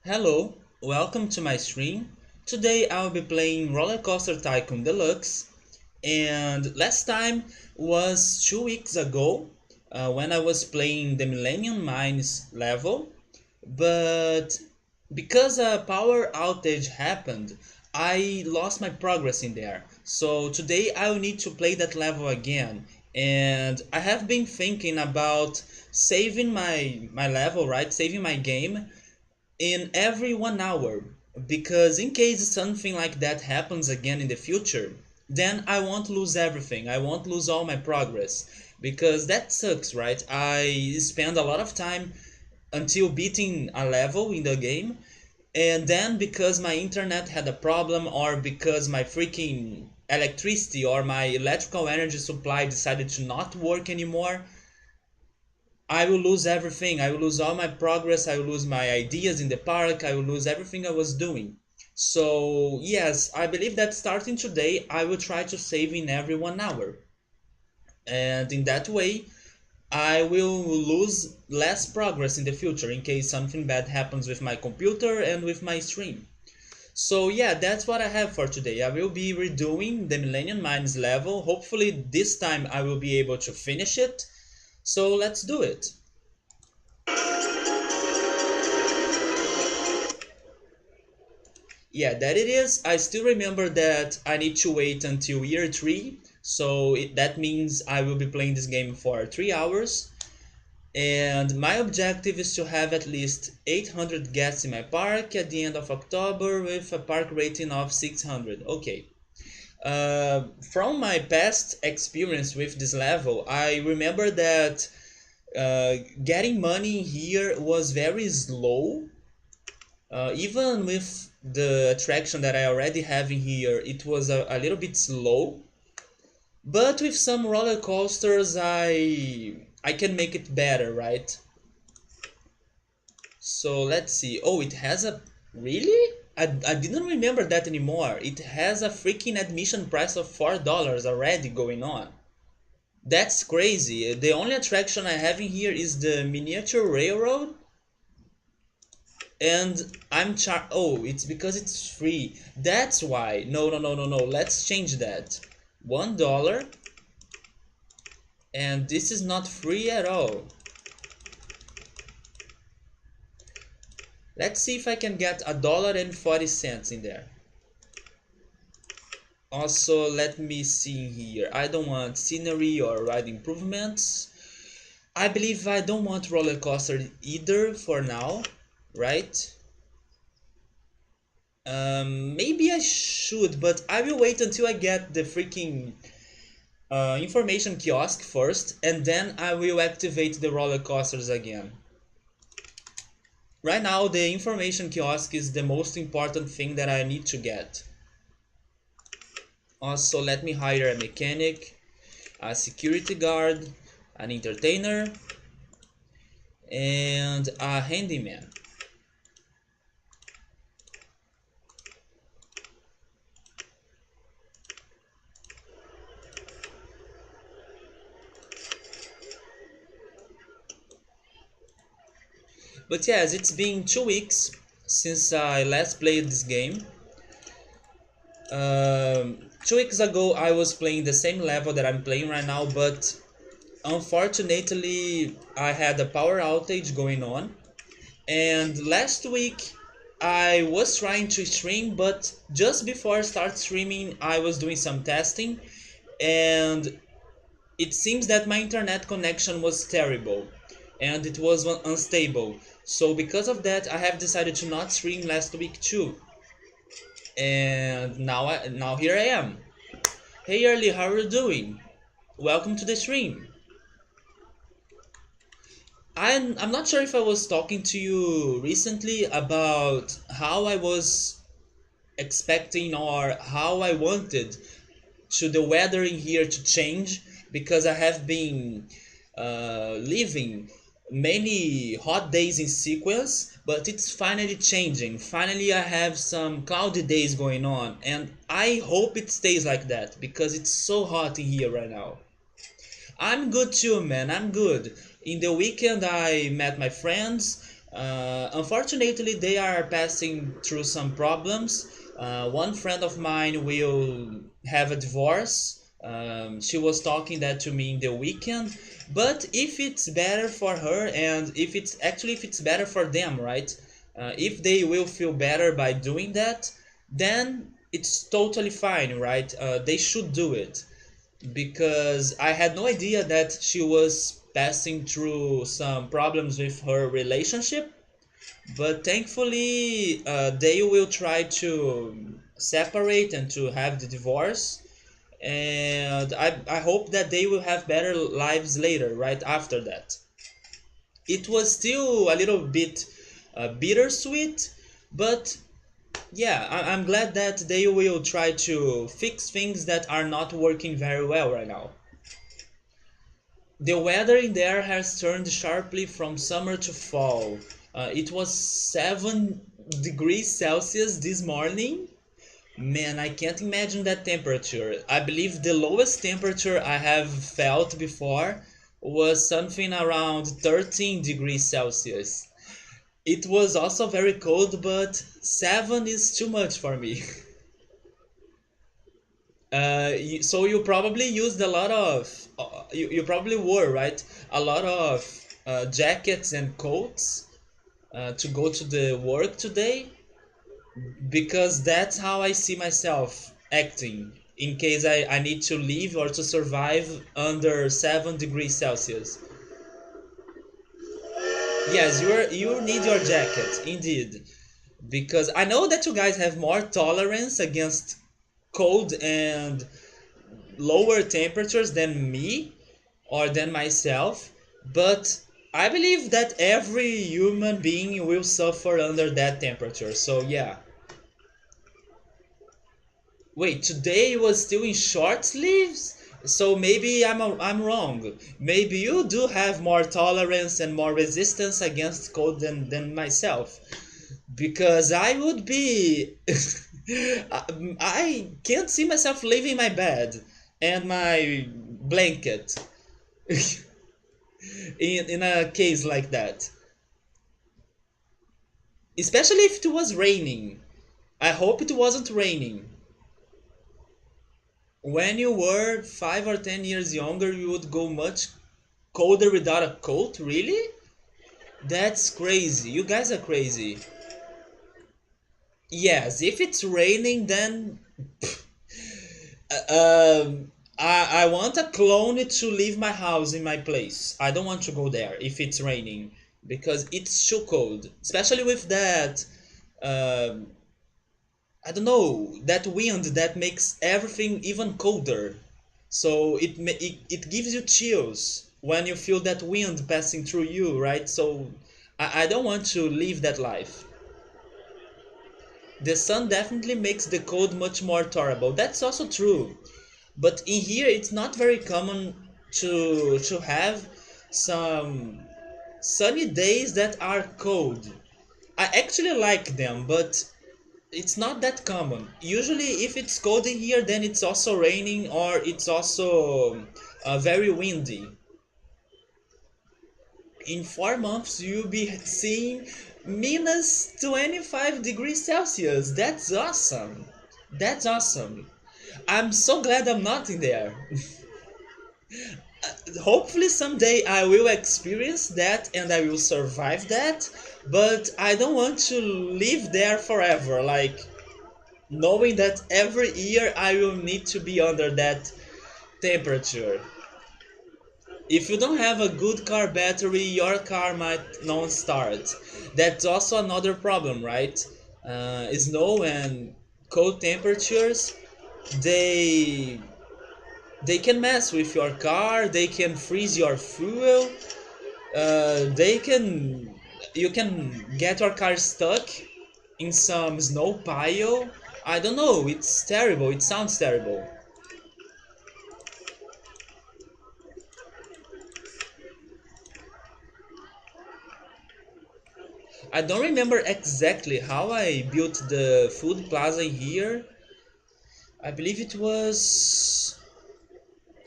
Hello, welcome to my stream. Today I'll be playing RollerCoaster Tycoon Deluxe, and last time was 2 weeks ago when I was playing the Millennium Mines level, but because a power outage happened, I lost my progress in there. So today I will need to play that level again, and I have been thinking about saving my level, right? Saving my game in every 1 hour, because in case something like that happens again in the future, then I won't lose everything. I won't lose all my progress, because that sucks, right? I spend a lot of time until beating a level in the game, and then because my internet had a problem, or because my freaking electricity or my electrical energy supply decided to not work anymore, I will lose everything. I will lose all my progress. I will lose my ideas in the park. I will lose everything I was doing. So, yes, I believe that starting today, I will try to save in every 1 hour. And in that way, I will lose less progress in the future in case something bad happens with my computer and with my stream. So yeah, that's what I have for today. I will be redoing the Millennium Mines level. Hopefully this time I will be able to finish it. So let's do it. Yeah, that it is. I still remember that I need to wait until year 3, so that means I will be playing this game for 3 hours. And my objective is to have at least 800 guests in my park at the end of October with a park rating of 600. Okay. From my past experience with this level, I remember that getting money here was very slow. Even with the attraction that I already have in here, it was a little bit slow. But with some roller coasters, I can make it better, right? So let's see. Oh, it has a... Really? I didn't remember that anymore. It has a freaking admission price of $4 already going on. That's crazy. The only attraction I have in here is the miniature railroad, and oh, it's because it's free. That's why. No, no, no, no, no. Let's change that. $1, and this is not free at all. Let's see if I can get $1.40 in there. Also, let me see here. I don't want scenery or ride improvements. I believe I don't want roller coaster either for now, right? Maybe I should, but I will wait until I get the freaking information kiosk first, and then I will activate the roller coasters again. Right now, the information kiosk is the most important thing that I need to get. Also, let me hire a mechanic, a security guard, an entertainer, and a handyman. But yes, it's been 2 weeks since I last played this game. 2 weeks ago I was playing the same level that I'm playing right now, but unfortunately I had a power outage going on. And last week I was trying to stream, but just before I start streaming I was doing some testing, and it seems that my internet connection was terrible and it was unstable. So because of that I have decided to not stream last week too. And now here I am. Hey Early, how are you doing? Welcome to the stream. I'm not sure if I was talking to you recently about how I was expecting or how I wanted to the weather in here to change, because I have been living many hot days in sequence, but it's finally changing. Finally I have some cloudy days going on, and I hope it stays like that because it's so hot in here right now. I'm good too, man. I'm good. In the weekend, I met my friends. Unfortunately, they are passing through some problems. One friend of mine will have a divorce. She was talking that to me in the weekend. But if it's better for her, and if it's better for them, right? If they will feel better by doing that, then it's totally fine, right? They should do it because I had no idea that she was passing through some problems with her relationship. But thankfully, they will try to separate and to have the divorce. And I hope that they will have better lives later, right after that. It was still a little bit bittersweet, but yeah, I'm glad that they will try to fix things that are not working very well right now. The weather in there has turned sharply from summer to fall. It was 7 degrees Celsius this morning. Man, I can't imagine that temperature. I believe the lowest temperature I have felt before was something around 13 degrees Celsius. It was also very cold, but 7 is too much for me. So you probably used a lot of you probably wore, right, a lot of jackets and coats to go to the work today, because that's how I see myself acting in case I need to leave or to survive under 7 degrees Celsius. Yes, you need your jacket indeed, because I know that you guys have more tolerance against cold and lower temperatures than me or than myself, but I believe that every human being will suffer under that temperature. So yeah. Wait, today was still in short sleeves? So maybe I'm wrong. Maybe you do have more tolerance and more resistance against cold than myself. Because I would be I can't see myself leaving my bed and my blanket in a case like that. Especially if it was raining. I hope it wasn't raining. When you were 5 or 10 years younger, you would go much colder without a coat? Really? That's crazy. You guys are crazy. Yes, if it's raining, then I want a clone to leave my house in my place. I don't want to go there if it's raining because it's too cold, especially with that. Um, I don't know, that wind that makes everything even colder. So it gives you chills when you feel that wind passing through you, right? So I don't want to live that life. The sun definitely makes the cold much more tolerable. That's also true. But in here, it's not very common to have some sunny days that are cold. I actually like them, but it's not that common. Usually, if it's cold in here, then it's also raining or it's also very windy. In 4 months, you'll be seeing minus 25 degrees Celsius. That's awesome. That's awesome. I'm so glad I'm not in there. Hopefully someday I will experience that and I will survive that, but I don't want to live there forever, like knowing that every year I will need to be under that temperature. If you don't have a good car battery, your car might not start. That's also another problem, right? Snow and cold temperatures, they they can mess with your car, they can freeze your fuel, they can you can get your car stuck in some snow pile. I don't know, it's terrible, it sounds terrible. I don't remember exactly how I built the food plaza here. I believe it was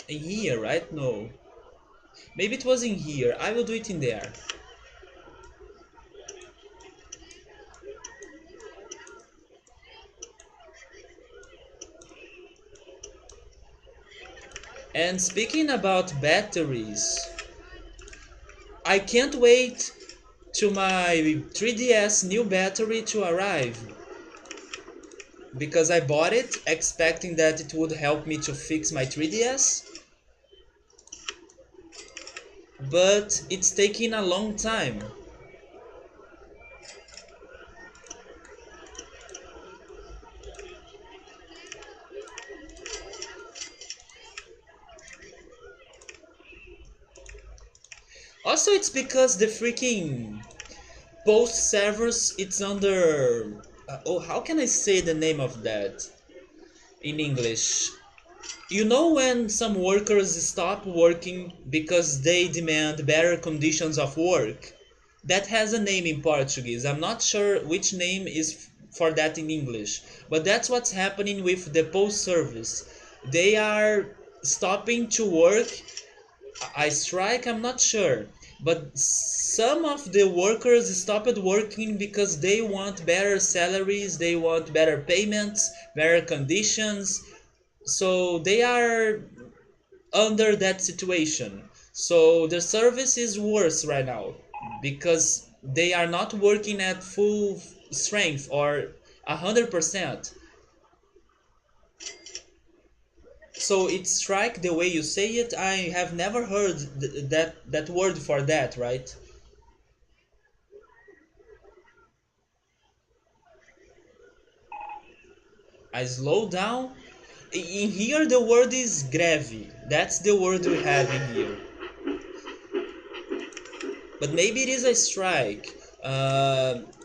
in here, right? No, maybe it was in here. I will do it in there. And speaking about batteries, I can't wait to my 3DS new battery to arrive because I bought it expecting that it would help me to fix my 3DS, but it's taking a long time. Also, it's because the freaking post servers it's under oh, how can I say the name of that in English? You know when some workers stop working because they demand better conditions of work? That has a name in Portuguese. I'm not sure which name is for that in English, but that's what's happening with the post service. They are stopping to work. I strike, I'm not sure, but some of the workers stopped working because they want better salaries, they want better payments, better conditions, so they are under that situation. So the service is worse right now because they are not working at full strength or 100%. So it's strike the way you say it. I have never heard that word for that, right? I slow down. In here the word is greve. That's the word we have in here. But maybe it is a strike.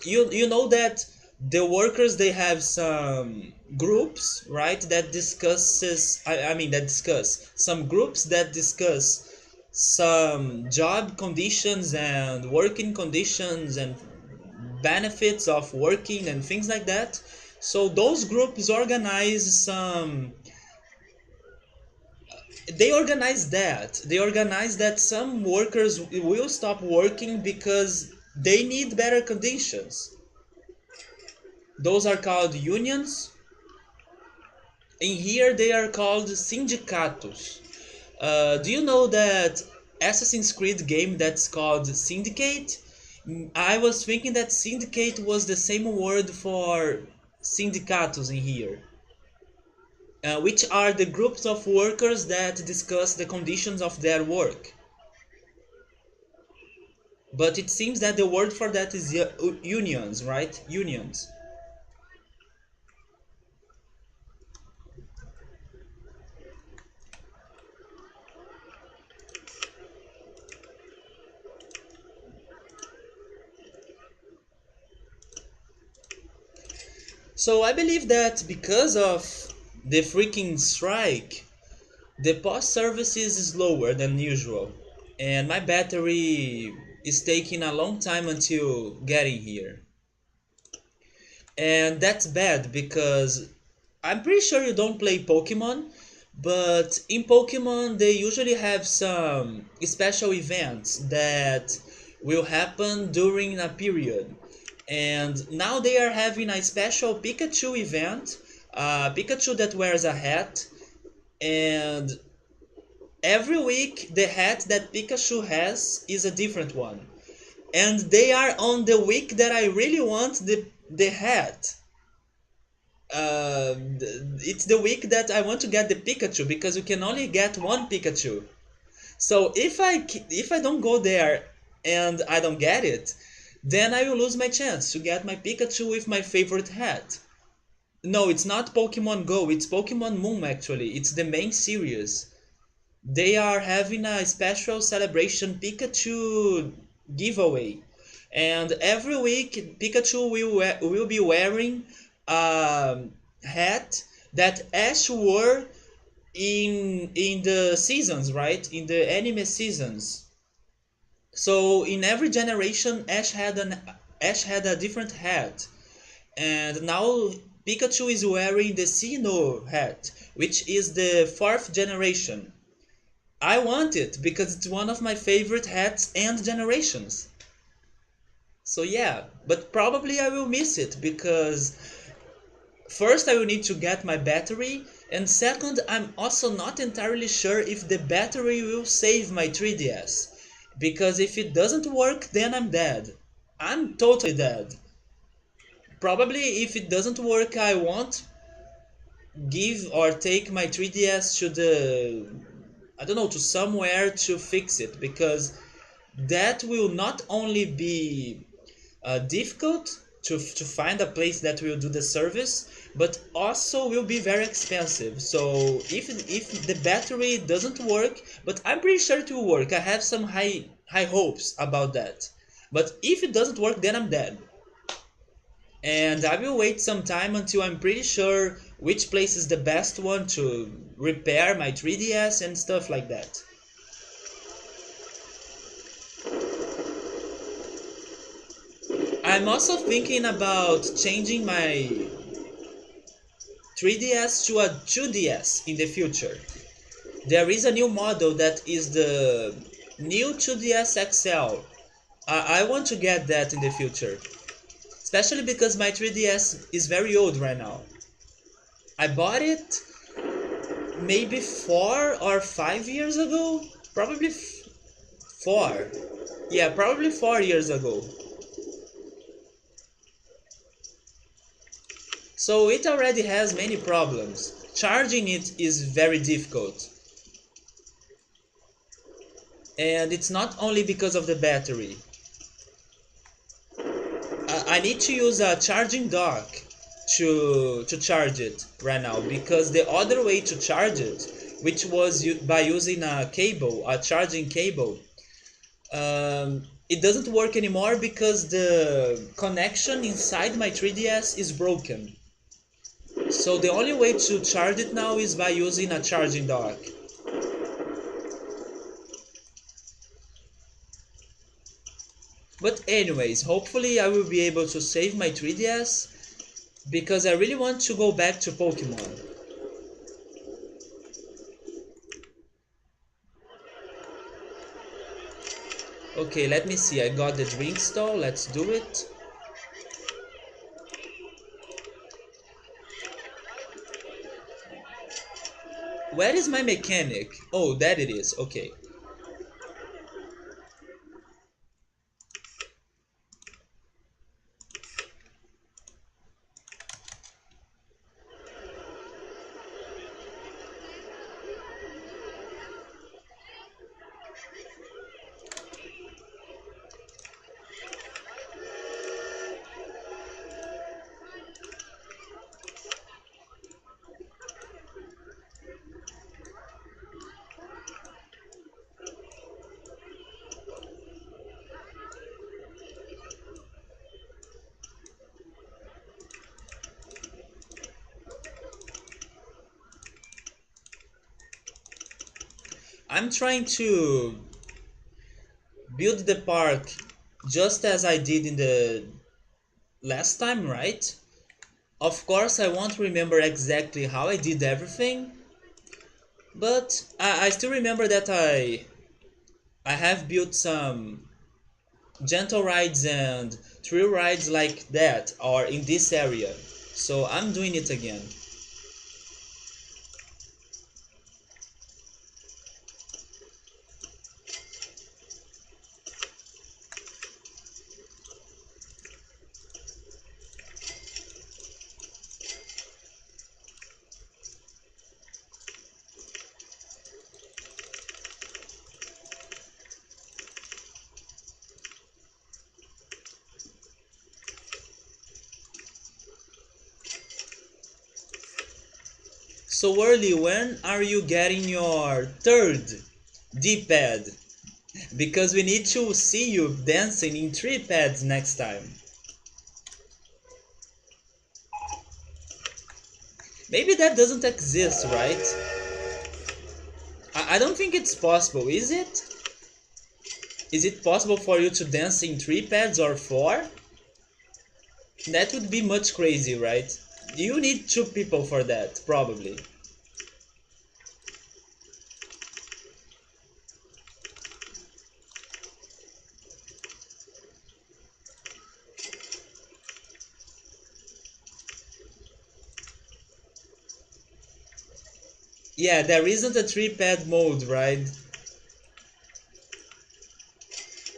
You know that the workers they have some groups, right? That discusses. I mean that discuss some groups that discuss some job conditions and working conditions and benefits of working and things like that. So those groups organize some they organize that some workers will stop working because they need better conditions. Those are called unions. In here they are called sindicatos. Do you know that Assassin's Creed game that's called Syndicate? I was thinking that syndicate was the same word for sindicatos in here, which are the groups of workers that discuss the conditions of their work. But it seems that the word for that is unions, right? Unions. So I believe that because of the freaking strike, the post service is slower than usual, and my battery is taking a long time until getting here. And that's bad because I'm pretty sure you don't play Pokemon, but in Pokemon they usually have some special events that will happen during a period. And now they are having a special Pikachu event, Pikachu that wears a hat, and every week the hat that Pikachu has is a different one. And they are on the week that I really want the hat. It's the week that I want to get the Pikachu because you can only get one Pikachu. So if I don't go there and I don't get it, then I will lose my chance to get my Pikachu with my favorite hat. No, it's not Pokemon Go, it's Pokemon Moon actually. It's the main series. They are having a special celebration Pikachu giveaway. And every week Pikachu will be wearing a hat that Ash wore in the seasons, right? In the anime seasons. So in every generation Ash had a different hat. And now Pikachu is wearing the Sinnoh hat, which is the fourth generation. I want it because it's one of my favorite hats and generations. So yeah, but probably I will miss it because first I will need to get my battery And second, I'm also not entirely sure if the battery will save my 3DS. Because if it doesn't work, then I'm dead. I'm totally dead. Probably if it doesn't work, I won't give or take my 3DS to the, I don't know, to somewhere to fix it, because that will not only be difficult to find a place that will do the service, but also will be very expensive. So if the battery doesn't work, but I'm pretty sure it will work. I have some high hopes about that. But if it doesn't work, then I'm dead. And I will wait some time until I'm pretty sure which place is the best one to repair my 3DS and stuff like that. I'm also thinking about changing my 3DS to a 2DS in the future. There is a new model that is the new 2DS XL. I want to get that in the future, especially because my 3DS is very old right now. I bought it maybe 4 or 5 years ago, probably four. Yeah, probably 4 years ago. So it already has many problems. Charging it is very difficult. And it's not only because of the battery. I need to use a charging dock to charge it right now, because the other way to charge it, which was by using a cable, a charging cable, it doesn't work anymore because the connection inside my 3DS is broken. So the only way to charge it now is by using a charging dock. But anyways, hopefully I will be able to save my 3DS, because I really want to go back to Pokemon. Okay, let me see. I got the drink stall. Let's do it. Where is my mechanic? Oh, that it is. Okay. I'm trying to build the park just as I did in the last time, right? Of course, I won't remember exactly how I did everything, but I still remember that I have built some gentle rides and thrill rides like that, or in this area. So I'm doing it again. So early, when are you getting your third D-pad? Because we need to see you dancing in 3 pads next time. Maybe that doesn't exist, right? I don't think it's possible, is it? Is it possible for you to dance in 3 pads or four? That would be much crazy, right? You need 2 people for that, probably. Yeah, there isn't a three-pad mode, right?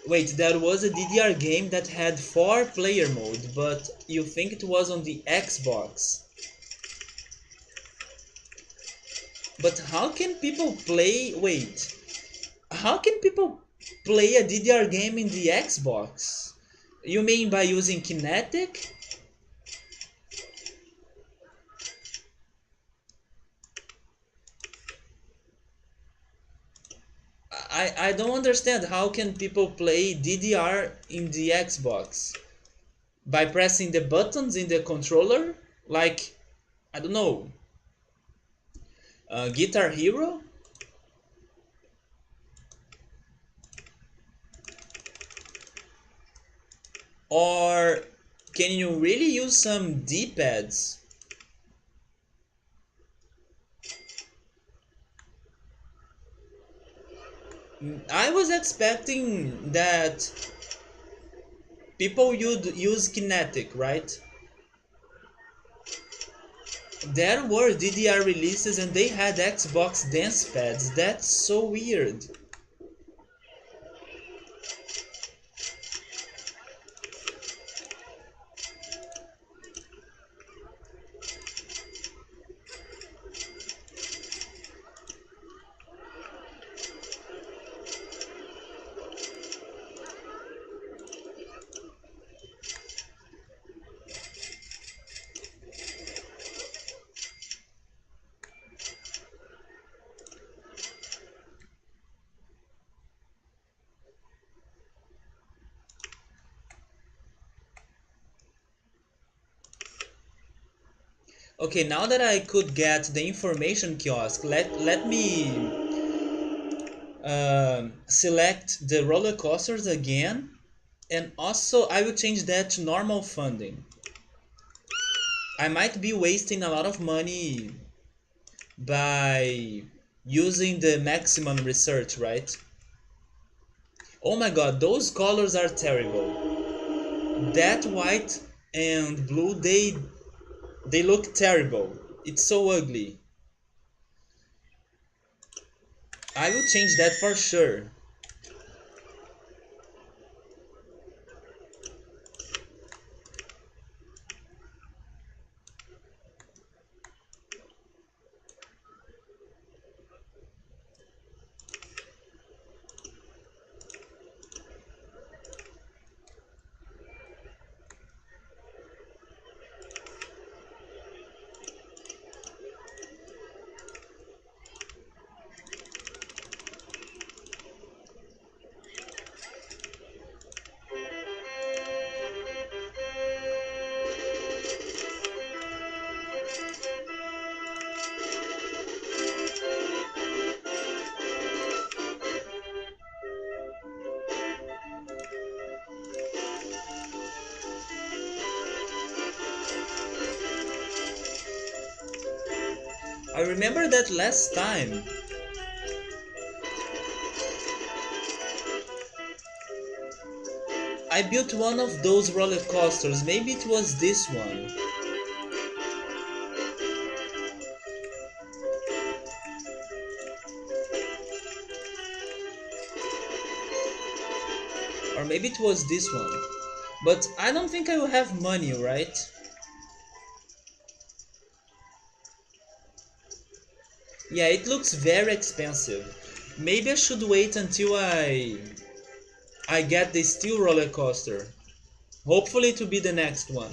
Wait, there was a DDR game that had four-player mode, but you think it was on the Xbox. But how can people play... Wait, how can people play a DDR game in the Xbox? You mean by using Kinetic? I don't understand how can people play DDR in the Xbox? By pressing the buttons in the controller? Like, I don't know, Guitar Hero? Or can you really use some D-pads? I was expecting that people would use Kinetic, right? There were DDR releases and they had Xbox dance pads. That's so weird. Okay, now that I could get the information kiosk, let me select the roller coasters again, and also I will change that to normal funding. I might be wasting a lot of money by using the maximum research, right? Oh my god, those colors are terrible. That white and blue, they look terrible. It's so ugly. I will change that for sure. I remember that last time. I built one of those roller coasters. Maybe it was this one. Or maybe it was this one. But I don't think I will have money, right? Yeah, it looks very expensive. Maybe I should wait until I get the steel roller coaster. Hopefully to be the next one.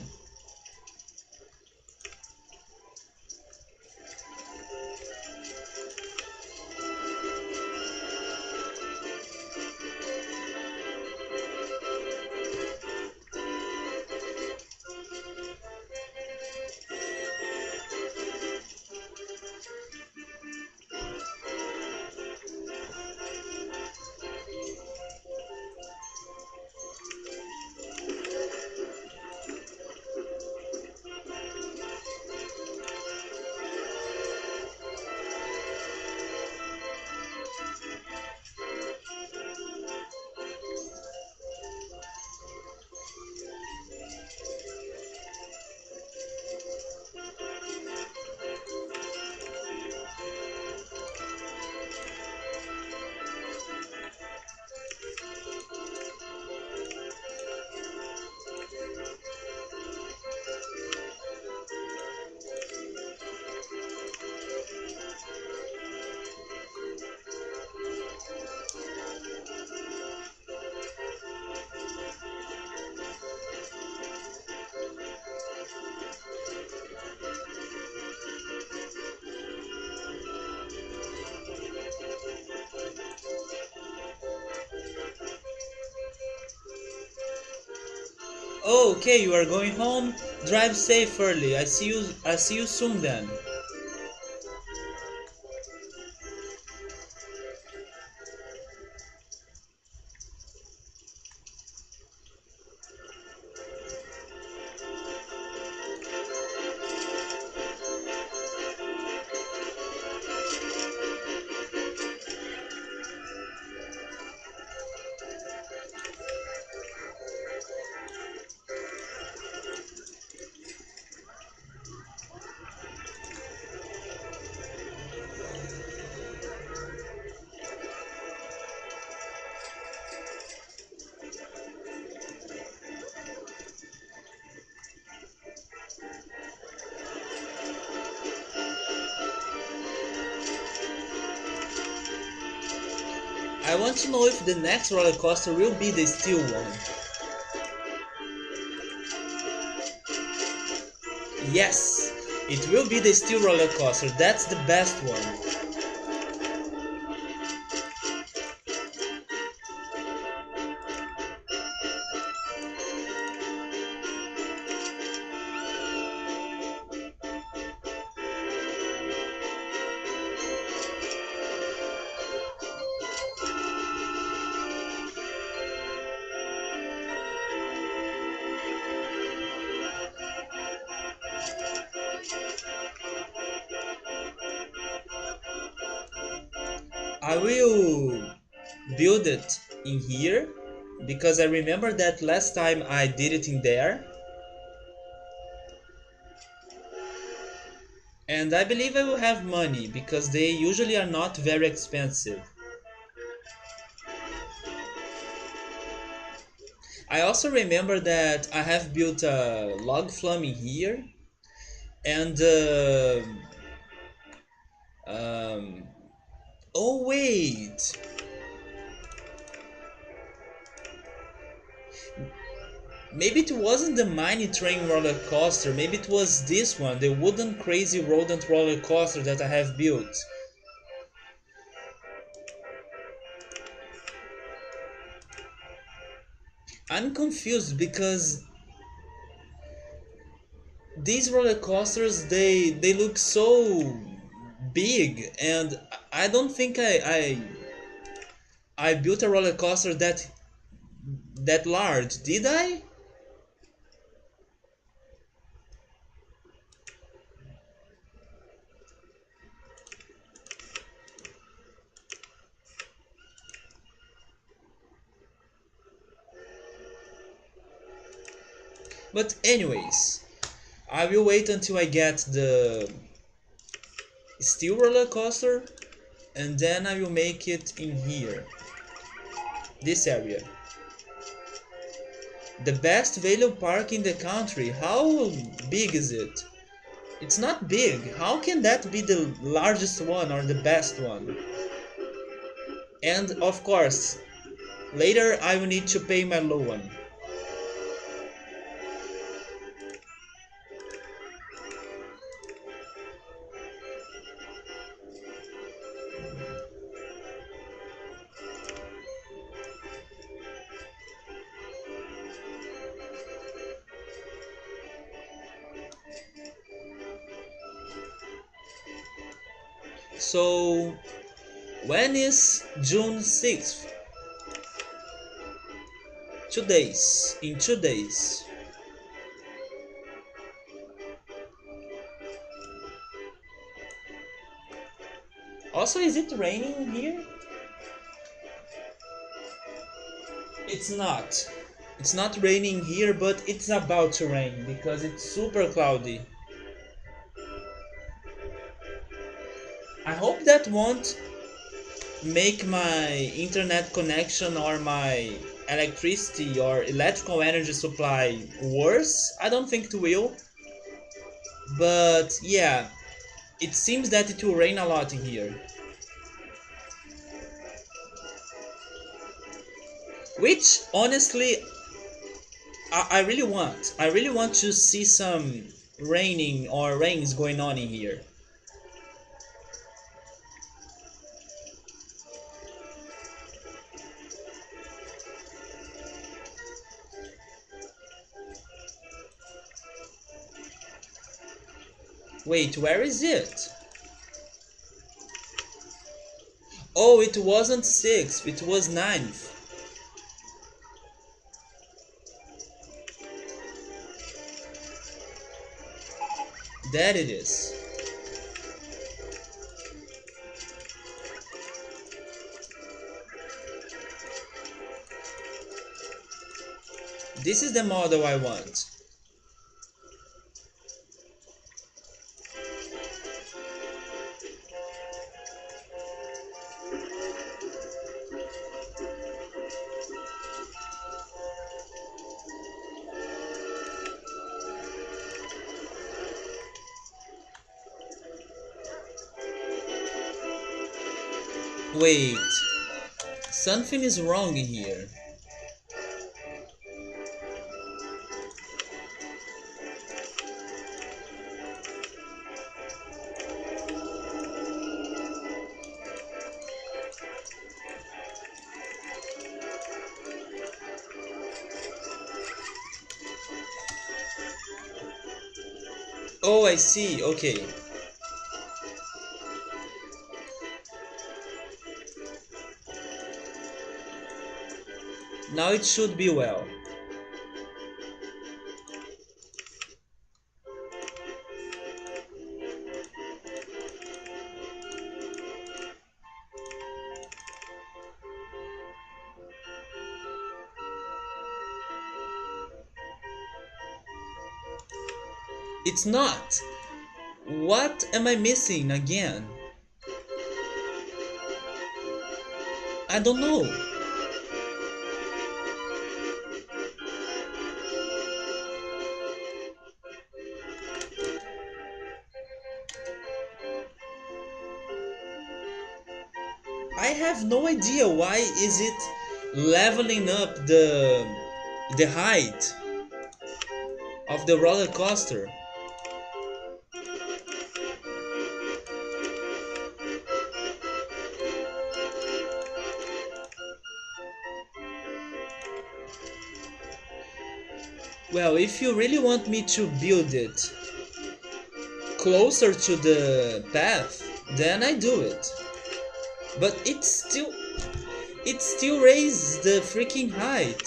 Oh, okay, you are going home. Drive safe early. I see you soon then. I want to know if the next roller coaster will be the steel one. Yes, it will be the steel roller coaster. That's the best one. I will build it in here because I remember that last time I did it in there, and I believe I will have money because they usually are not very expensive. I also remember that I have built a log flume in here, and um, oh wait, maybe it wasn't the mini train roller coaster, maybe it was this one, the wooden crazy rodent roller coaster that I have built. I'm confused because these roller coasters they look so big, and I don't think I built a roller coaster that large, did I? But anyways, I will wait until I get the steel roller coaster, and then I will make it in here, this area. The best value park in the country. How big is it? It's not big. How can that be the largest one or the best one? And of course, later I will need to pay my loan. So, when is June 6th? 2 days. In 2 days. Also, is it raining here? It's not. It's not raining here, but it's about to rain because it's super cloudy. I hope that won't make my internet connection or my electricity or electrical energy supply worse. I don't think it will, but yeah, it seems that it will rain a lot in here. Which honestly, I really want. I really want to see some raining or rains going on in here. Wait, where is it? Oh, it wasn't 6th, it was 9th. That it is. This is the model I want. Wait, something is wrong here. Oh, I see, okay. Now it should be well. It's not! What am I missing again? I don't know. I have no idea why is it leveling up the height of the roller coaster. Well, if you really want me to build it closer to the path, then I do it. But it still raises the freaking height.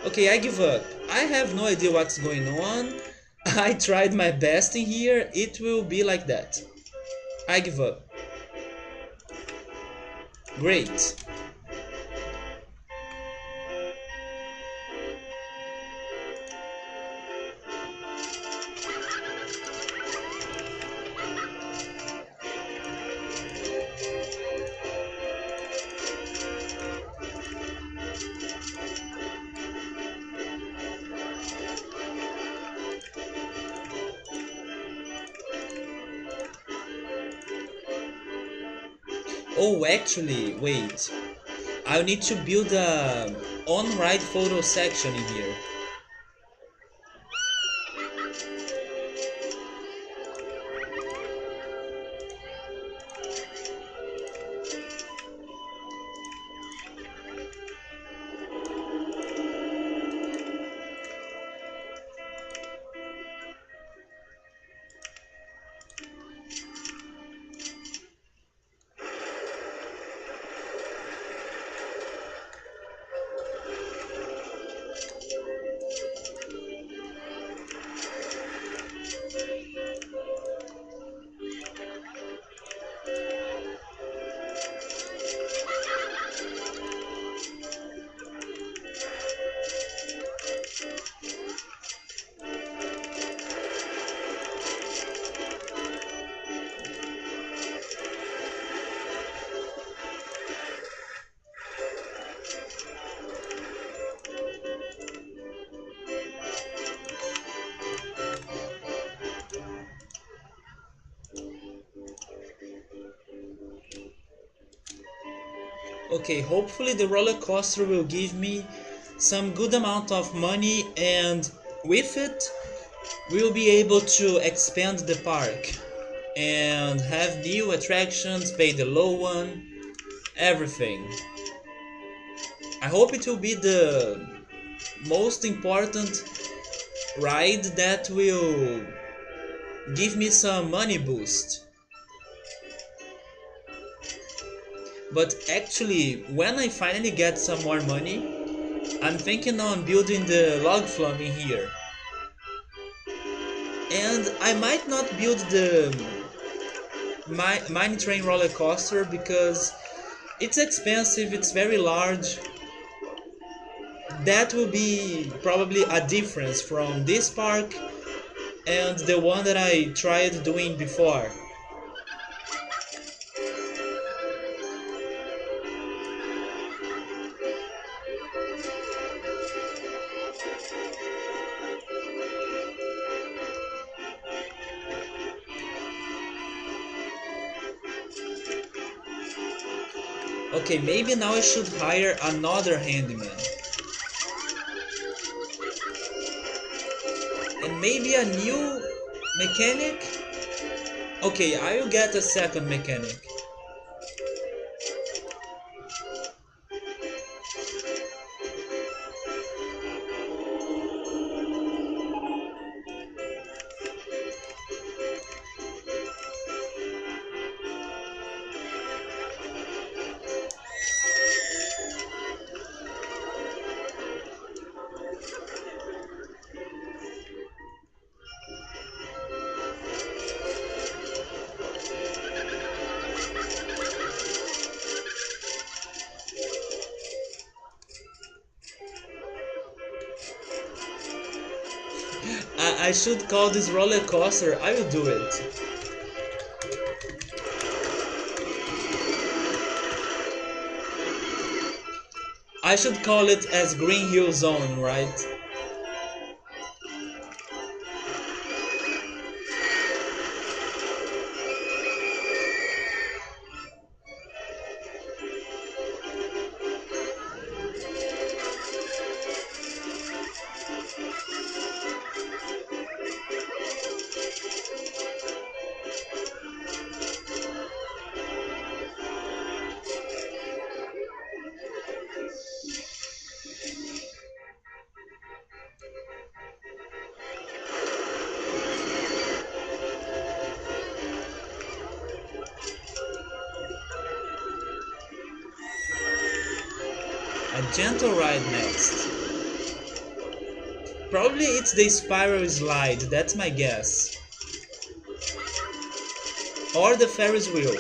Okay, I give up. I have no idea what's going on. I tried my best in here. It will be like that. I give up. Great. Oh, actually, wait. I need to build a on-ride photo section in here. Okay, hopefully the roller coaster will give me some good amount of money, and with it we'll be able to expand the park and have new attractions, pay the low one, everything. I hope it will be the most important ride that will give me some money boost. But actually, when I finally get some more money, I'm thinking on building the log flume in here. And I might not build the mine train roller coaster because it's expensive, it's very large. That will be probably a difference from this park and the one that I tried doing before. Okay, maybe now I should hire another handyman. And maybe a new mechanic? Okay, I will get a second mechanic. I should call this roller coaster. I will do it. I should call it as Green Hill Zone, right? A gentle ride next. Probably it's the spiral slide, that's my guess. Or the Ferris wheel.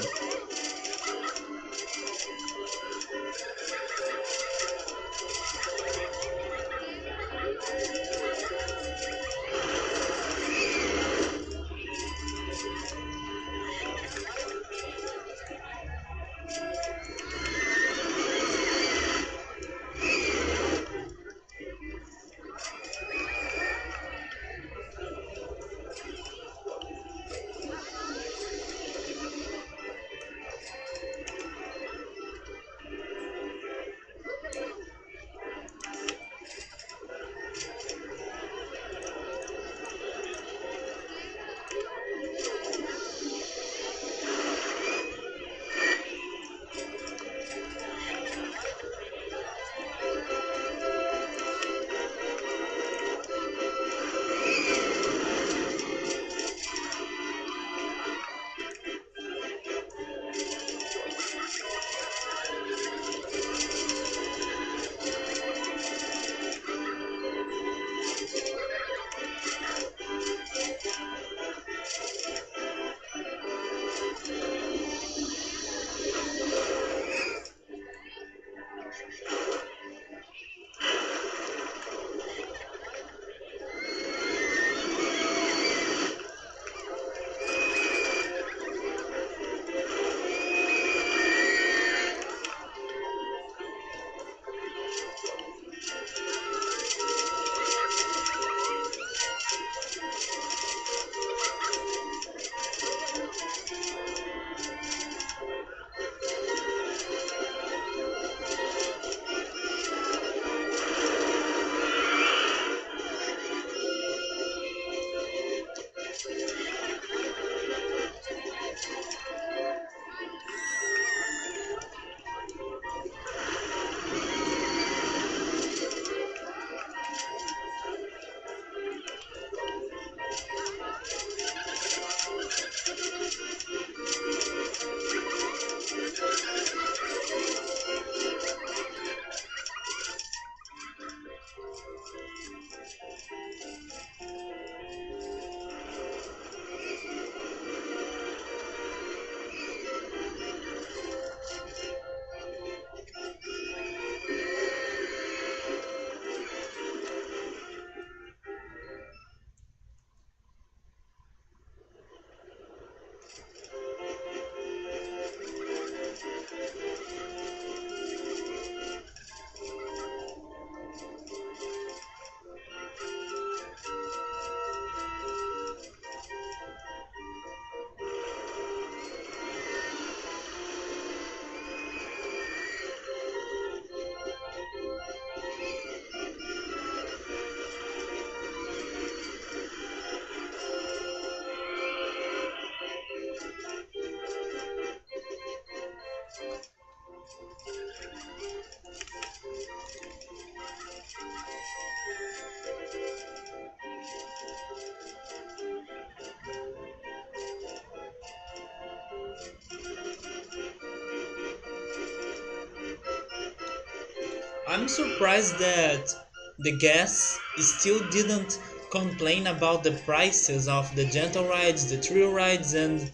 I'm surprised that the guests still didn't complain about the prices of the gentle rides, the thrill rides, and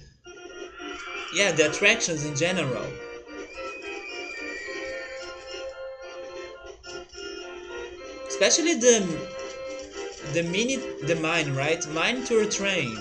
yeah, the attractions in general. Especially the mine, right? Mine tour train.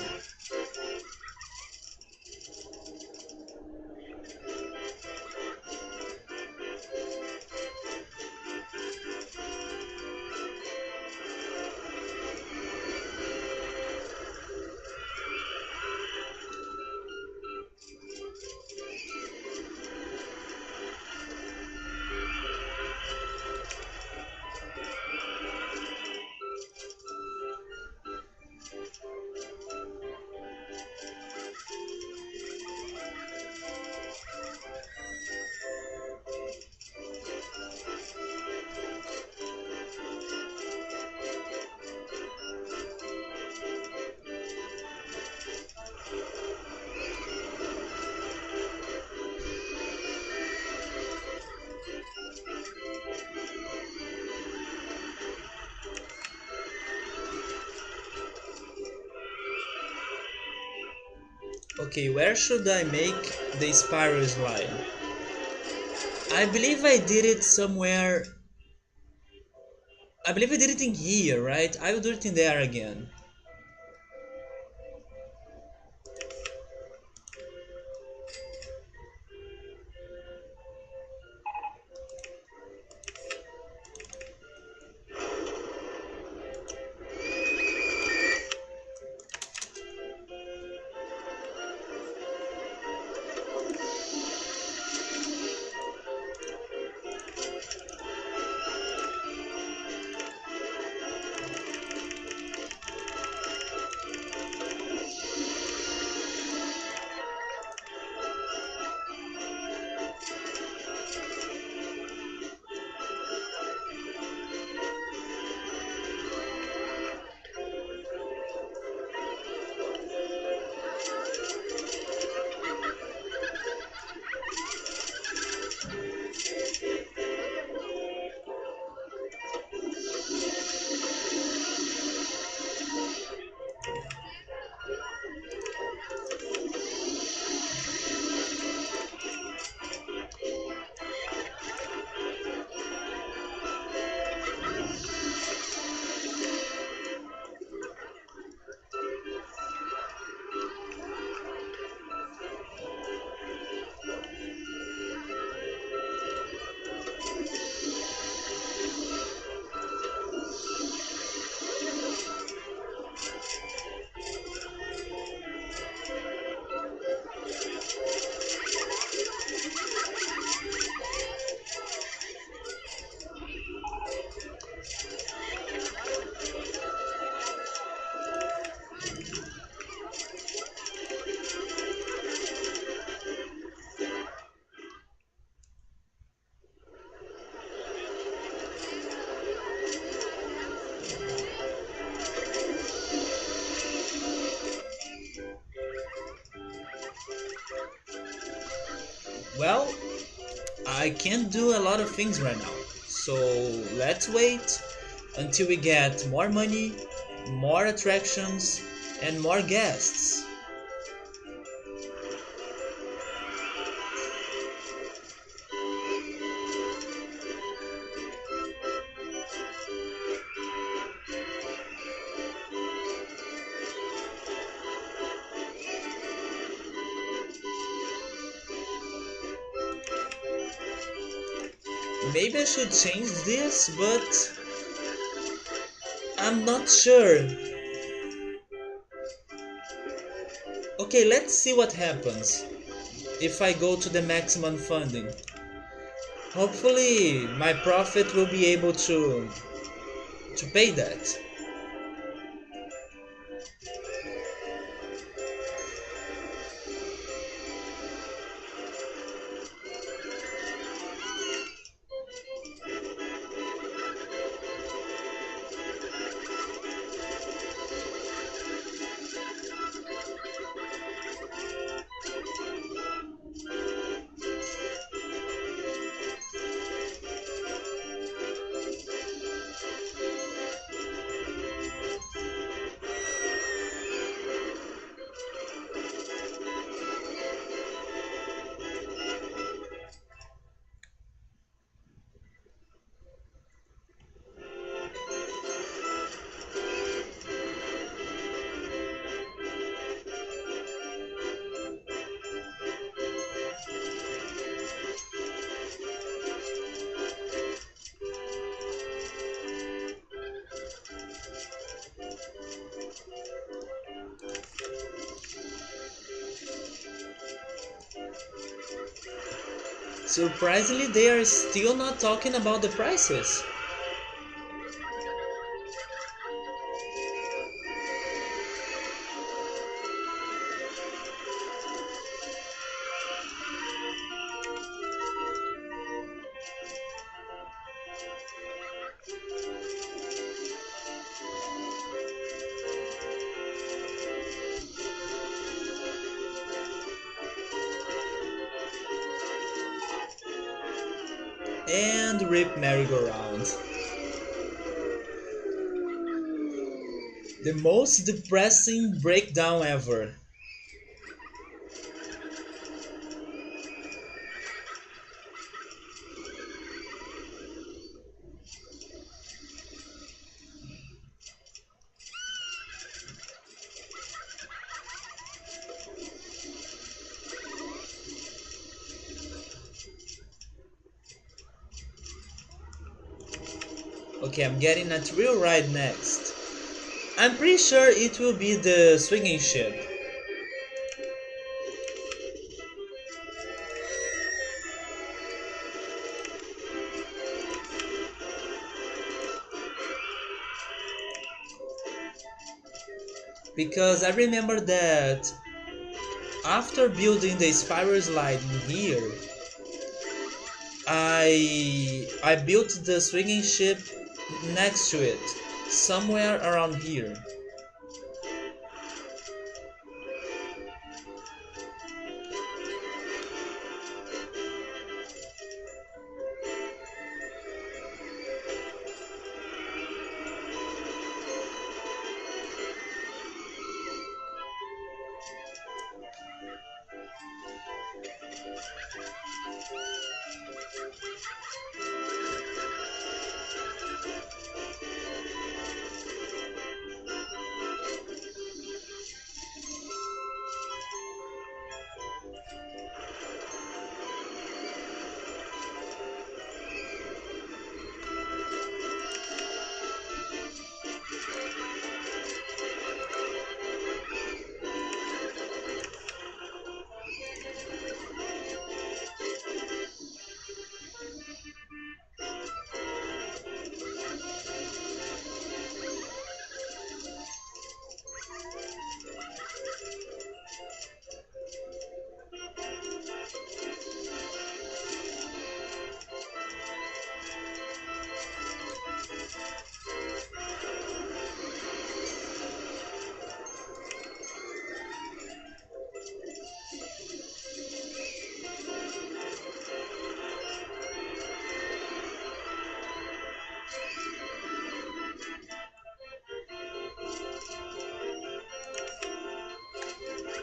Okay, where should I make the spiral slide? I believe I did it somewhere. I believe I did it in here, right? I will do it in there again. Well, I can't do a lot of things right now. So let's wait until we get more money, more attractions, and more guests. Maybe I should change this, but I'm not sure. Okay, let's see what happens if I go to the maximum funding. Hopefully my profit will be able to pay that. Surprisingly, they are still not talking about the prices. And rip merry-go-round. The most depressing breakdown ever. Okay, I'm getting a thrill ride next. I'm pretty sure it will be the swinging ship. Because I remember that after building the spiral slide in here, I built the swinging ship next to it, somewhere around here.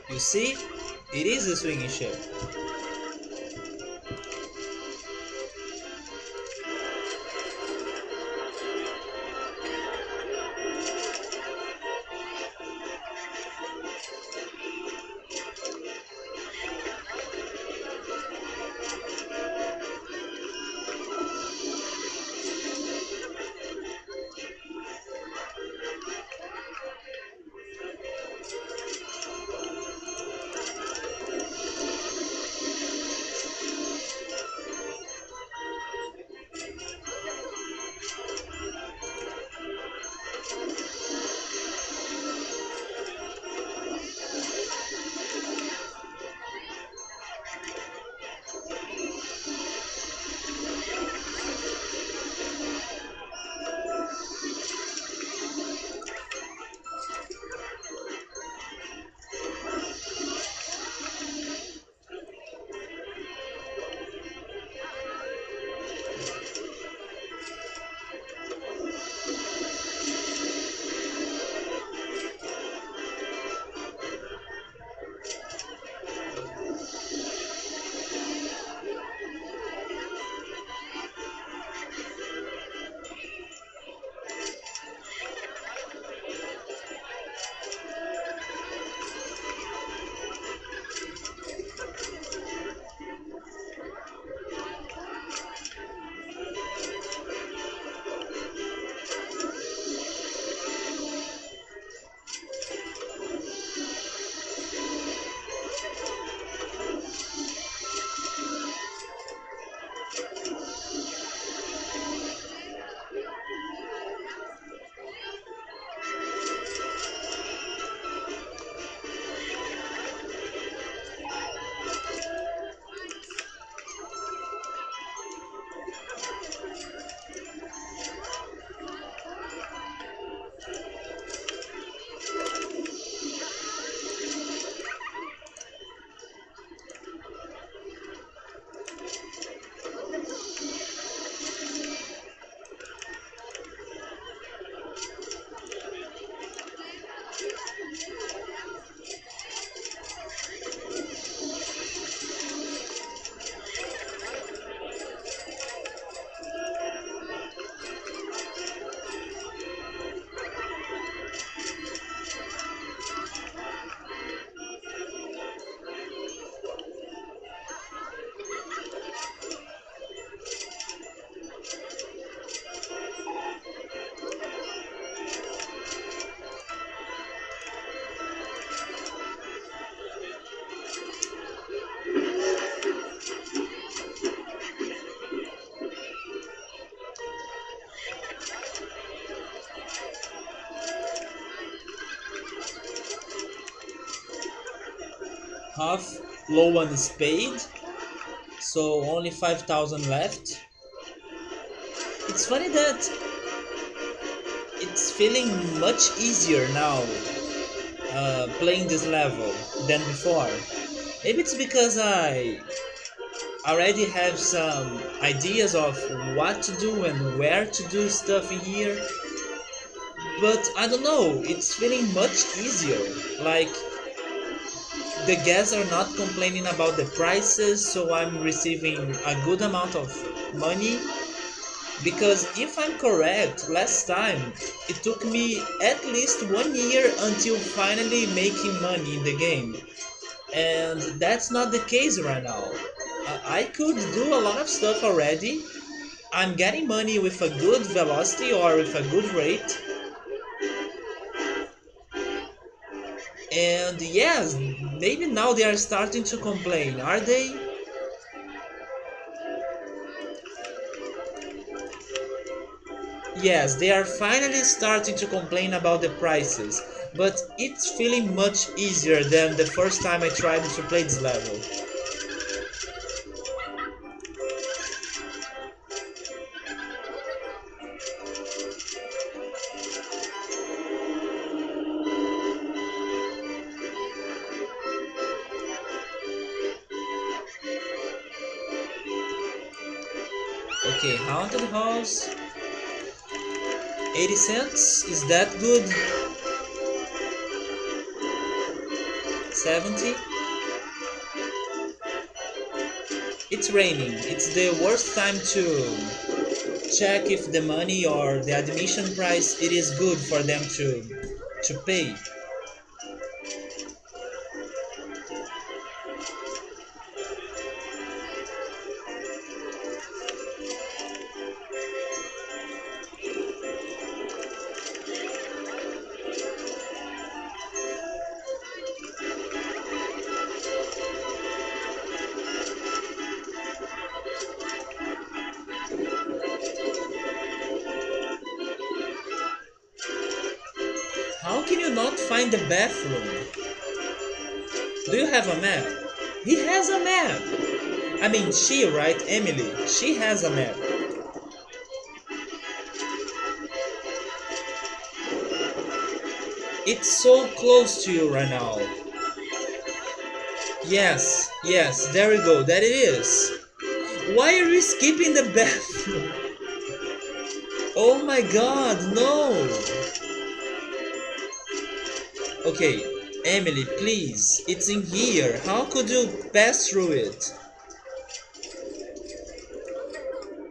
You see, it is a swinging ship. half low on spade, so only 5,000 left. It's funny that it's feeling much easier now playing this level than before. Maybe it's because I already have some ideas of what to do and where to do stuff in here, but I don't know, it's feeling much easier. Like, the guests are not complaining about the prices, so I'm receiving a good amount of money. Because if I'm correct, last time it took me at least 1 year until finally making money in the game. And that's not the case right now. I could do a lot of stuff already. I'm getting money with a good velocity or with a good rate. And yes, maybe now they are starting to complain, are they? Yes, they are finally starting to complain about the prices, but it's feeling much easier than the first time I tried to play this level. Okay, Haunted House, 80 cents, is that good? 70? It's raining, it's the worst time to check if the money or the admission price it is good for them to pay. How can you not find the bathroom? Do you have a map? He has a map! I mean, she, right? Emily. She has a map. It's so close to you right now. Yes, yes, there we go. That it is. Why are you skipping the bathroom? Oh my god, no! Okay, Emily, please. It's in here. How could you pass through it?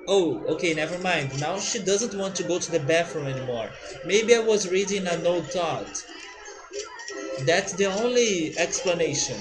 Oh, okay, never mind. Now she doesn't want to go to the bathroom anymore. Maybe I was reading an old thought. That's the only explanation.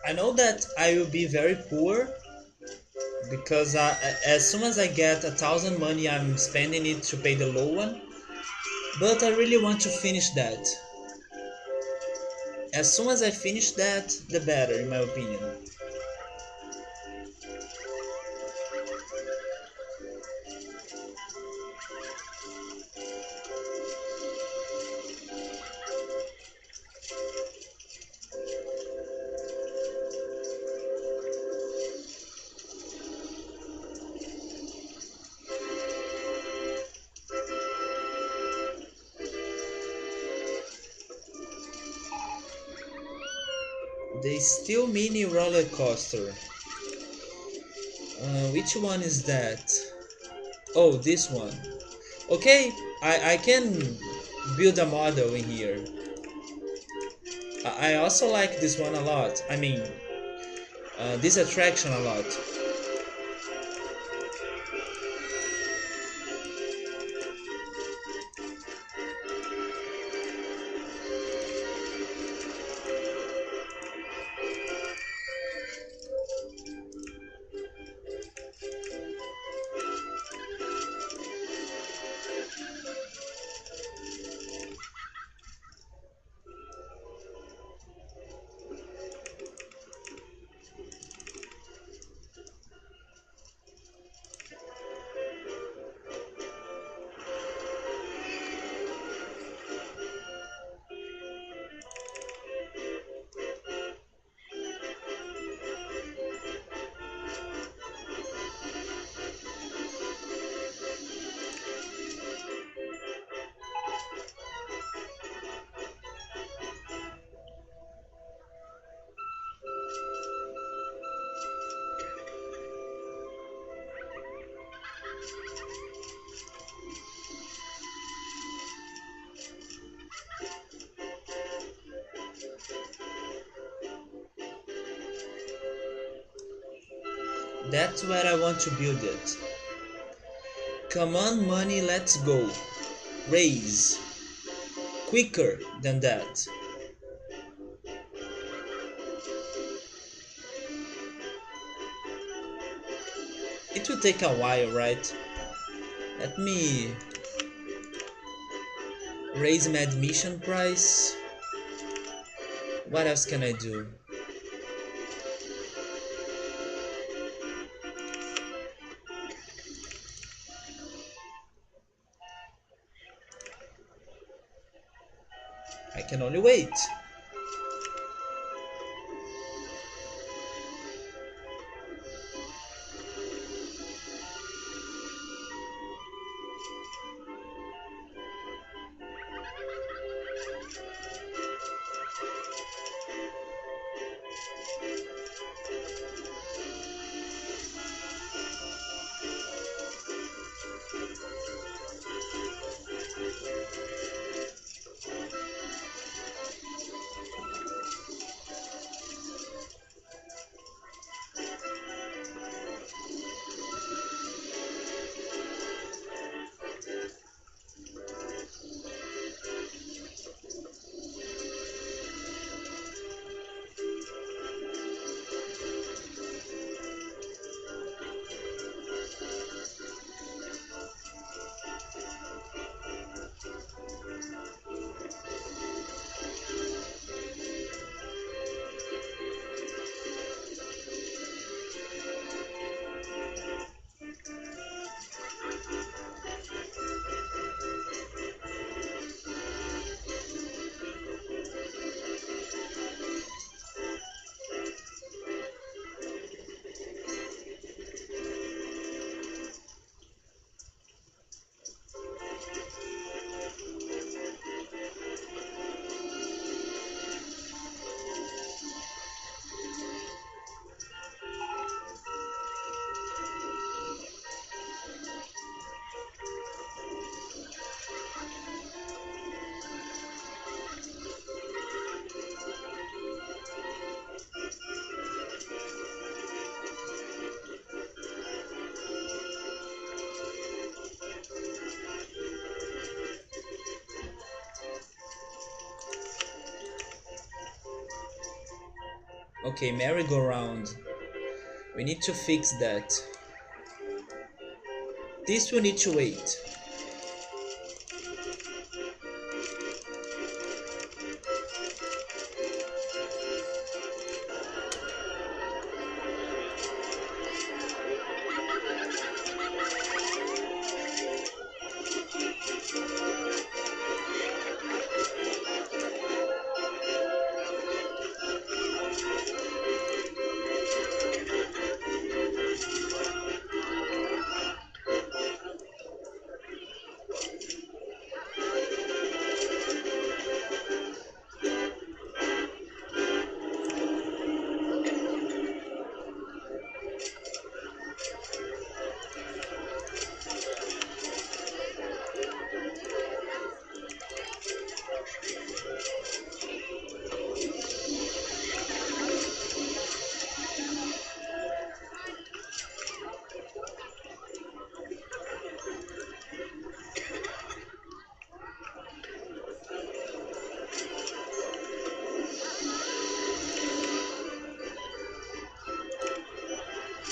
I know that I will be very poor because as soon as I get 1,000 money, I'm spending it to pay the low one. But I really want to finish that. As soon as I finish that, the better, in my opinion. The Steel Mini roller coaster. Which one is that? Oh, this one. Okay, I can build a model in here. I also like this one a lot. I mean, this attraction a lot. That's where I want to build it. Come on, money, let's go. Raise. Quicker than that. It will take a while, right? Let me raise my admission price. What else can I do? I can only wait. Okay, merry-go-round. We need to fix that. This will need to wait.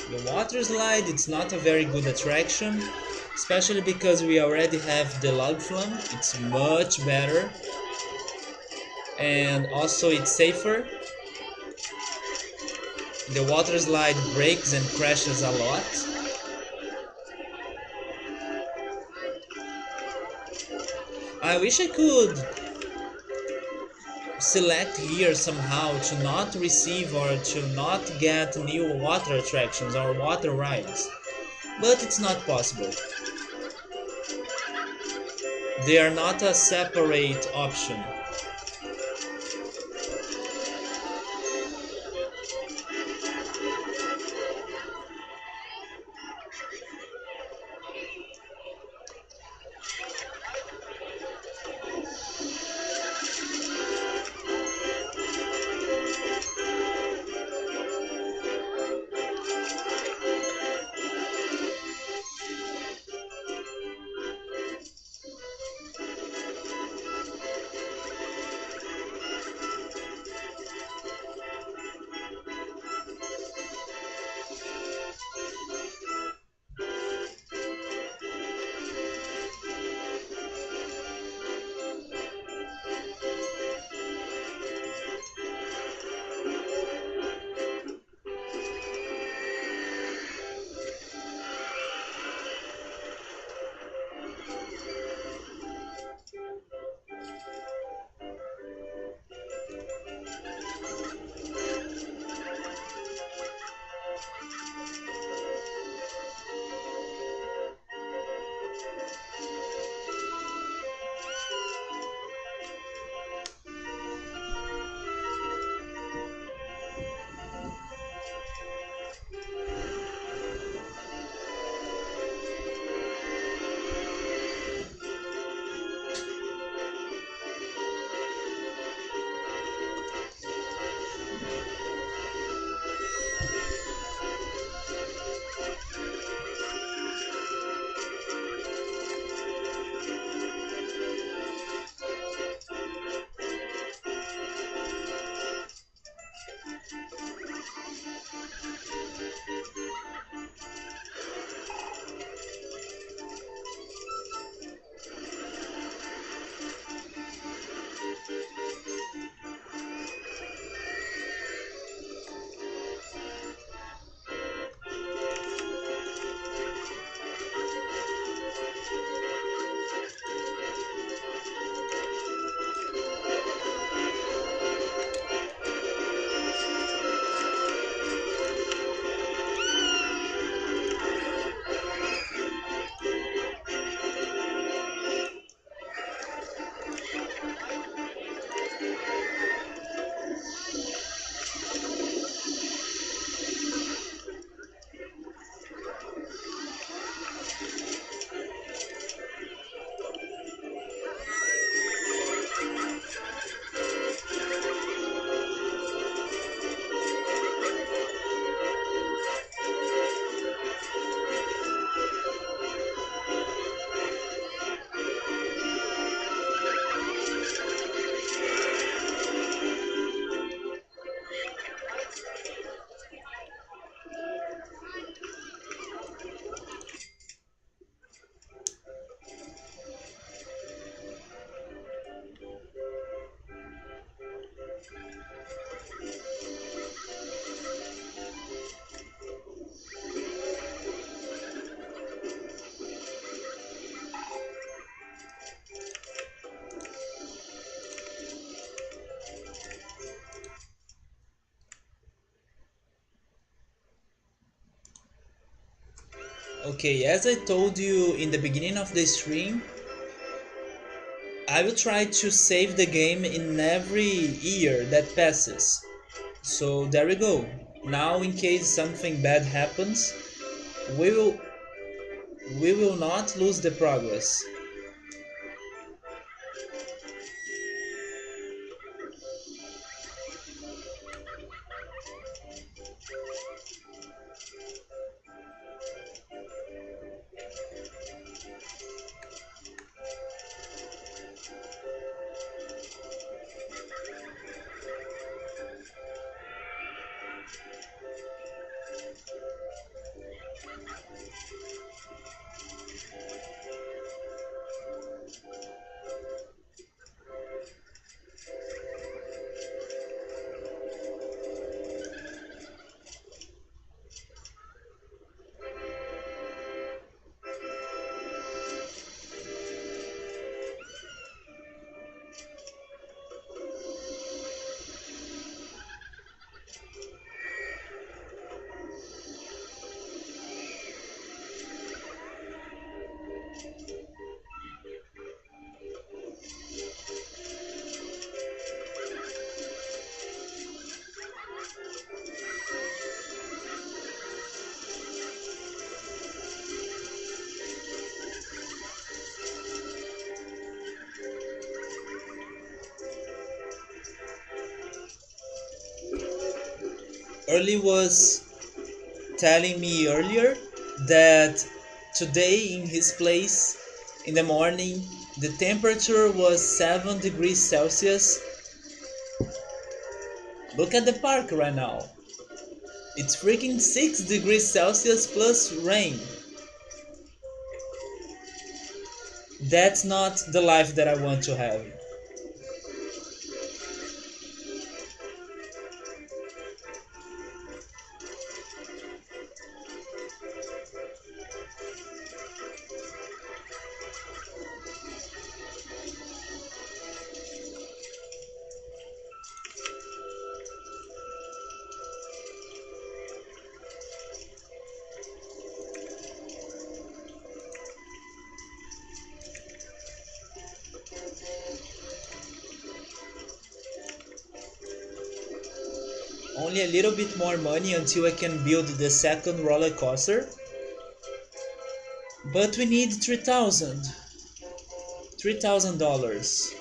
The water slide, it's not a very good attraction, especially because we already have the log flume. It's much better, and also it's safer. The water slide breaks and crashes a lot. I wish I could select here somehow to not receive or to not get new water attractions or water rides, but it's not possible. They are not a separate option. Okay, as I told you in the beginning of the stream, I will try to save the game in every year that passes. So there we go. Now, in case something bad happens, we will we will not lose the progress. Early was telling me earlier that today in his place in the morning the temperature was 7 degrees Celsius. Look at the park right now. It's freaking 6 degrees Celsius plus rain. That's not the life that I want to have. Only a little bit more money until I can build the second roller coaster. But we need $3,000.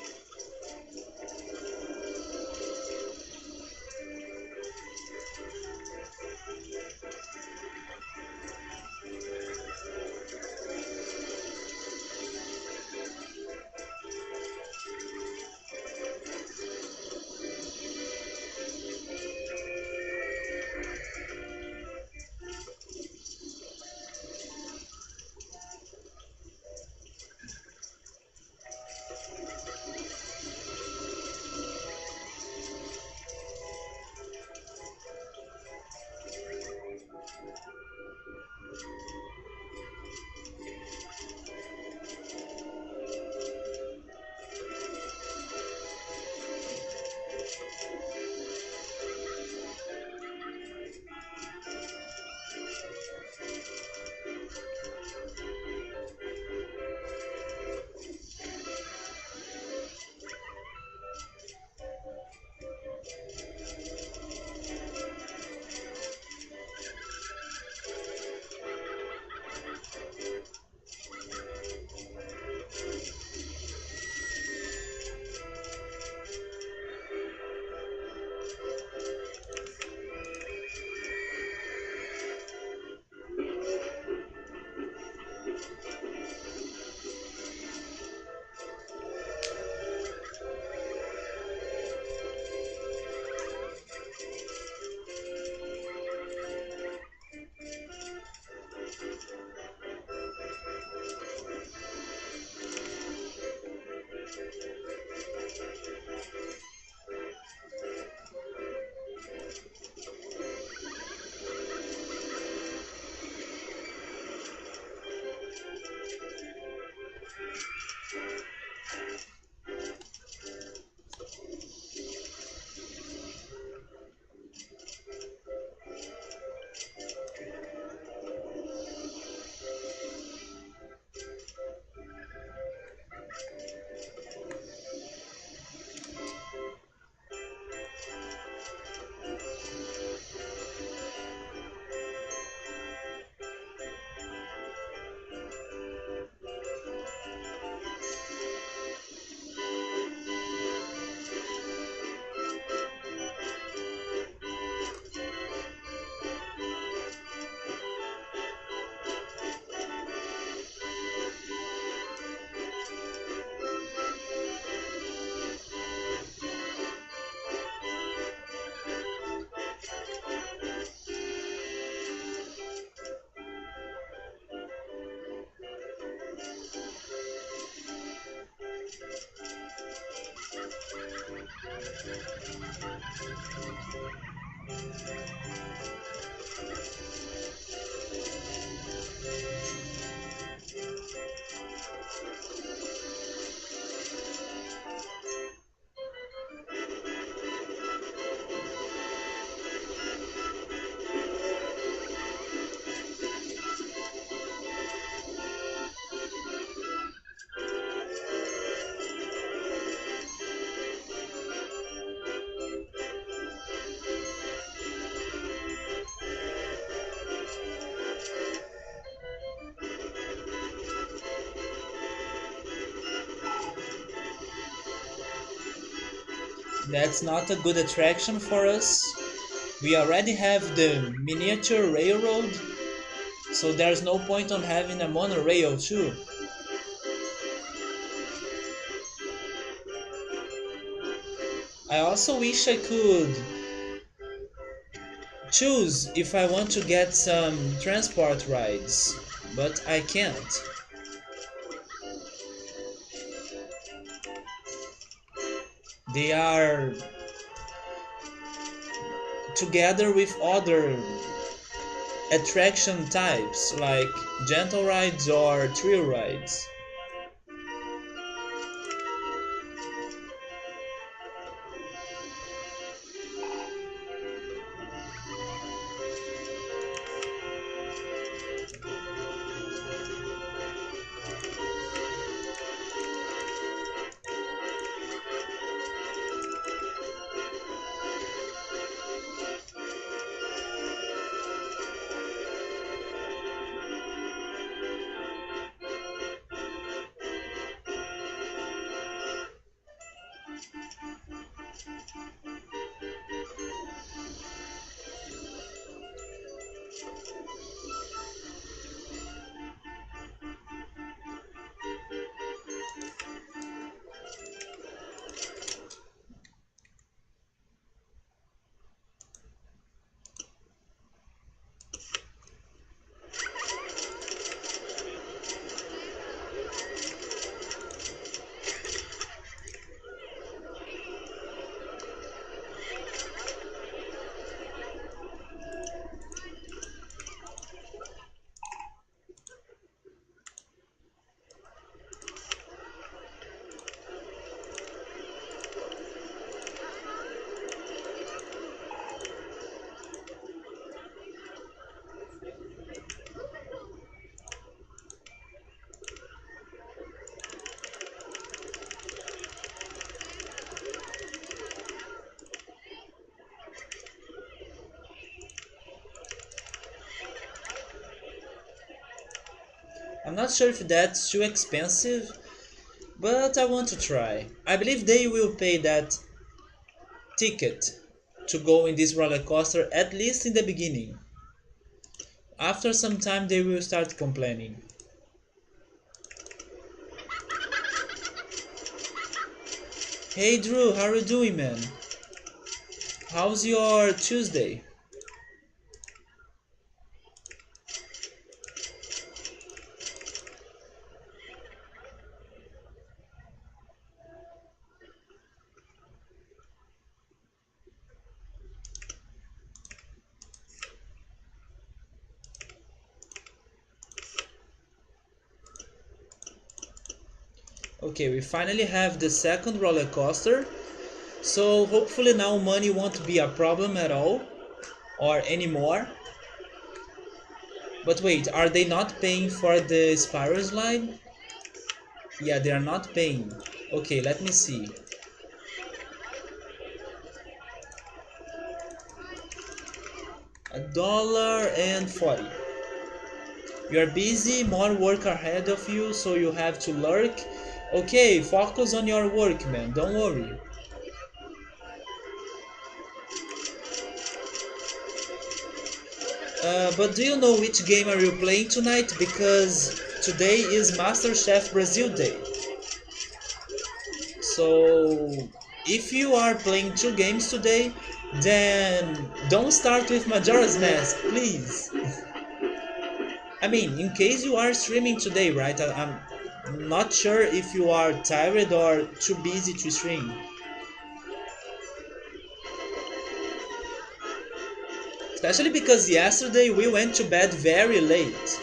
That's not a good attraction for us. We already have the miniature railroad, so there's no point on having a monorail too. I also wish I could choose if I want to get some transport rides, but I can't. They are together with other attraction types like gentle rides or thrill rides. I'm not sure if that's too expensive, but I want to try. I believe they will pay that ticket to go in this roller coaster at least in the beginning. After some time they will start complaining. Hey Drew, how are you doing, man? How's your Tuesday? Okay, we finally have the second roller coaster, so hopefully now money won't be a problem at all or anymore. But wait, are they not paying for the spiral slide? Yeah, they are not paying. Okay, let me see. $1.40. You're busy, more work ahead of you, so you have to lurk. Okay, focus on your work, man, don't worry. But do you know which game are you playing tonight? Because today is MasterChef Brazil Day. So if you are playing two games today, then don't start with Majora's Mask, please. I mean, in case you are streaming today, right? I'm not sure if you are tired or too busy to stream. Especially because yesterday we went to bed very late.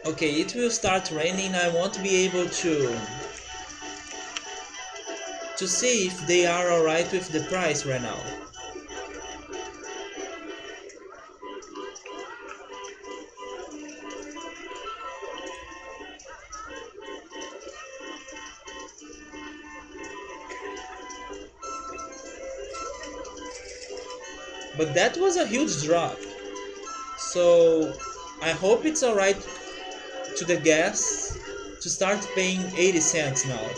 Okay, it will start raining. I won't be able to see if they are alright with the price right now. But that was a huge drop. So I hope it's alright to the guests to start paying 80 cents now.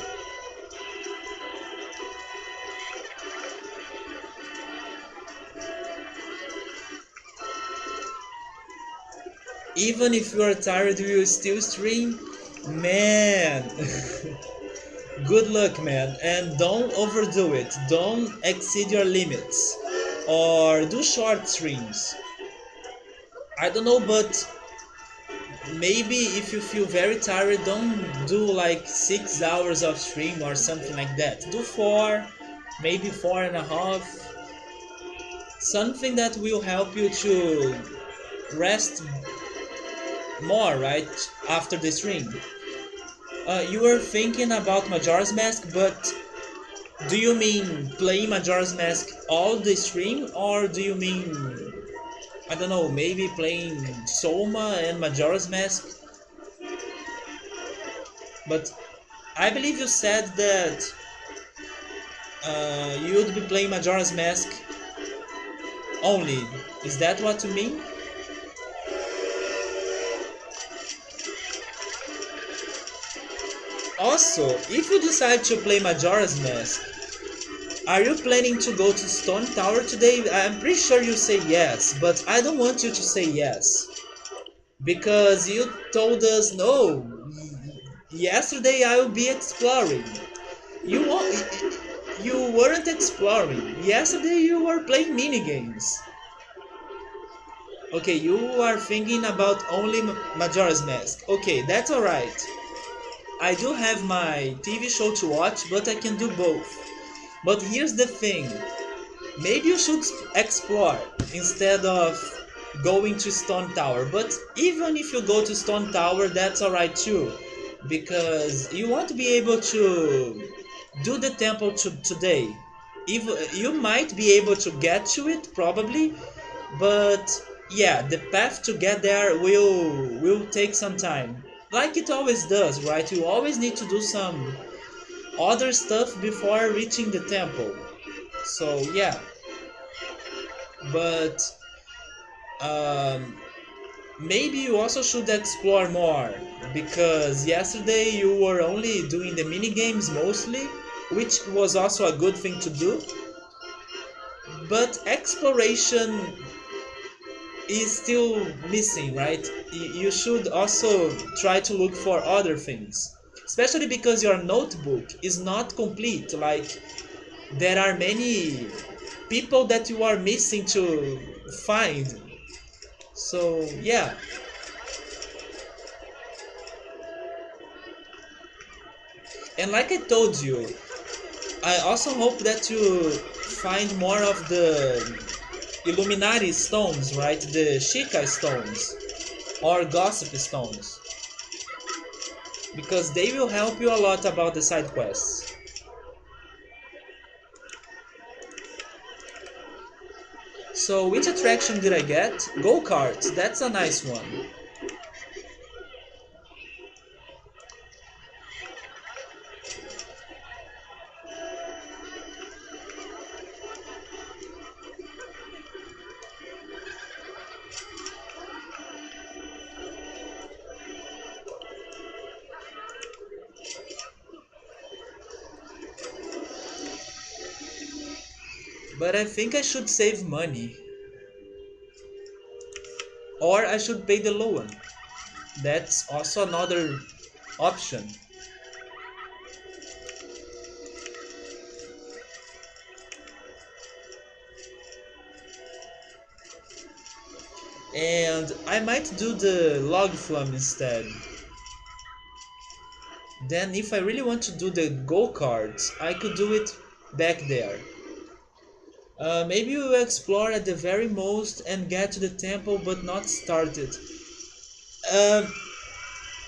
Even if you are tired, you will still stream? Man! Good luck, man. And don't overdo it. Don't exceed your limits. Or do short streams. I don't know, but maybe if you feel very tired, don't do like 6 hours of stream or something like that. Do four, maybe 4.5. Something that will help you to rest more, right? After the stream. You were thinking about Majora's Mask, but do you mean playing Majora's Mask all the stream, or do you mean, I don't know, maybe playing Soma and Majora's Mask? But I believe you said that you would be playing Majora's Mask only. Is that what you mean? Also, if you decide to play Majora's Mask, are you planning to go to Stone Tower today? I'm pretty sure you say yes, but I don't want you to say yes. Because you told us no. Yesterday I will be exploring. You you weren't exploring. Yesterday you were playing minigames. Okay, you are thinking about only Majora's Mask. Okay, that's alright. I do have my TV show to watch, but I can do both. But here's the thing. Maybe you should explore instead of going to Stone Tower. But even if you go to Stone Tower, that's alright too. Because you won't be able to do the temple today. You might be able to get to it, probably. But yeah, the path to get there will take some time. Like it always does, right? You always need to do some other stuff before reaching the temple. So yeah, but um, maybe you also should explore more because yesterday you were only doing the mini games mostly, which was also a good thing to do. But exploration is still missing, right? You should also try to look for other things, especially because your notebook is not complete. Like there are many people that you are missing to find. So yeah, and like I told you, I also hope that you find more of the Illuminati stones, right? The Shika stones or Gossip stones, because they will help you a lot about the side quests. So which attraction did I get? Go-karts, that's a nice one. But I think I should save money. Or I should pay the loan. That's also another option. And I might do the log flume instead. Then if I really want to do the go-karts, I could do it back there. Maybe we will explore at the very most and get to the temple but not start it. Uh,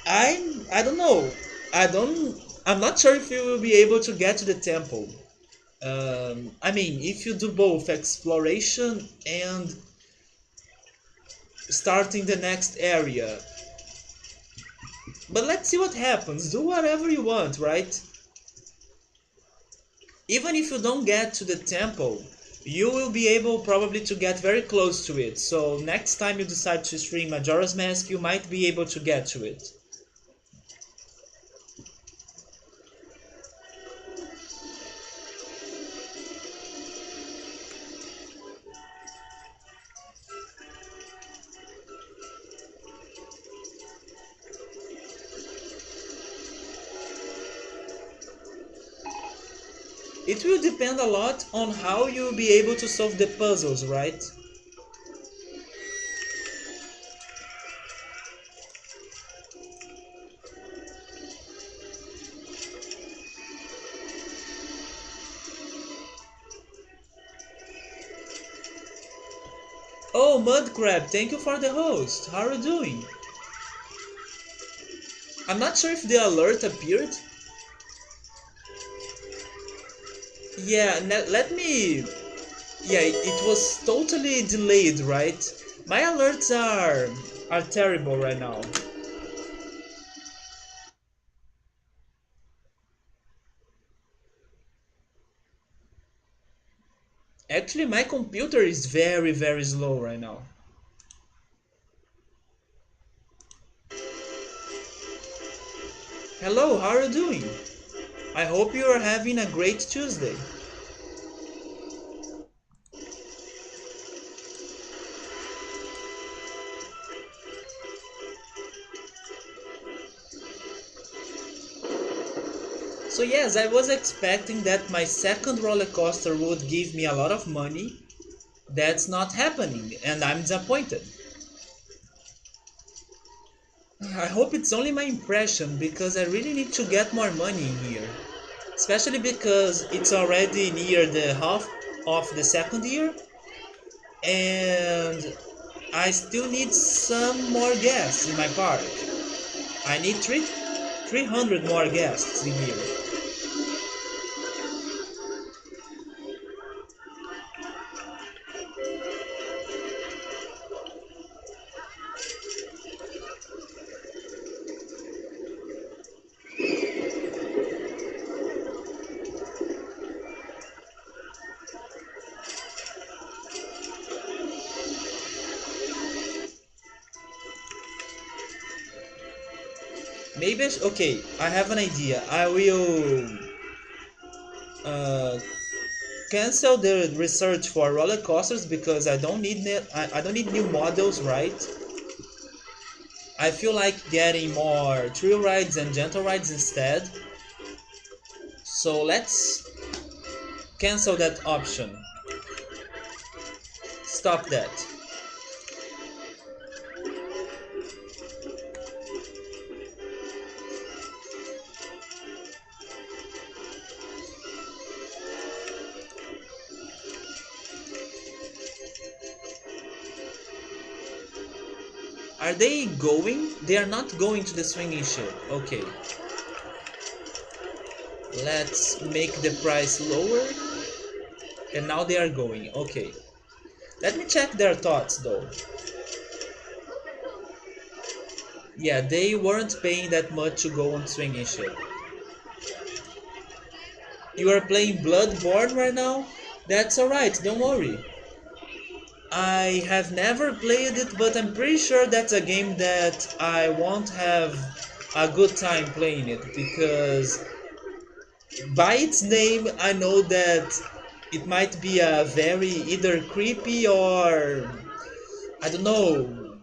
I don't know. I don't. I'm not sure if you will be able to get to the temple. I mean, if you do both exploration and starting the next area. But let's see what happens. Do whatever you want, right? Even if you don't get to the temple, you will be able probably to get very close to it. So next time you decide to stream Majora's Mask, you might be able to get to it. It will depend a lot on how you'll be able to solve the puzzles, right? Oh, Mudcrab, thank you for the host. How are you doing? I'm not sure if the alert appeared. Yeah, let me... Yeah, it was totally delayed, right? My alerts are terrible right now. Actually, my computer is very slow right now. Hello, how are you doing? I hope you are having a great Tuesday. So yes, I was expecting that my second roller coaster would give me a lot of money. That's not happening, and I'm disappointed. I hope it's only my impression because I really need to get more money in here. Especially because it's already near the half of the second year and I still need some more guests in my park. I need 300 more guests in here. Maybe okay, I have an idea. I will uh, cancel the research for roller coasters because I don't need new models, right? I feel like getting more thrill rides and gentle rides instead. So let's cancel that option. Stop that. Are they going? They are not going to the swinging ship. Okay. Let's make the price lower. And now they are going. Okay. Let me check their thoughts though. Yeah, they weren't paying that much to go on swinging ship. You are playing Bloodborne right now? That's alright, don't worry. I have never played it, but I'm pretty sure that's a game that I won't have a good time playing it because by its name I know that it might be a very either creepy or I don't know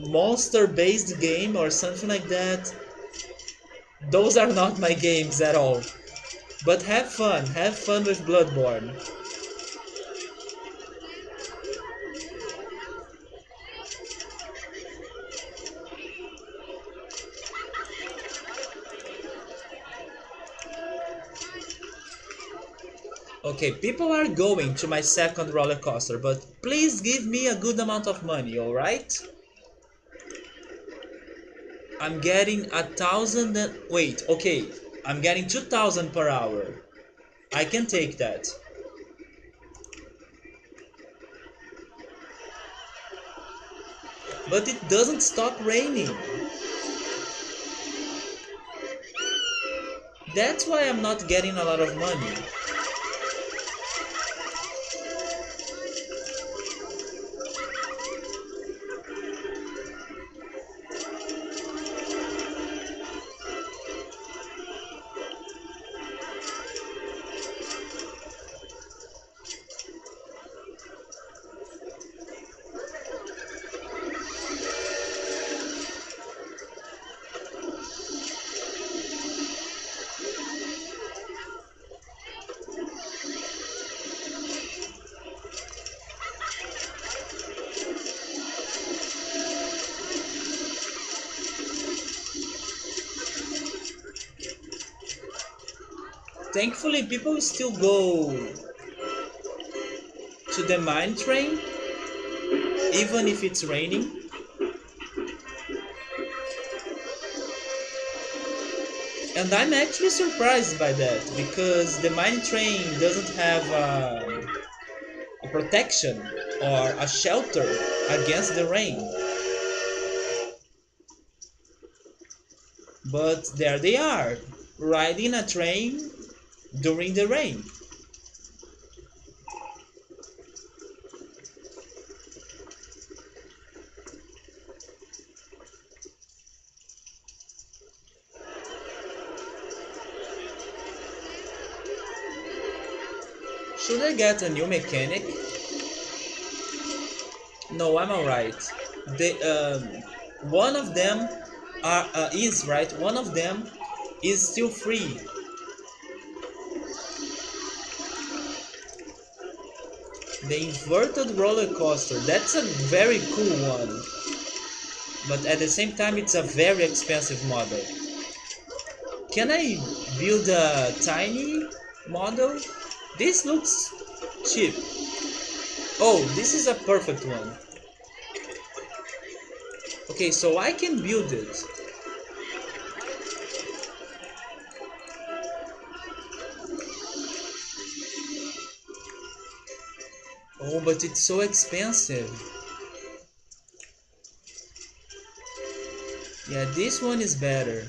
monster based game or something like that. Those are not my games at all. But have fun with Bloodborne. Okay, people are going to my second roller coaster, but please give me a good amount of money, alright? I'm getting 1,000 and... Wait, okay. I'm getting 2,000 per hour. I can take that. But it doesn't stop raining. That's why I'm not getting a lot of money. Thankfully, people still go to the mine train, even if it's raining. And I'm actually surprised by that, because the mine train doesn't have a protection or a shelter against the rain. But there they are, riding a train during the rain. Should I get a new mechanic? No, I'm alright. One of them is right. One of them is still free. The inverted roller coaster. That's a very cool one. But at the same time, it's a very expensive model. Can I build a tiny model? This looks cheap. Oh, this is a perfect one. Okay, so I can build it. Oh, but it's so expensive. Yeah, this one is better.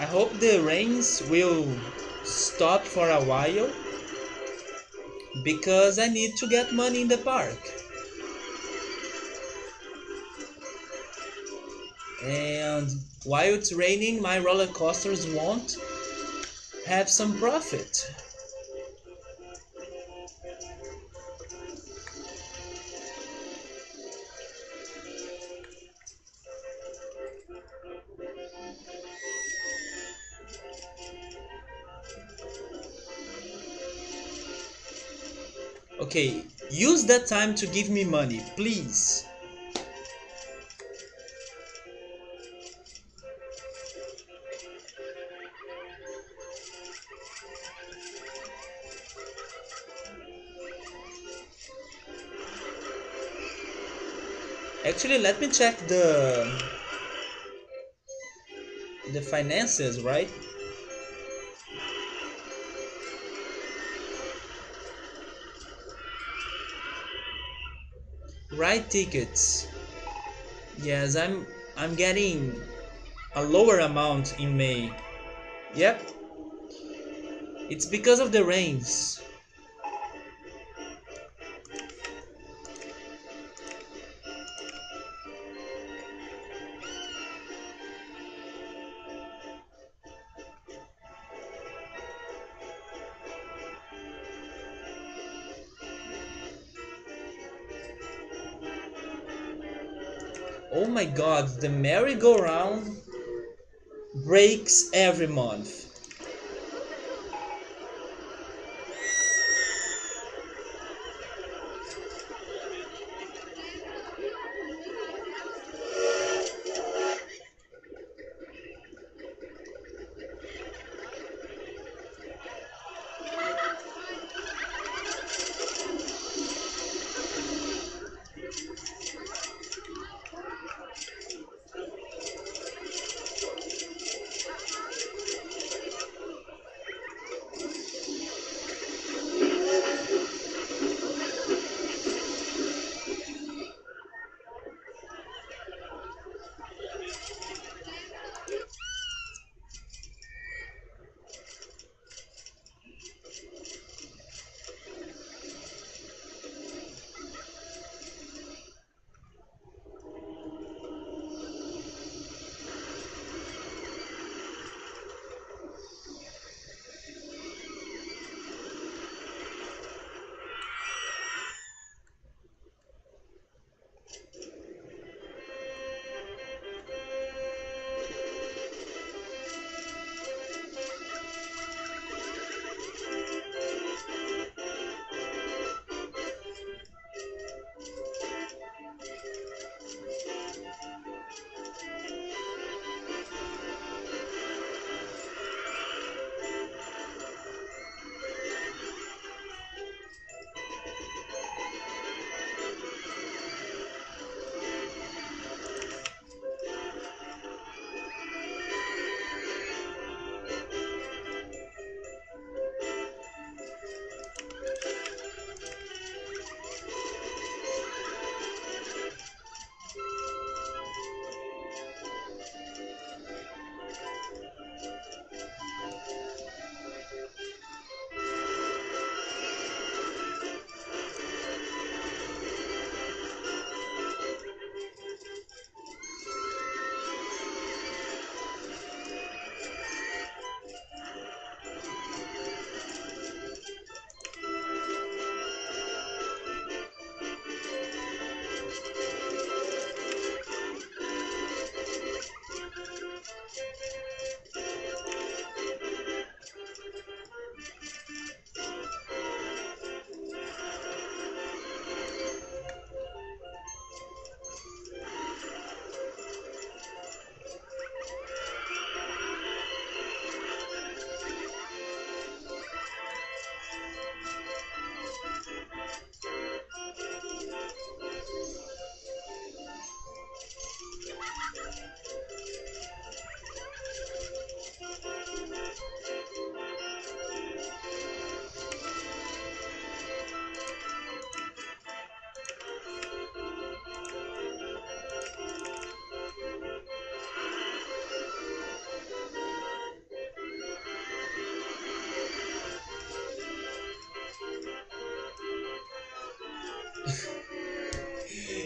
I hope the rains will stop for a while, because I need to get money in the park. And while it's raining, my roller coasters won't have some profit. Okay, use that time to give me money, please. Actually, let me check the finances, right? Ride tickets. Yes, I'm getting a lower amount in May. Yep, it's because of the rains. Oh my god, the merry-go-round breaks every month.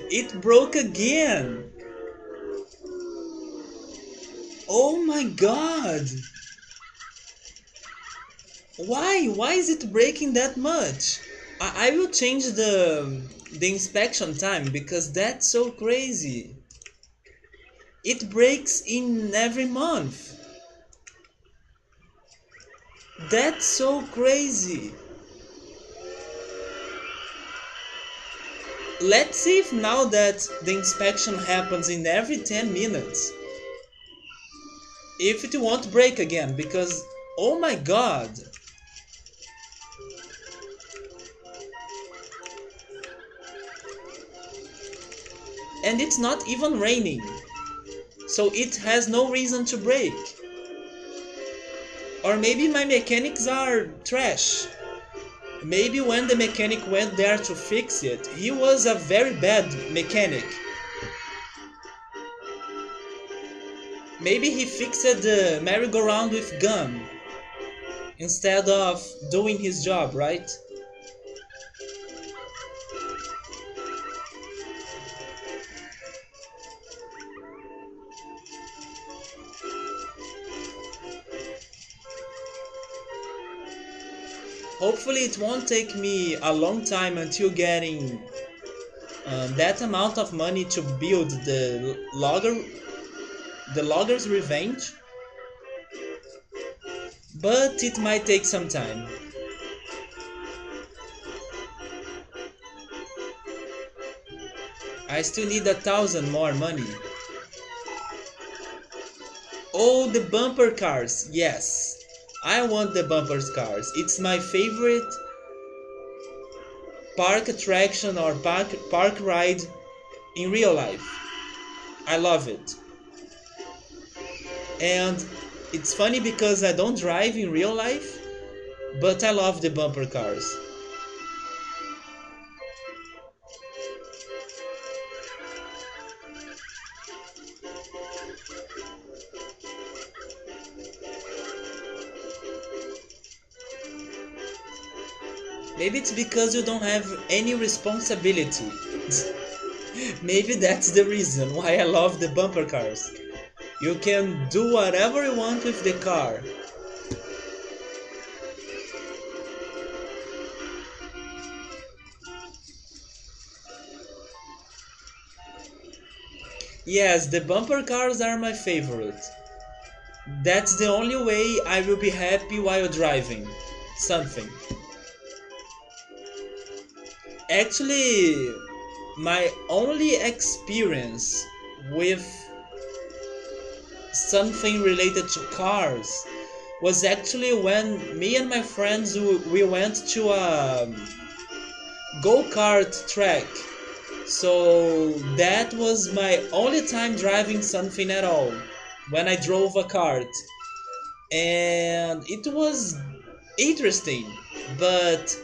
It broke again! Oh my god! Why? Why is it breaking that much? I will change the inspection time because that's so crazy. It breaks in every month. That's so crazy. Let's see if now that the inspection happens in every 10 minutes, if it won't break again, because oh my god. And it's not even raining, so it has no reason to break. Or maybe my mechanics are trash. Maybe when the mechanic went there to fix it, he was a very bad mechanic. Maybe he fixed the merry-go-round with gum instead of doing his job, right? Hopefully it won't take me a long time until getting that amount of money to build the logger's revenge, but it might take some time. I still need 1,000 more money. Oh, the bumper cars, yes. I want the bumper cars. It's my favorite park attraction or park ride in real life. I love it. And it's funny because I don't drive in real life, but I love the bumper cars. Maybe it's because you don't have any responsibility. Maybe that's the reason why I love the bumper cars. You can do whatever you want with the car. Yes, the bumper cars are my favorite. That's the only way I will be happy while driving something. Actually, my only experience with something related to cars was actually when me and my friends we went to a go-kart track. So that was my only time driving something at all, when I drove a kart. And it was interesting, but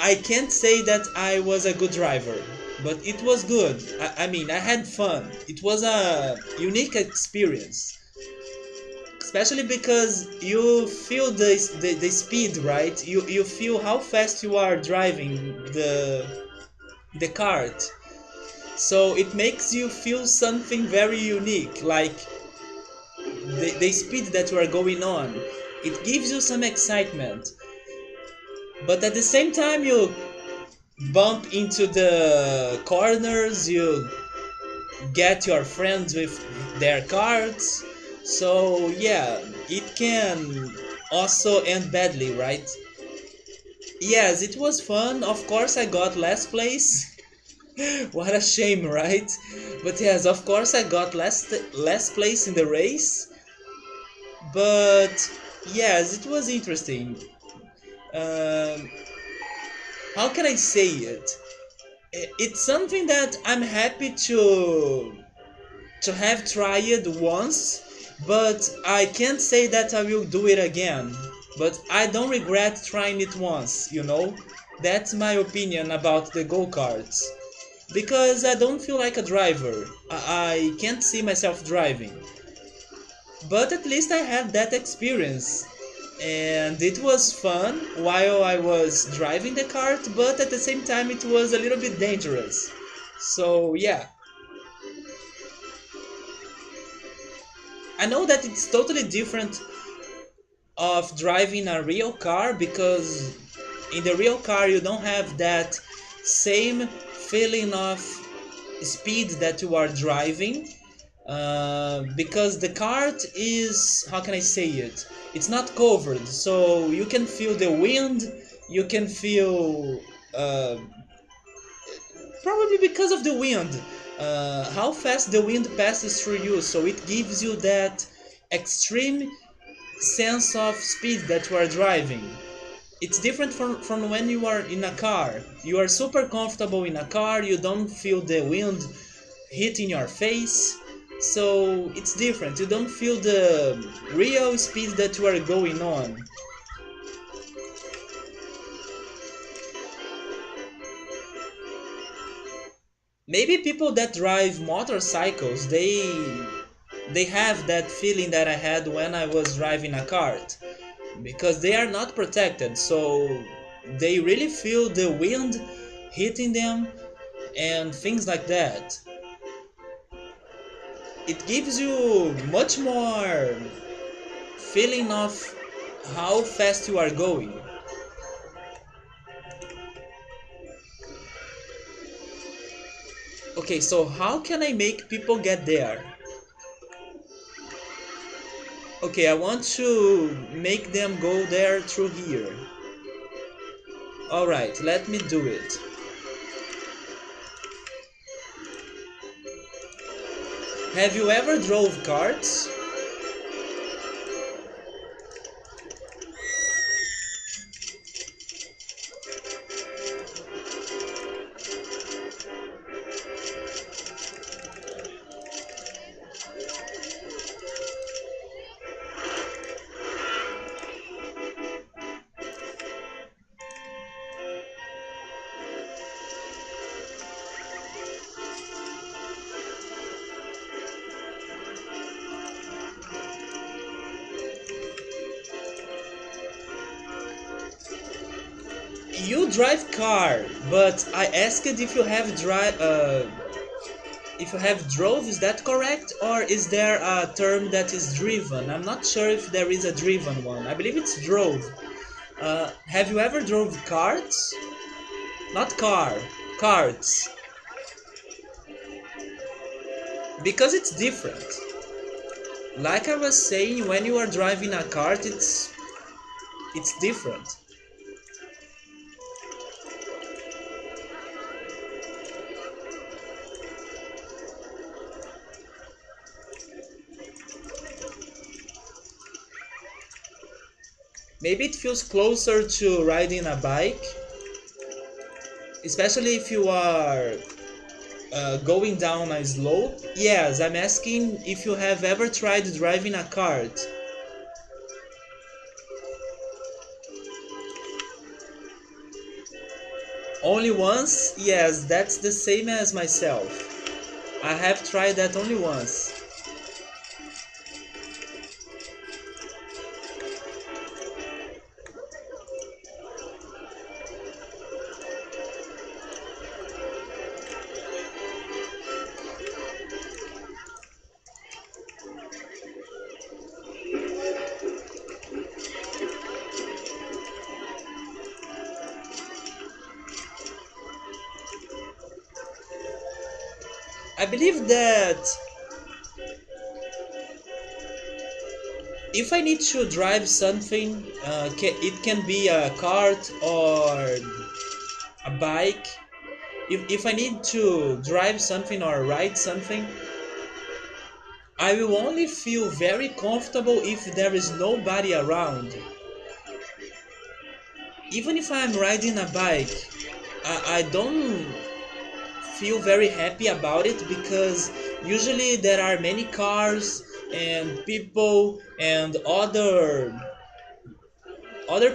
I can't say that I was a good driver. But it was good. I mean, I had fun. It was a unique experience. Especially because you feel the speed, right? You feel how fast you are driving the kart. So it makes you feel something very unique, like the speed that you are going on. It gives you some excitement. But at the same time, you bump into the corners, you get your friends with their cards. So yeah, it can also end badly, right? Yes, it was fun. Of course, I got last place. What a shame, right? But yes, of course, I got last place in the race. But yes, it was interesting. Um, how can I say it? It's something that I'm happy to have tried once, but I can't say that I will do it again. But I don't regret trying it once, you know? That's my opinion about the go-karts. Because I don't feel like a driver. I can't see myself driving. But at least I had that experience. And it was fun while I was driving the cart, but at the same time it was a little bit dangerous. So yeah, I know that it's totally different of driving a real car because in the real car you don't have that same feeling of speed that you are driving because the cart is, how can I say it, it's not covered, so you can feel the wind, you can feel probably because of the wind, how fast the wind passes through you, so it gives you that extreme sense of speed that you are driving. It's different from when you are in a car. You are super comfortable in a car, you don't feel the wind hitting your face, so it's different. You don't feel the real speed that you are going on. Maybe people that drive motorcycles, they have that feeling that I had when I was driving a kart because they are not protected, so they really feel the wind hitting them and things like that. It gives you much more feeling of how fast you are going. Okay, so how can I make people get there? Okay, I want to make them go there through here. Alright, let me do it. Have you ever drove carts? You drive car, but I asked if you have if you have drove. Is that correct, or is there a term that is driven? I'm not sure if there is a driven one. I believe it's drove. Have you ever drove carts? Not car, carts. Because it's different. Like I was saying, when you are driving a cart, it's different. Maybe it feels closer to riding a bike, especially if you are going down a slope. Yes, I'm asking if you have ever tried driving a cart. Only once? Yes, that's the same as myself. I have tried that only once. I believe that if I need to drive something, it can be a cart or a bike. If I need to drive something or ride something, I will only feel very comfortable if there is nobody around. Even if I'm riding a bike, I don't feel very happy about it because usually there are many cars and people and other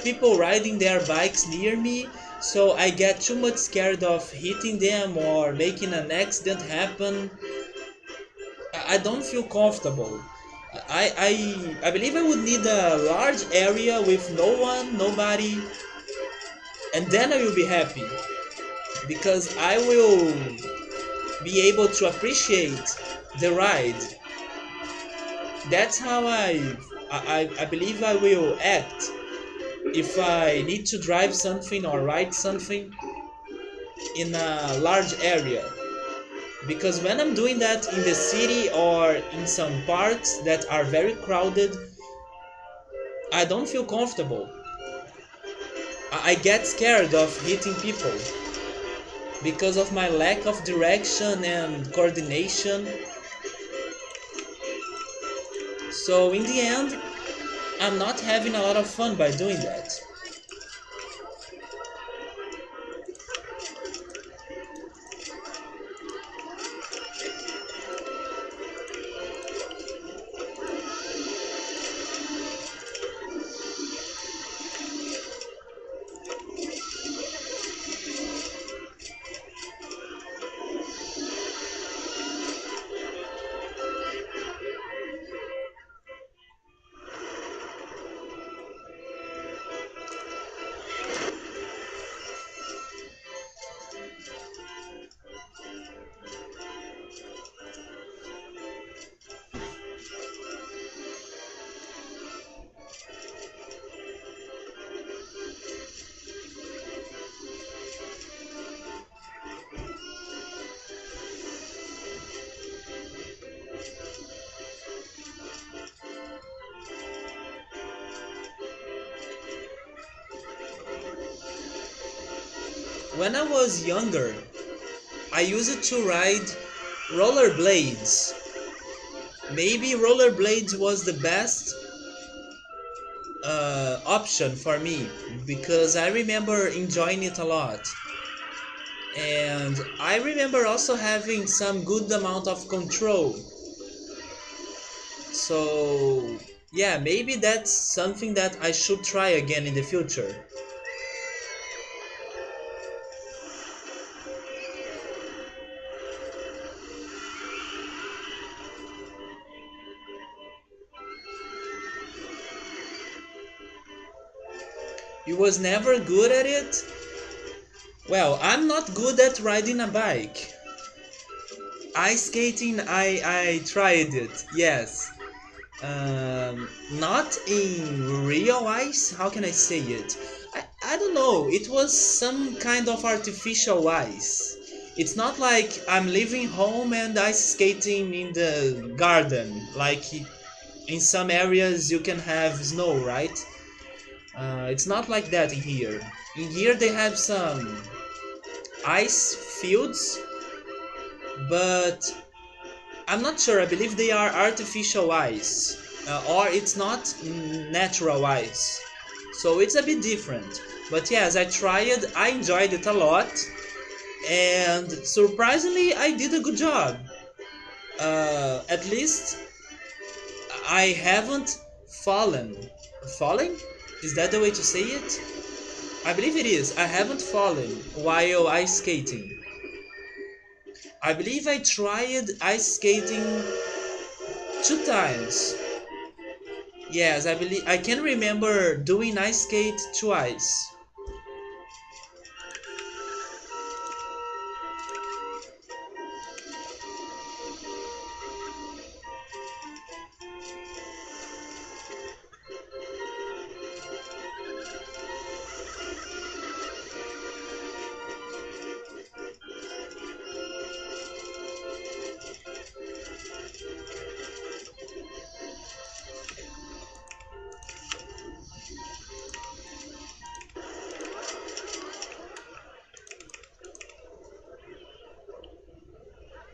people riding their bikes near me, so I get too much scared of hitting them or making an accident happen. I don't feel comfortable. I believe I would need a large area with no one, nobody, and then I will be happy because I will be able to appreciate the ride. That's how I believe I will act if I need to drive something or ride something in a large area. Because when I'm doing that in the city or in some parks that are very crowded, I don't feel comfortable. I get scared of hitting people because of my lack of direction and coordination. So in the end, I'm not having a lot of fun by doing that. When I was younger, I used to ride rollerblades. Maybe rollerblades was the best option for me because I remember enjoying it a lot. And I remember also having some good amount of control. So, yeah, maybe that's something that I should try again in the future. You was never good at it? Well, I'm not good at riding a bike. Ice skating, I tried it, yes. Not in real ice, how can I say it? I don't know, it was some kind of artificial ice. It's not like I'm leaving home and ice skating in the garden, like in some areas you can have snow, right? It's not like that in here. In here they have some ice fields, but I'm not sure. I believe they are artificial ice, or it's not natural ice. So it's a bit different. But yes, I tried. I enjoyed it a lot, and surprisingly, I did a good job. At least I haven't fallen. Falling? Is that the way to say it? I believe it is. I haven't fallen while ice skating. I believe I tried ice skating 2 times. Yes, I believe I can remember doing ice skate twice.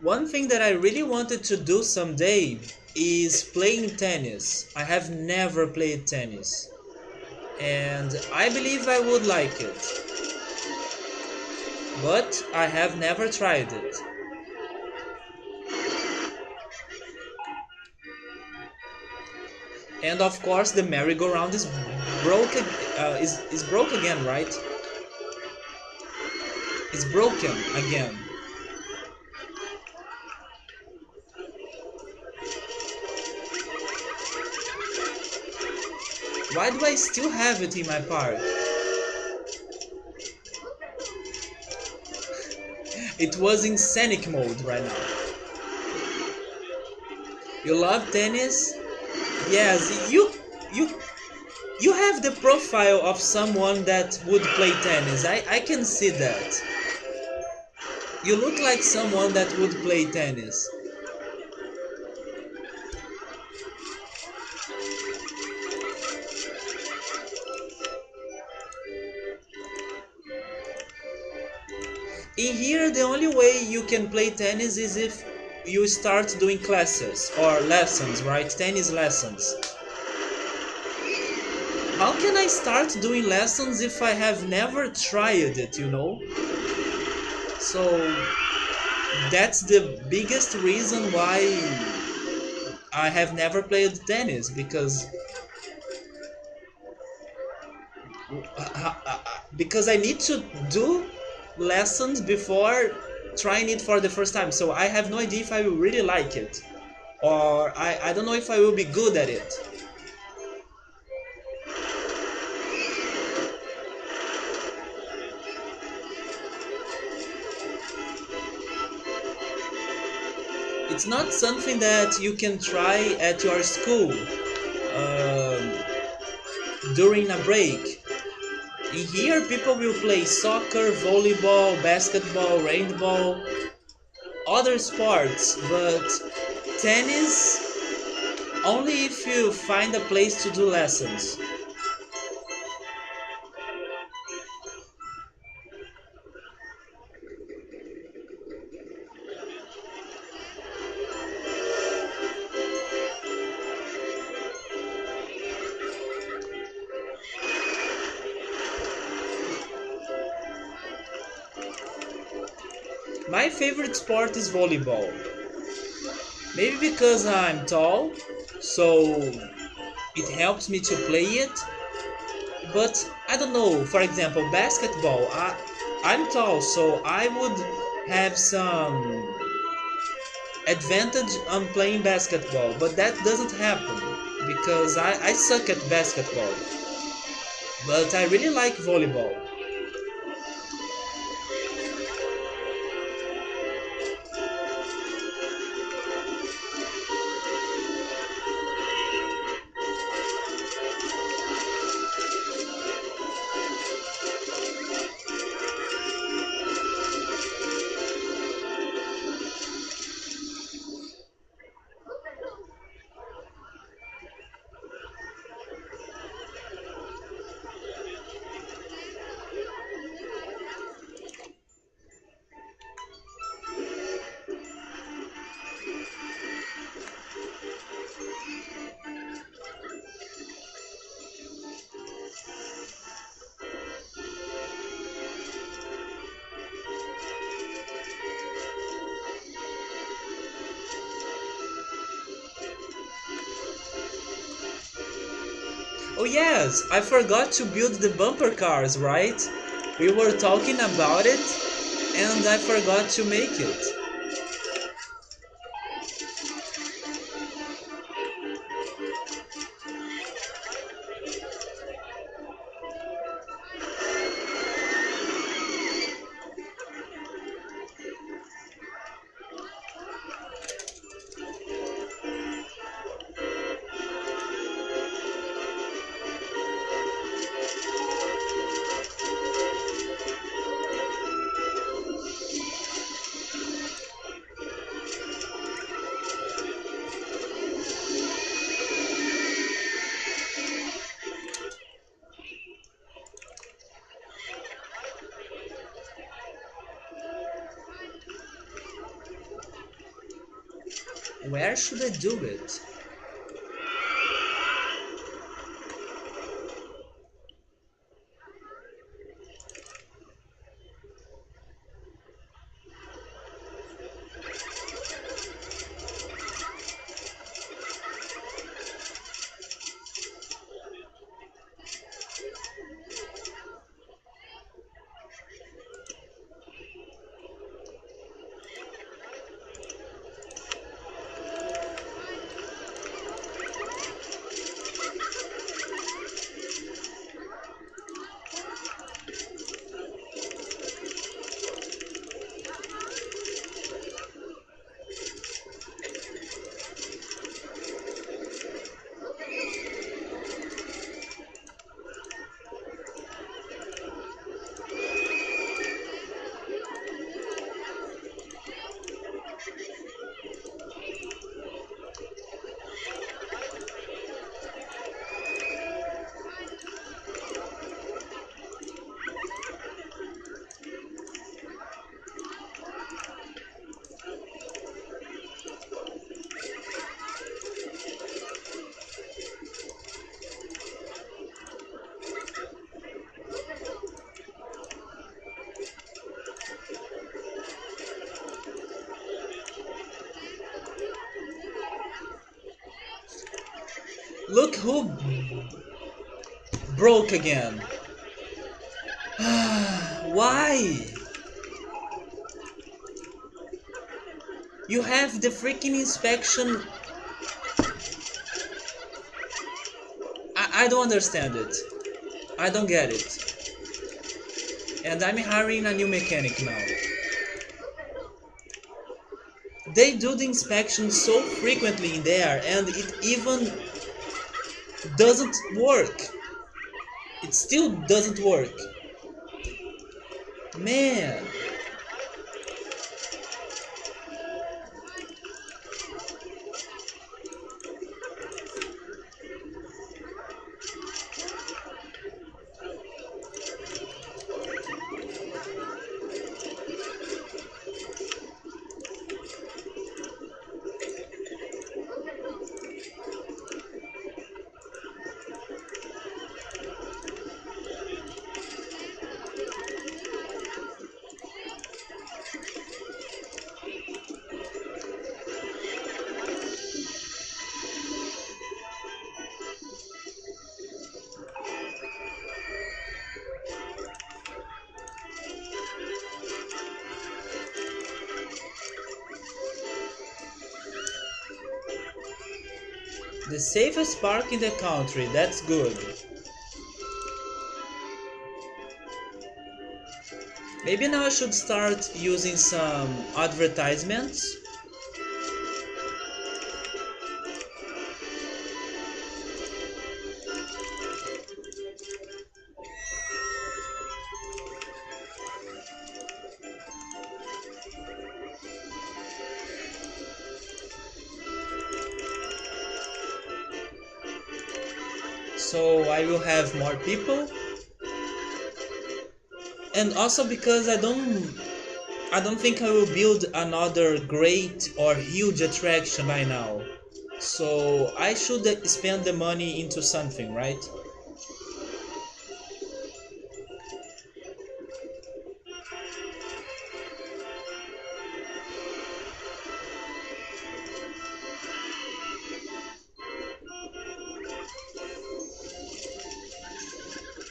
One thing that I really wanted to do someday is playing tennis. I have never played tennis, and I believe I would like it, but I have never tried it. And of course, the merry-go-round is broke. Is broke again, right? It's broken again. Why do I still have it in my park? It was in scenic mode right now. You love tennis? Yes, you you have the profile of someone that would play tennis. I can see that. You look like someone that would play tennis. In here, the only way you can play tennis is if you start doing classes or lessons, right? Tennis lessons. How can I start doing lessons if I have never tried it, you know? So that's the biggest reason why I have never played tennis because I need to do lessons before trying it for the first time. So I have no idea if I will really like it, or I don't know if I will be good at it. It's not something that you can try at your school um, during a break. In here, people will play soccer, volleyball, basketball, handball, other sports, but tennis only if you find a place to do lessons. My favorite sport is volleyball. Maybe because I'm tall, so it helps me to play it. But I don't know, for example, basketball. I'm tall, so I would have some advantage on playing basketball, but that doesn't happen because I suck at basketball. But I really like volleyball. Oh yes, I forgot to build the bumper cars, right? We were talking about it and I forgot to make it. Where should I do it? Look who broke again. Why? You have the freaking inspection. I don't understand it. I don't get it. And I'm hiring a new mechanic now. They do the inspection so frequently in there and it even doesn't work. It still doesn't work. Man. The safest park in the country, that's good. Maybe now I should start using some advertisements. So I will have more people. And also because I don't think I will build another great or huge attraction by now. So I should spend the money into something, right?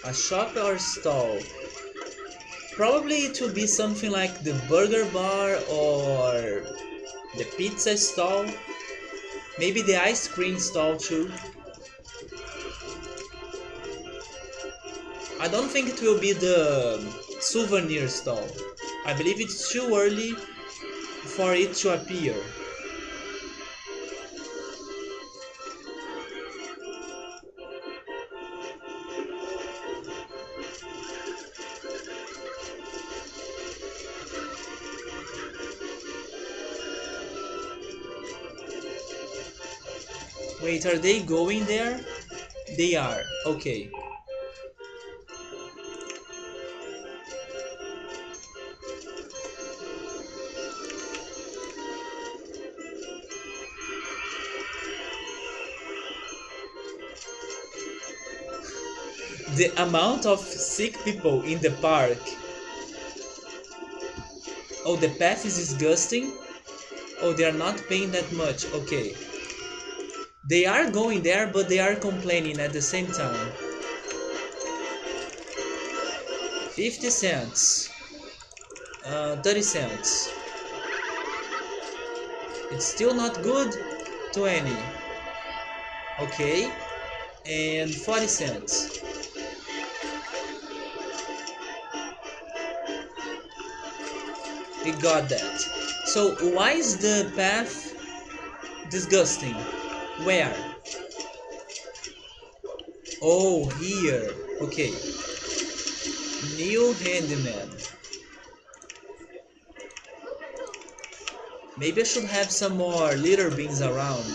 A shop or stall. Probably it will be something like the burger bar or the pizza stall. Maybe the ice cream stall too. I don't think it will be the souvenir stall. I believe it's too early for it to appear. Wait, are they going there? They are. Okay. The amount of sick people in the park. Oh, the path is disgusting. Oh, they are not paying that much. Okay. They are going there, but they are complaining at the same time. 50 cents. 30 cents. It's still not good. 20. Okay. And 40 cents. We got that. So why is the path disgusting? Where? Oh, here. Okay. New handyman. Maybe I should have some more litter bins around.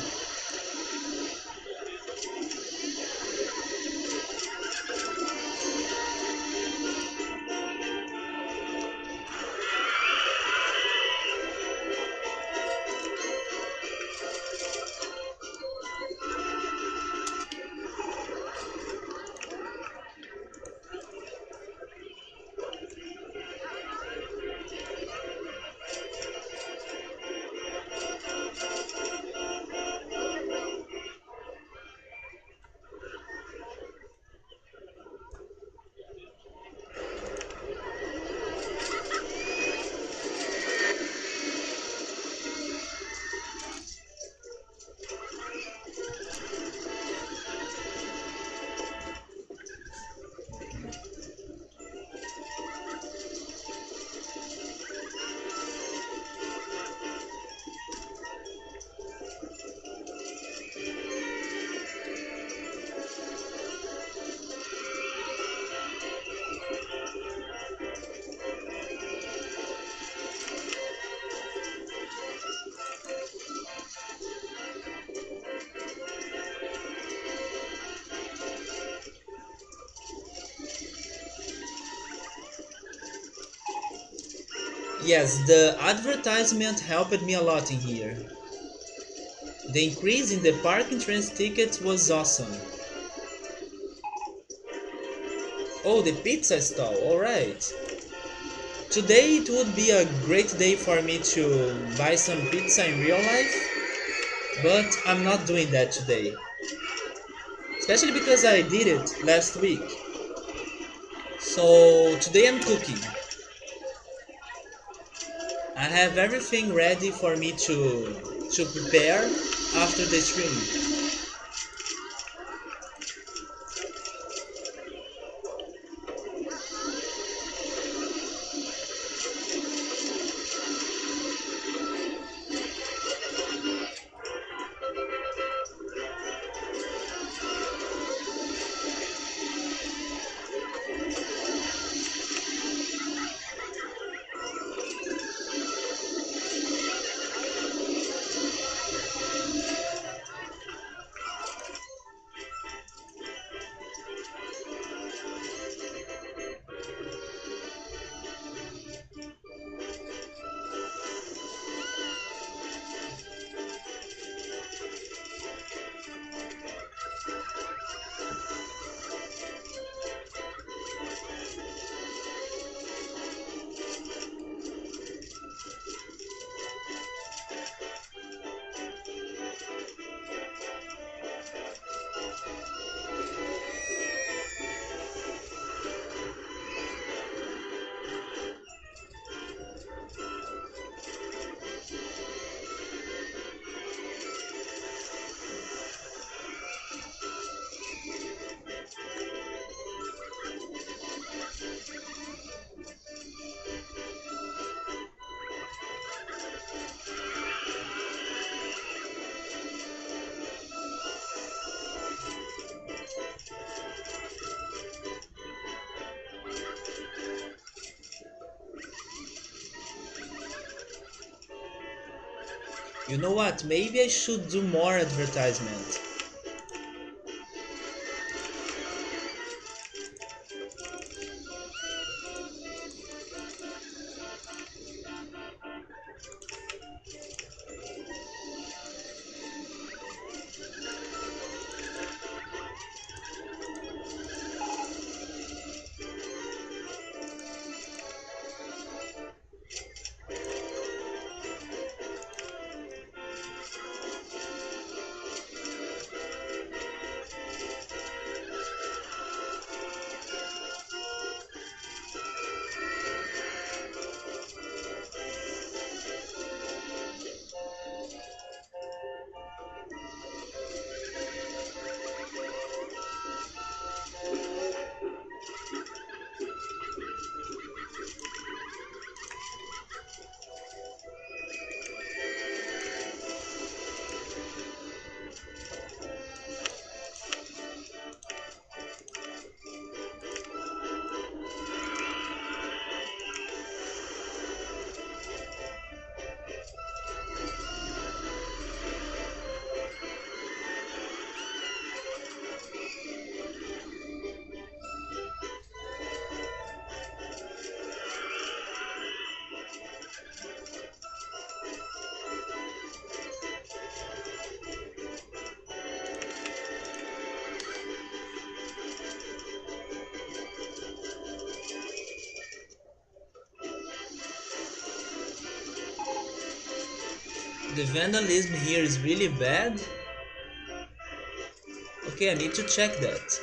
Yes, the advertisement helped me a lot in here. The increase in the park entrance tickets was awesome. Oh, the pizza stall, alright. Today it would be a great day for me to buy some pizza in real life, but I'm not doing that today. Especially because I did it last week. So today I'm cooking. I have everything ready for me to prepare after the stream. You know what? Maybe I should do more advertisement. The vandalism here is really bad. Okay, I need to check that.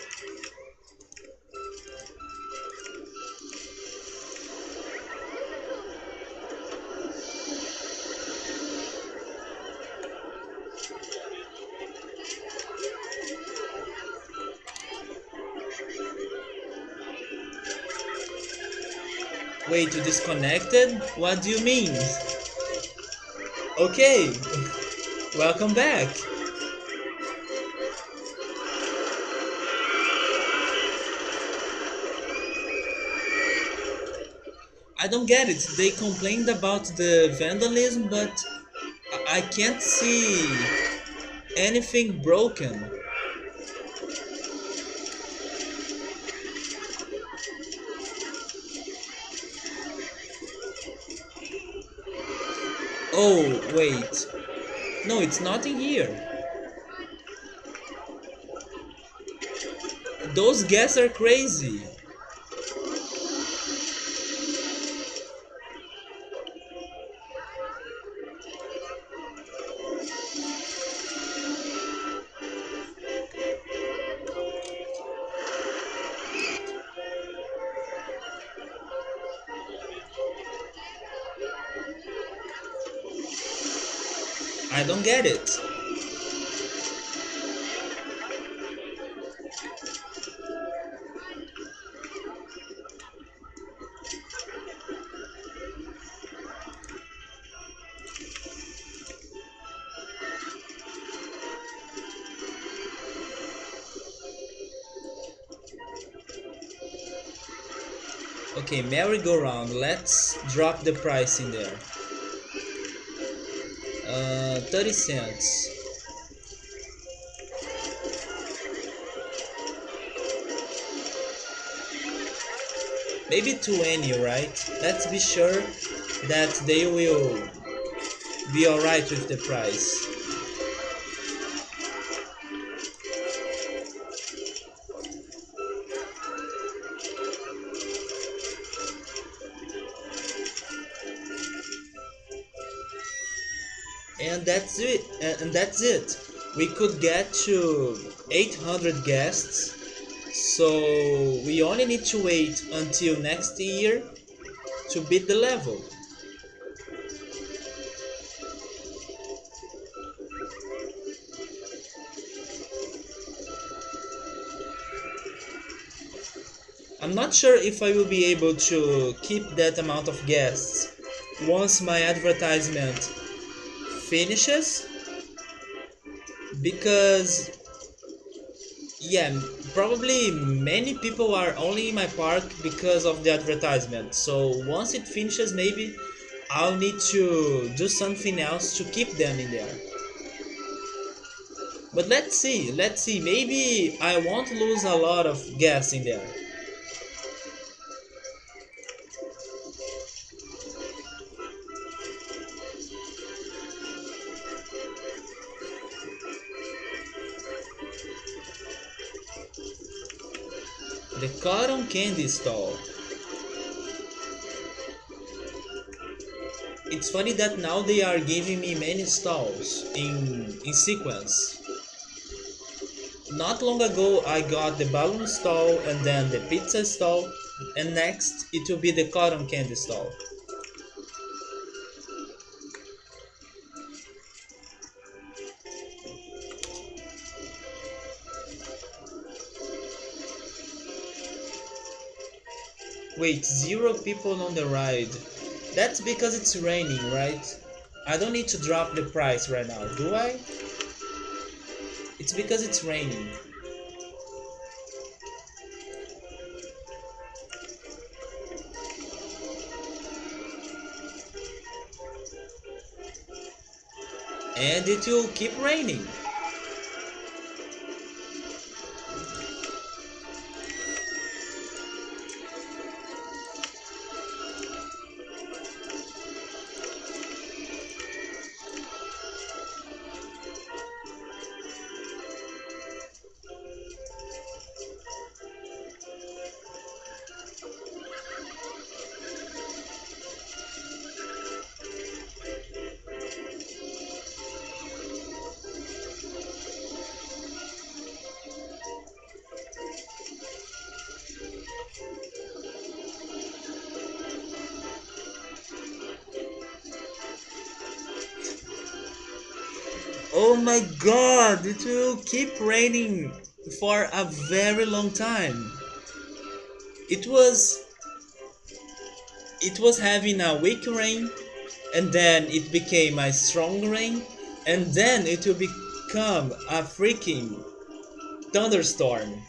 Wait, you disconnected? What do you mean? Okay, welcome back. I don't get it. They complained about the vandalism, but I can't see anything broken. Oh, wait. No, it's not in here. Those guests are crazy. I don't get it. Okay, merry-go-round. Let's drop the price in there. 30 cents. Maybe 20, right? Let's be sure that they will be alright with the price. And that's it. And that's it. We could get to 800 guests. So we only need to wait until next year to beat the level. I'm not sure if I will be able to keep that amount of guests once my advertisement finishes, because yeah, probably many people are only in my park because of the advertisement. So once it finishes, maybe I'll need to do something else to keep them in there. But let's see. Maybe I won't lose a lot of gas in there. The cotton candy stall. It's funny that now they are giving me many stalls in sequence. Not long ago I got the balloon stall and then the pizza stall, and next it will be the cotton candy stall. Wait, zero people on the ride. That's because it's raining, right? I don't need to drop the price right now, do I? It's because it's raining. And it will keep raining. Oh my god, it will keep raining for a very long time. It was it was having a weak rain, and then it became a strong rain, and then it will become a freaking thunderstorm.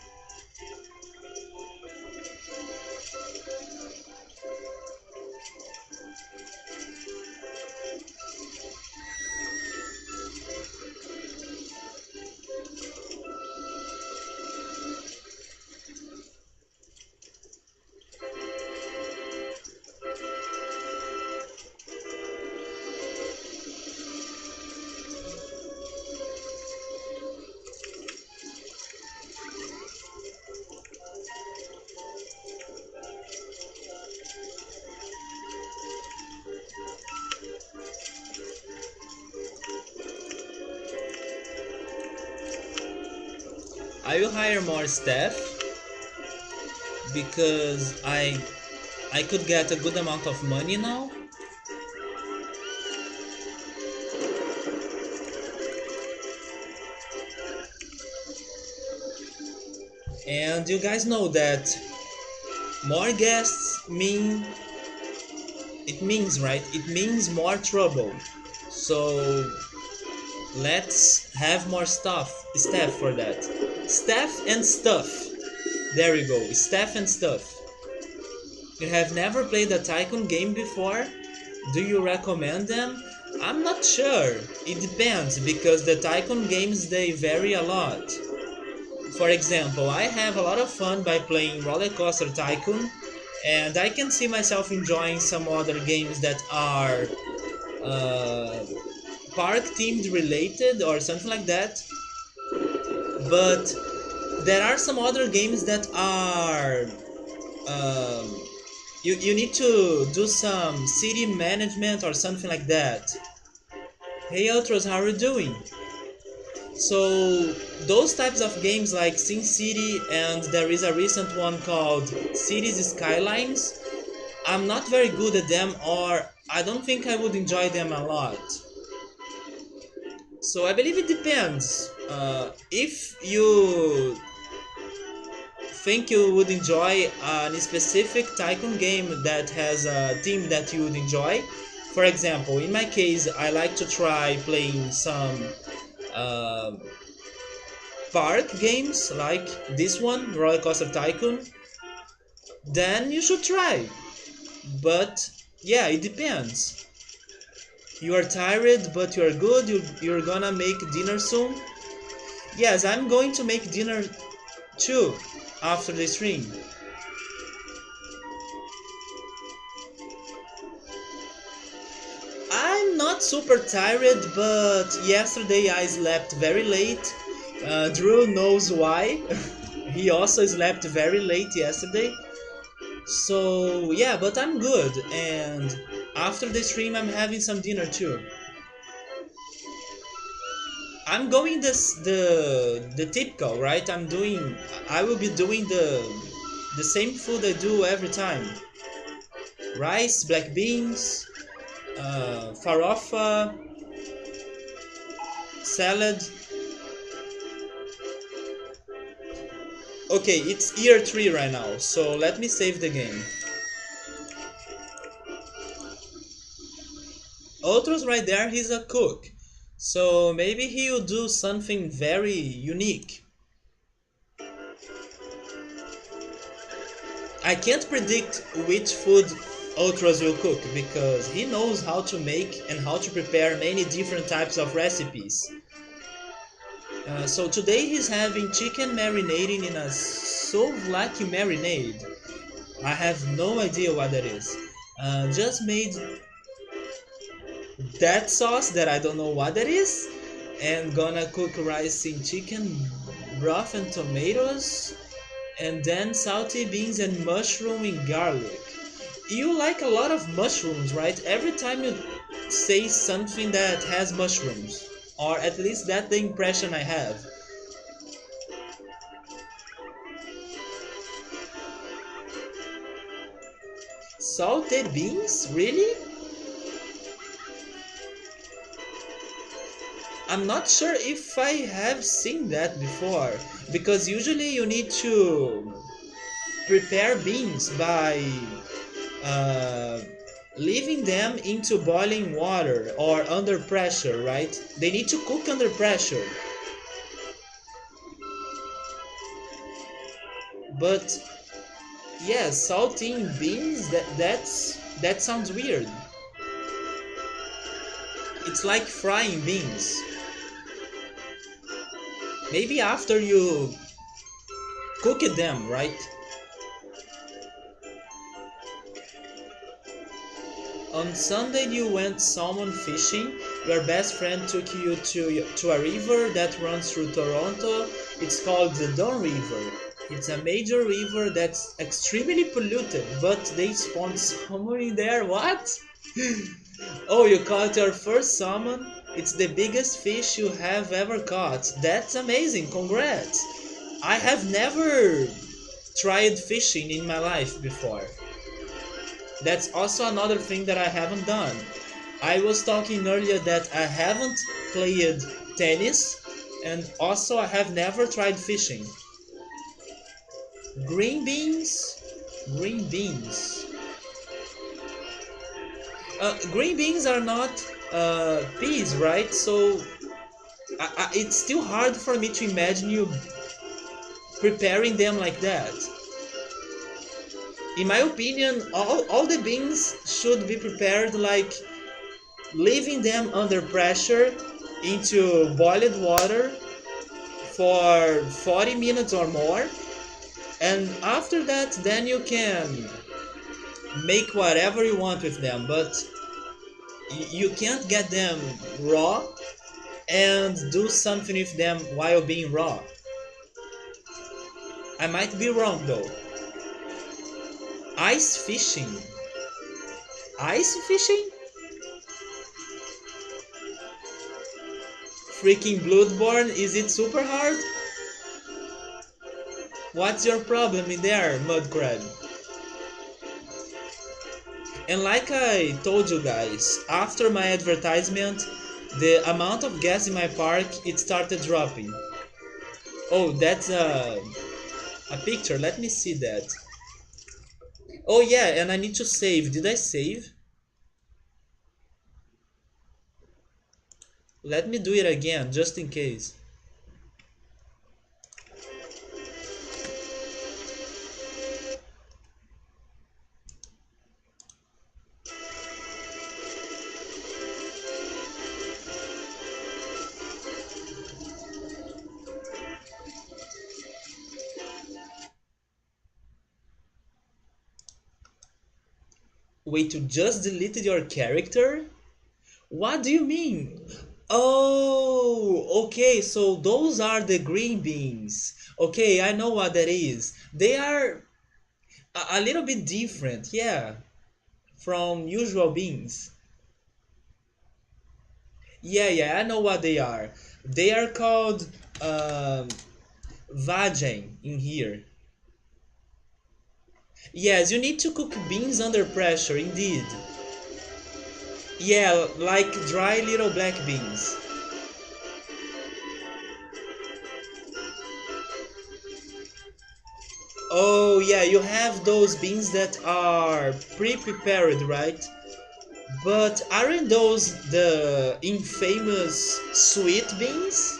I will hire more staff because I could get a good amount of money now. And you guys know that more guests means right? It means more trouble. So let's have more staff for that. Staff and stuff. There we go. Staff and stuff. You have never played a Tycoon game before? Do you recommend them? I'm not sure. It depends because the Tycoon games they vary a lot. For example, I have a lot of fun by playing RollerCoaster Tycoon, and I can see myself enjoying some other games that are park themed related or something like that. But there are some other games that are you need to do some city management or something like that. Hey Ultras, how are you doing? So those types of games like Sin City, and there is a recent one called Cities Skylines, I'm not very good at them, or I don't think I would enjoy them a lot. So I believe it depends. If you think you would enjoy a specific Tycoon game that has a theme that you would enjoy, for example, in my case, I like to try playing some uh, park games like this one, RollerCoaster Tycoon, then you should try. But yeah, it depends. You are tired, but you are good. You're gonna make dinner soon? Yes, I'm going to make dinner too after the stream. I'm not super tired, but yesterday I slept very late. Drew knows why. He also slept very late yesterday. So yeah, but I'm good. And after the stream, I'm having some dinner too. I'm going the typical, right? I will be doing the same food I do every time. Rice, black beans, farofa, salad. Okay, it's year 3 right now, so let me save the game. Outros right there, he's a cook. So maybe he'll do something very unique. I can't predict which food Outros will cook because he knows how to make and how to prepare many different types of recipes. So today he's having chicken marinating in a souvlaki marinade. I have no idea what that is. Just made that sauce that I don't know what that is, and gonna cook rice in chicken broth and tomatoes, and then salty beans and mushroom and garlic. You like a lot of mushrooms, right? Every time you say something that has mushrooms, or at least that's the impression I have. Salted beans? Really? I'm not sure if I have seen that before, because usually you need to prepare beans by uh, leaving them into boiling water or under pressure, right? They need to cook under pressure. But yes, salting beans, that sounds weird. It's like frying beans. Maybe after you cook them, right? On Sunday you went salmon fishing. Your best friend took you to a river that runs through Toronto. It's called the Don River. It's a major river that's extremely polluted, but they spawn salmon in there. What? Oh, you caught your first salmon? It's the biggest fish you have ever caught. That's amazing. Congrats. I have never tried fishing in my life before. That's also another thing that I haven't done. I was talking earlier that I haven't played tennis, and also I have never tried fishing. Green beans? Green beans. Green beans are not peas, right? So it's still hard for me to imagine you preparing them like that. In my opinion, all the beans should be prepared like leaving them under pressure into boiled water for 40 minutes or more, and after that then you can make whatever you want with them, but you can't get them raw and do something with them while being raw. I might be wrong though. Ice fishing? Ice fishing? Freaking Bloodborne, is it super hard? What's your problem in there, Mudcrab? And like I told you guys, after my advertisement, the amount of gas in my park, it started dropping. Oh, that's a picture, let me see that. Oh yeah, and I need to save. Did I save? Let me do it again, just in case. Wait, you just deleted your character? What do you mean? Oh, okay, so those are the green beans. Okay, I know what that is. They are a little bit different, yeah, from usual beans. Yeah, yeah, I know what they are. They are called um, vagem in here. Yes, you need to cook beans under pressure, indeed. Yeah, like dry little black beans. Oh, yeah, you have those beans that are pre-prepared, right? But aren't those the infamous sweet beans?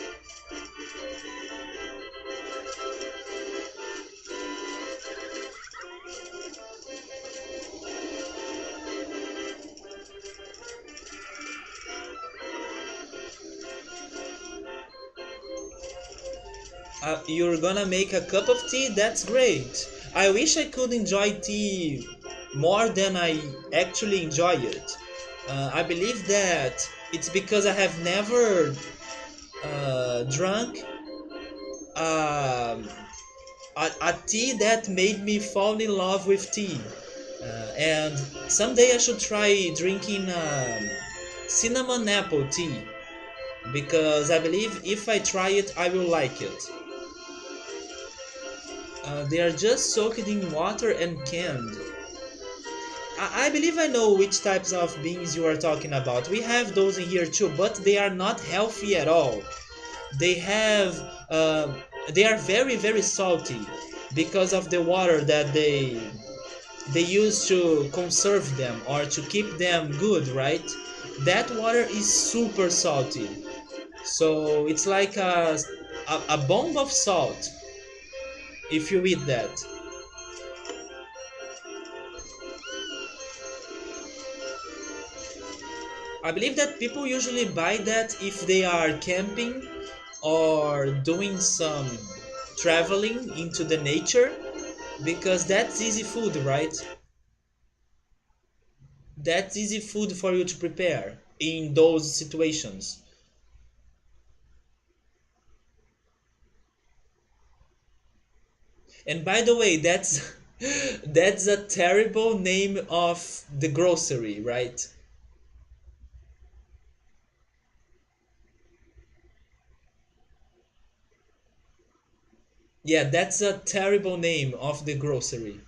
You're gonna make a cup of tea? That's great. I wish I could enjoy tea more than I actually enjoy it. I believe that it's because I have never drunk um, a tea that made me fall in love with tea. And someday I should try drinking cinnamon apple tea because I believe if I try it, I will like it. They are just soaked in water and canned. I believe I know which types of beans you are talking about. We have those in here too, but they are not healthy at all. They have, uh, they are very very salty because of the water that they use to conserve them or to keep them good, right? That water is super salty. So it's like a bomb of salt if you eat that. I believe that people usually buy that if they are camping or doing some traveling into the nature because that's easy food, right? That's easy food for you to prepare in those situations. And by the way, that's that's a terrible name of the grocery, right? Yeah, that's a terrible name of the grocery.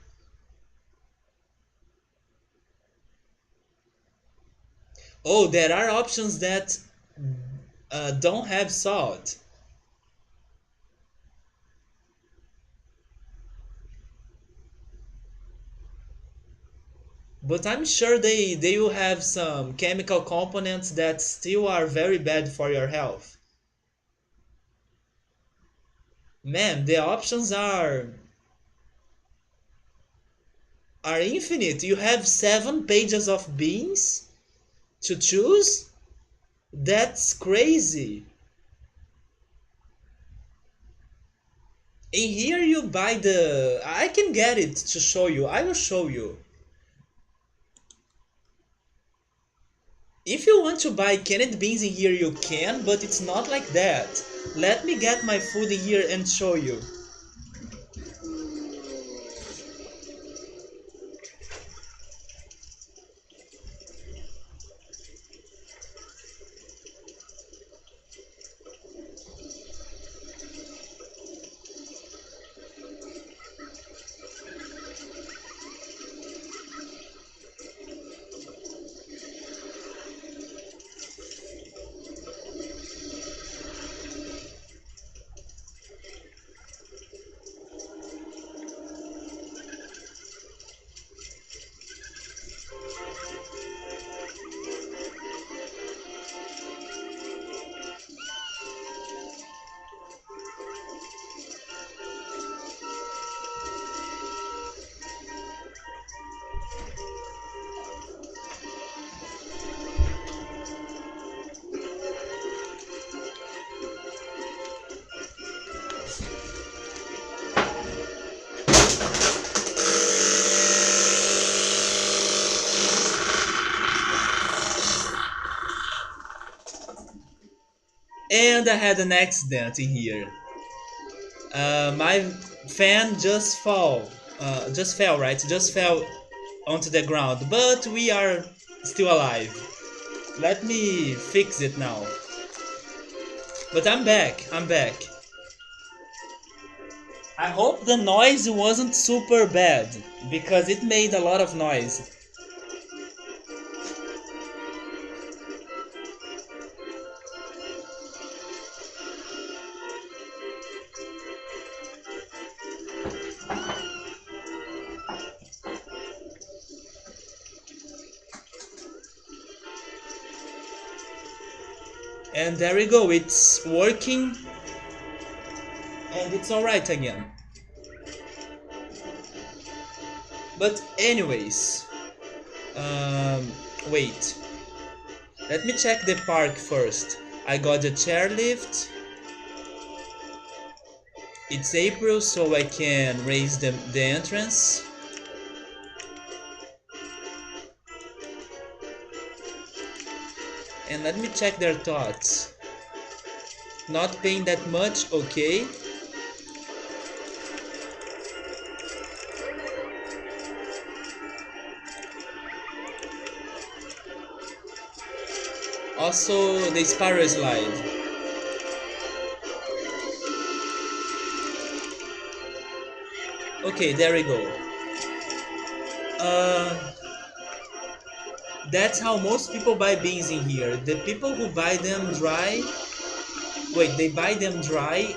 Oh, there are options that don't have salt, but I'm sure they will have some chemical components that still are very bad for your health. Man, the options are infinite. You have 7 pages of beans to choose? That's crazy. In here you buy the I can get it to show you. I will show you. If you want to buy canned beans in here you can, but it's not like that. Let me get my food in here and show you. And I had an accident in here. My fan just fell, right? Just fell onto the ground. But we are still alive. Let me fix it now. But I'm back. I'm back. I hope the noise wasn't super bad because it made a lot of noise. And there we go, it's working and it's alright again. But anyways, wait, let me check the park first. I got the chairlift. It's April, so I can raise the entrance. And let me check their thoughts. Not paying that much, okay. Also, the spiral slide. Okay, there we go. That's how most people buy beans in here. The people who buy them dry, they buy them dry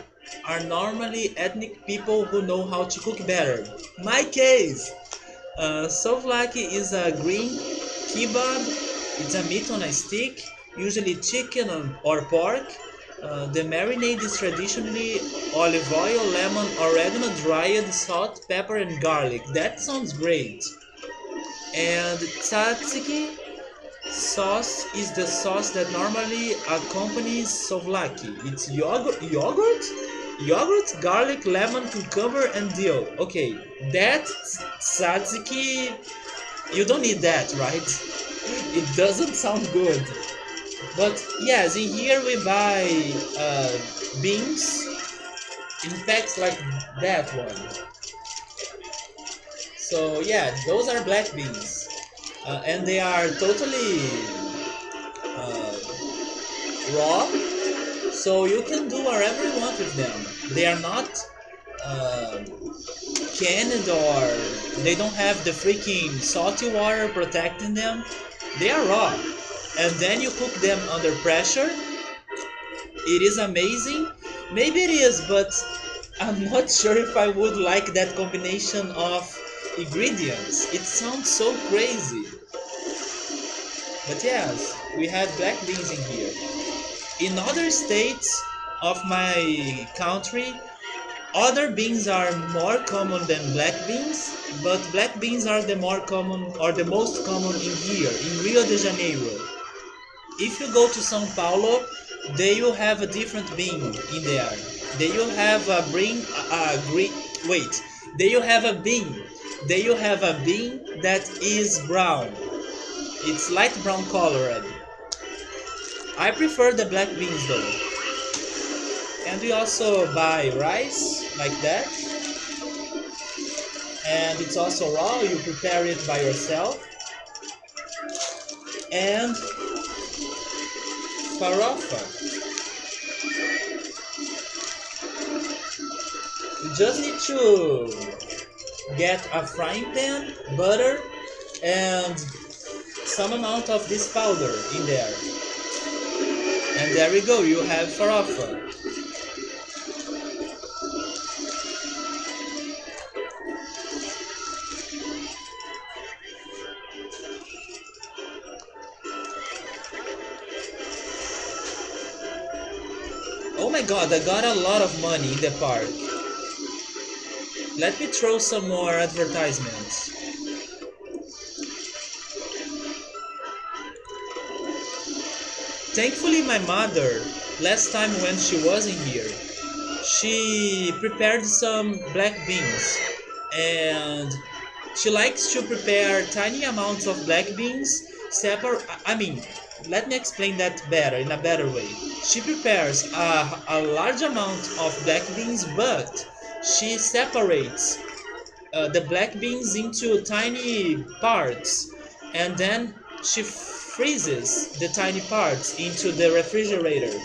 are normally ethnic people who know how to cook better. My case! Souvlaki is a green kebab. It's a meat on a stick, usually chicken or pork. The marinade is traditionally olive oil, lemon, oregano, dried salt, pepper, and garlic. That sounds great. And tzatziki sauce is the sauce that normally accompanies souvlaki. It's yogurt, garlic, lemon, cucumber, and dill. Okay, that tzatziki, you don't need that, right? It doesn't sound good. But yes, in here we buy beans in packs like that one. So yeah, those are black beans. And they are totally raw, so you can do whatever you want with them. They are not canned, or they don't have the freaking salty water protecting them. They are raw, and then you cook them under pressure. It is amazing. Maybe it is, but I'm not sure if I would like that combination of ingredients. It sounds so crazy. But yes, we have black beans in here. In other states of my country, other beans are more common than black beans, but black beans are the more common or the most common in here, in Rio de Janeiro. If you go to São Paulo, they will have a different bean in there. They will have a green, they will have a bean. They will have a bean that is brown. It's light brown colored. I prefer the black beans though. And we also buy rice like that. And it's also raw, you prepare it by yourself. And farofa. You just need to get a frying pan, butter, and some amount of this powder in there. And there we go, you have farofa. Oh my god, I got a lot of money in the park. Let me throw some more advertisements. Thankfully my mother, last time when she was in here, she prepared some black beans. And she likes to prepare tiny amounts of black beans, Let me explain that better, in a better way. She prepares a large amount of black beans, but she separates the black beans into tiny parts, and then she freezes the tiny parts into the refrigerator.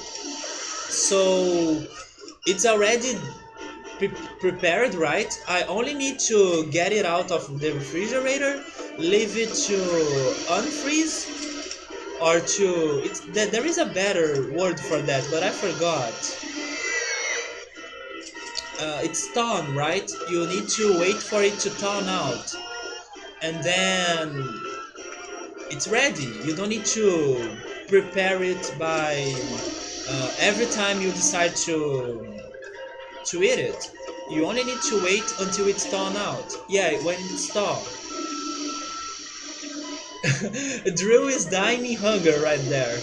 So it's already pre- prepared, right? I only need to get it out of the refrigerator, leave it to unfreeze, or to there is a better word for that, but I forgot. It's thawn, right? You need to wait for it to thawn out, and then it's ready. You don't need to prepare it by every time you decide to eat it. You only need to wait until it's thawed out. Yeah, when it's thawed. Drew is dying in hunger right there.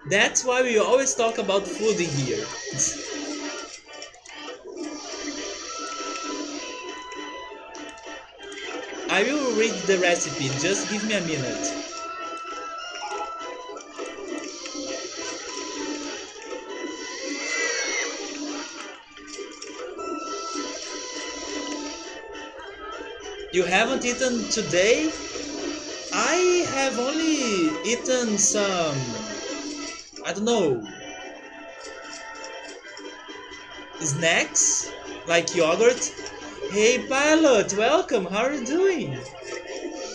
That's why we always talk about food in here. I will read the recipe, just give me a minute. You haven't eaten today? I have only eaten some, I don't know, snacks like yogurt. Hey pilot, welcome, how are you doing?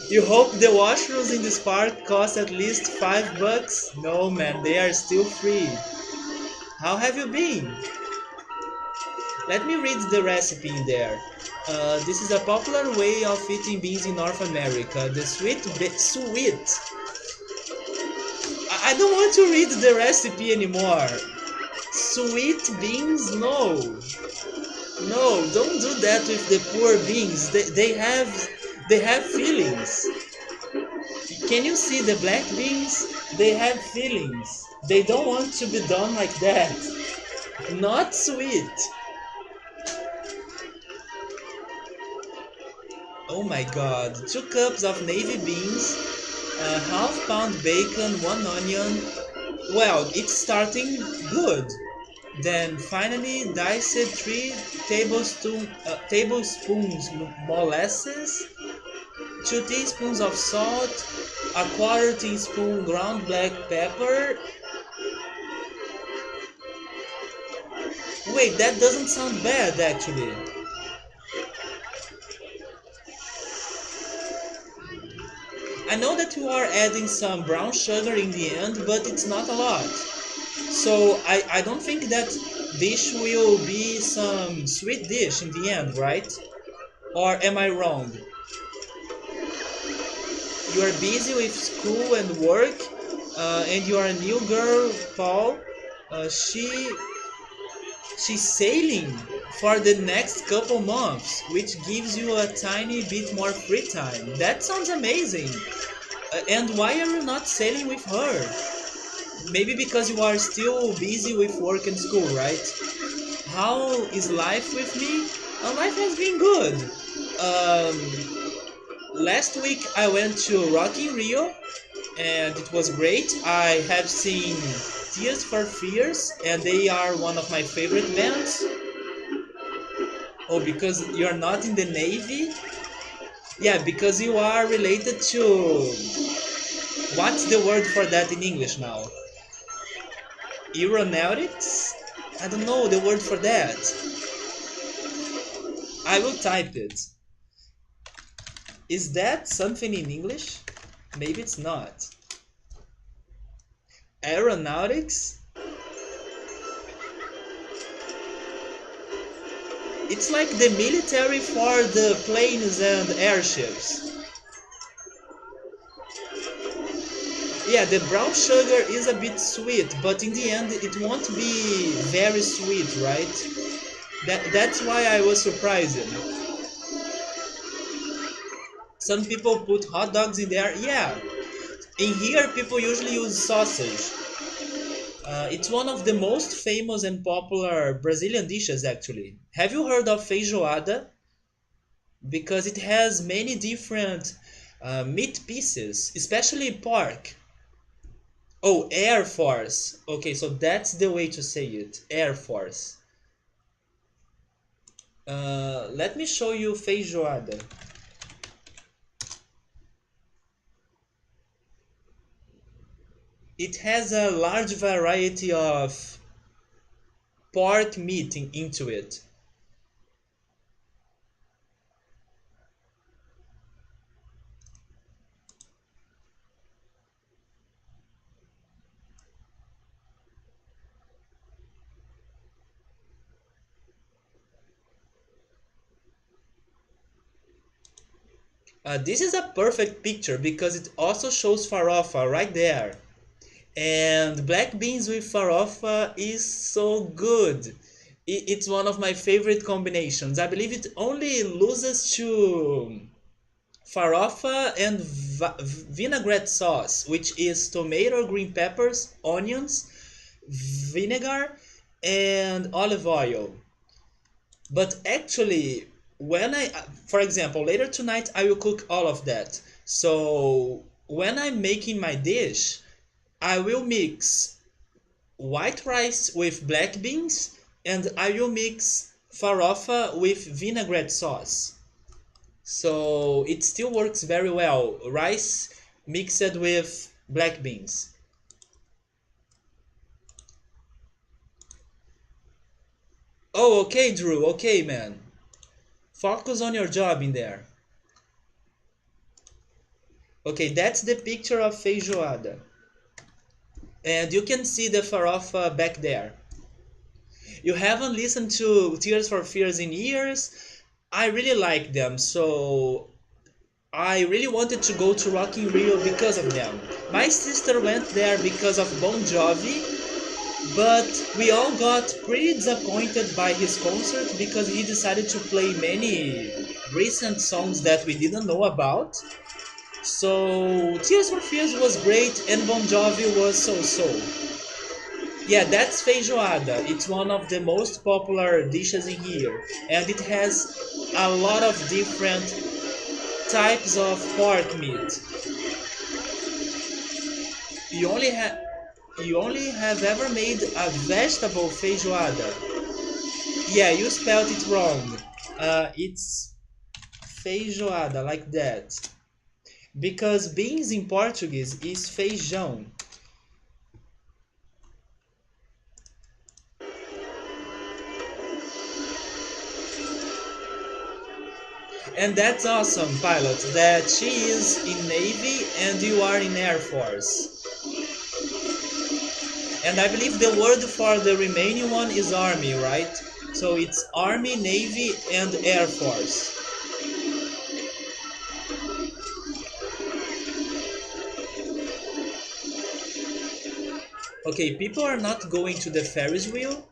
You hope the washrooms in this park cost at least $5? No man, they are still free. How have you been? Let me read the recipe in there. This is a popular way of eating beans in North America. The sweet. I don't want to read the recipe anymore. Sweet beans? No. No, don't do that with the poor beans. They have feelings. Can you see the black beans? They have feelings. They don't want to be done like that. Not sweet. Oh my god. 2 cups of navy beans, a half pound bacon, 1 onion. Well, it's starting good. Then finally diced 3 tablespoons molasses, 2 teaspoons of salt, a quarter teaspoon ground black pepper. Wait, that doesn't sound bad actually. I know that you are adding some brown sugar in the end, but it's not a lot. So I don't think that dish will be some sweet dish in the end, right? Or am I wrong? You are busy with school and work, and you are a new girl, Paul. She's sailing for the next couple months, which gives you a tiny bit more free time. That sounds amazing. And why are you not sailing with her? Maybe because you are still busy with work and school, right? How is life with me? Life has been good. Last week I went to Rock in Rio and it was great. I have seen Tears for Fears and they are one of my favorite bands. Oh, because you're not in the Navy? Yeah, because you are related to... What's the word for that in English now? Aeronautics? I don't know the word for that. I will type it. Is that something in English? Maybe it's not. Aeronautics? It's like the military for the planes and airships. Yeah, the brown sugar is a bit sweet, but in the end it won't be very sweet, right? That's why I was surprised. Some people put hot dogs in there. Yeah, in here people usually use sausage. It's one of the most famous and popular Brazilian dishes actually. Have you heard of feijoada? Because it has many different meat pieces, especially pork. Oh, Air Force. Okay, so that's the way to say it. Air Force. Let me show you feijoada. It has a large variety of pork meat into it. This is a perfect picture because it also shows farofa right there. And black beans with farofa is so good. It's one of my favorite combinations. I believe it only loses to farofa and vinaigrette sauce, which is tomato, green peppers, onions, vinegar, and olive oil. But actually, for example, later tonight I will cook all of that. So when I'm making my dish, I will mix white rice with black beans and I will mix farofa with vinaigrette sauce. So it still works very well. Rice mixed with black beans. Oh, okay, Drew. Okay, man. Focus on your job in there. Okay, that's the picture of feijoada. And you can see the farofa back there. You haven't listened to Tears for Fears in years. I really like them, so I really wanted to go to Rock in Rio because of them. My sister went there because of Bon Jovi, but we all got pretty disappointed by his concert because he decided to play many recent songs that we didn't know about. So Tears for Fears was great and Bon Jovi was so-so. Yeah, that's feijoada. It's one of the most popular dishes in here, and it has a lot of different types of pork meat. You only have ever made a vegetable feijoada. Yeah, you spelled it wrong. It's feijoada like that. Because beans in Portuguese is feijão. And that's awesome, pilot, that she is in Navy and you are in Air Force. And I believe the word for the remaining one is Army, right? So it's Army, Navy, and Air Force. Okay, people are not going to the Ferris wheel.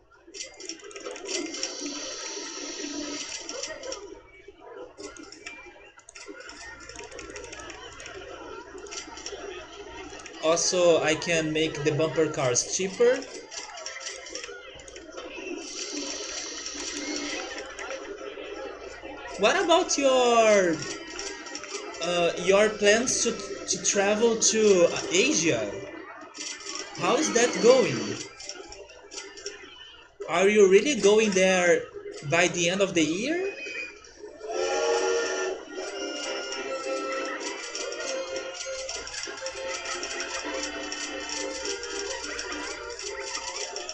Also, I can make the bumper cars cheaper. What about your plans to travel to Asia? How is that going? Are you really going there by the end of the year?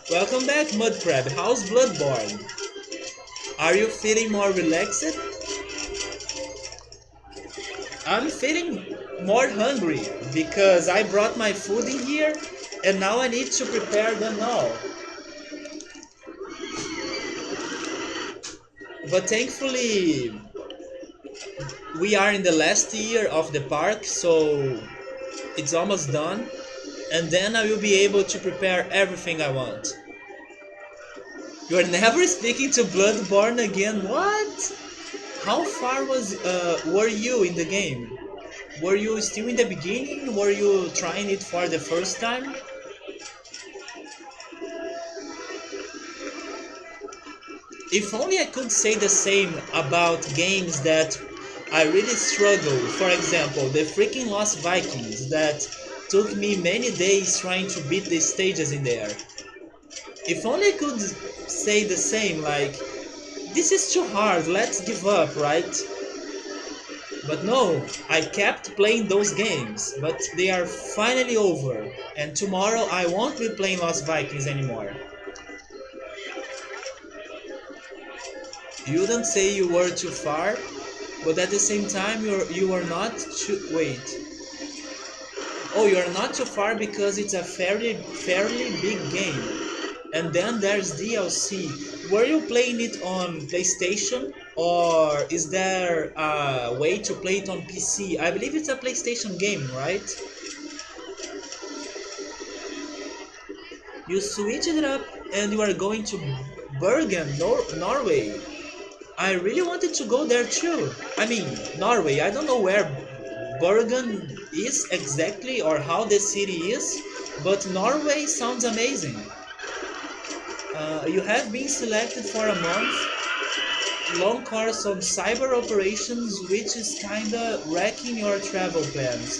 Welcome back, Mudcrab. How's Bloodborne? Are you feeling more relaxed? I'm feeling more hungry because I brought my food in here and now I need to prepare them all. But thankfully, we are in the last year of the park, so it's almost done. And then I will be able to prepare everything I want. You are never speaking to Bloodborne again? What? How far were you in the game? Were you still in the beginning? Were you trying it for the first time? If only I could say the same about games that I really struggle. For example, the freaking Lost Vikings that took me many days trying to beat the stages in there. If only I could say the same, like, this is too hard, let's give up, right? But no, I kept playing those games, but they are finally over, and tomorrow I won't be playing Lost Vikings anymore. You don't say you were too far, but at the same time you are not too wait. Oh, you are not too far because it's a fairly big game. And then there's DLC. Were you playing it on PlayStation or is there a way to play it on PC? I believe it's a PlayStation game, right? You switched it up and you are going to Bergen, Norway. I really wanted to go there too. I mean, Norway. I don't know where Bergen is exactly or how the city is, but Norway sounds amazing. You have been selected for a month long course on cyber operations, which is kinda wrecking your travel plans.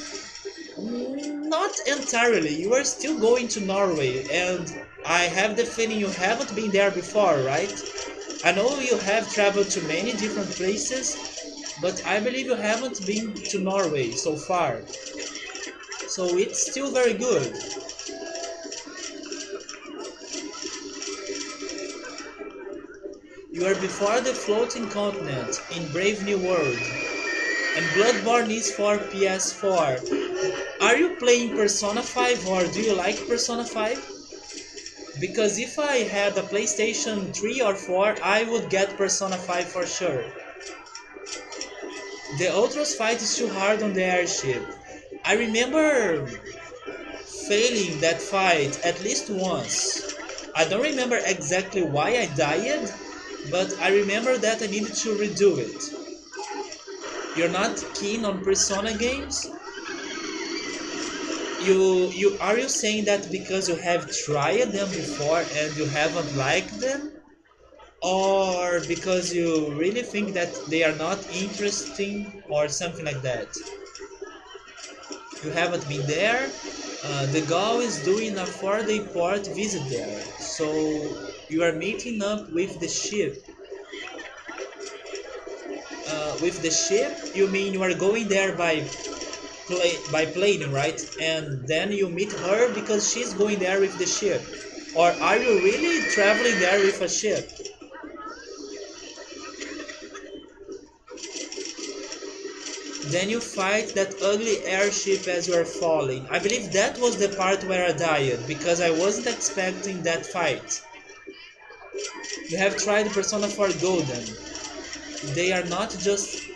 Not entirely. You are still going to Norway, and I have the feeling you haven't been there before, right? I know you have traveled to many different places, but I believe you haven't been to Norway so far. So it's still very good. You are before the floating continent in Brave New World, and Bloodborne is for PS4. Are you playing Persona 5 or do you like Persona 5? Because if I had a PlayStation 3 or 4, I would get Persona 5 for sure. The Ultros fight is too hard on the airship. I remember failing that fight at least once. I don't remember exactly why I died, but I remember that I needed to redo it. You're not keen on Persona games? You are you saying that because you have tried them before and you haven't liked them? Or because you really think that they are not interesting or something like that? You haven't been there? The goal is doing a 4-day port visit there, so you are meeting up with the ship. With the ship, you mean you are going there by plane, right? And then you meet her because she's going there with the ship. Or are you really traveling there with a ship? Then you fight that ugly airship as you are falling. I believe that was the part where I died, because I wasn't expecting that fight. You have tried Persona 4 Golden. They are not just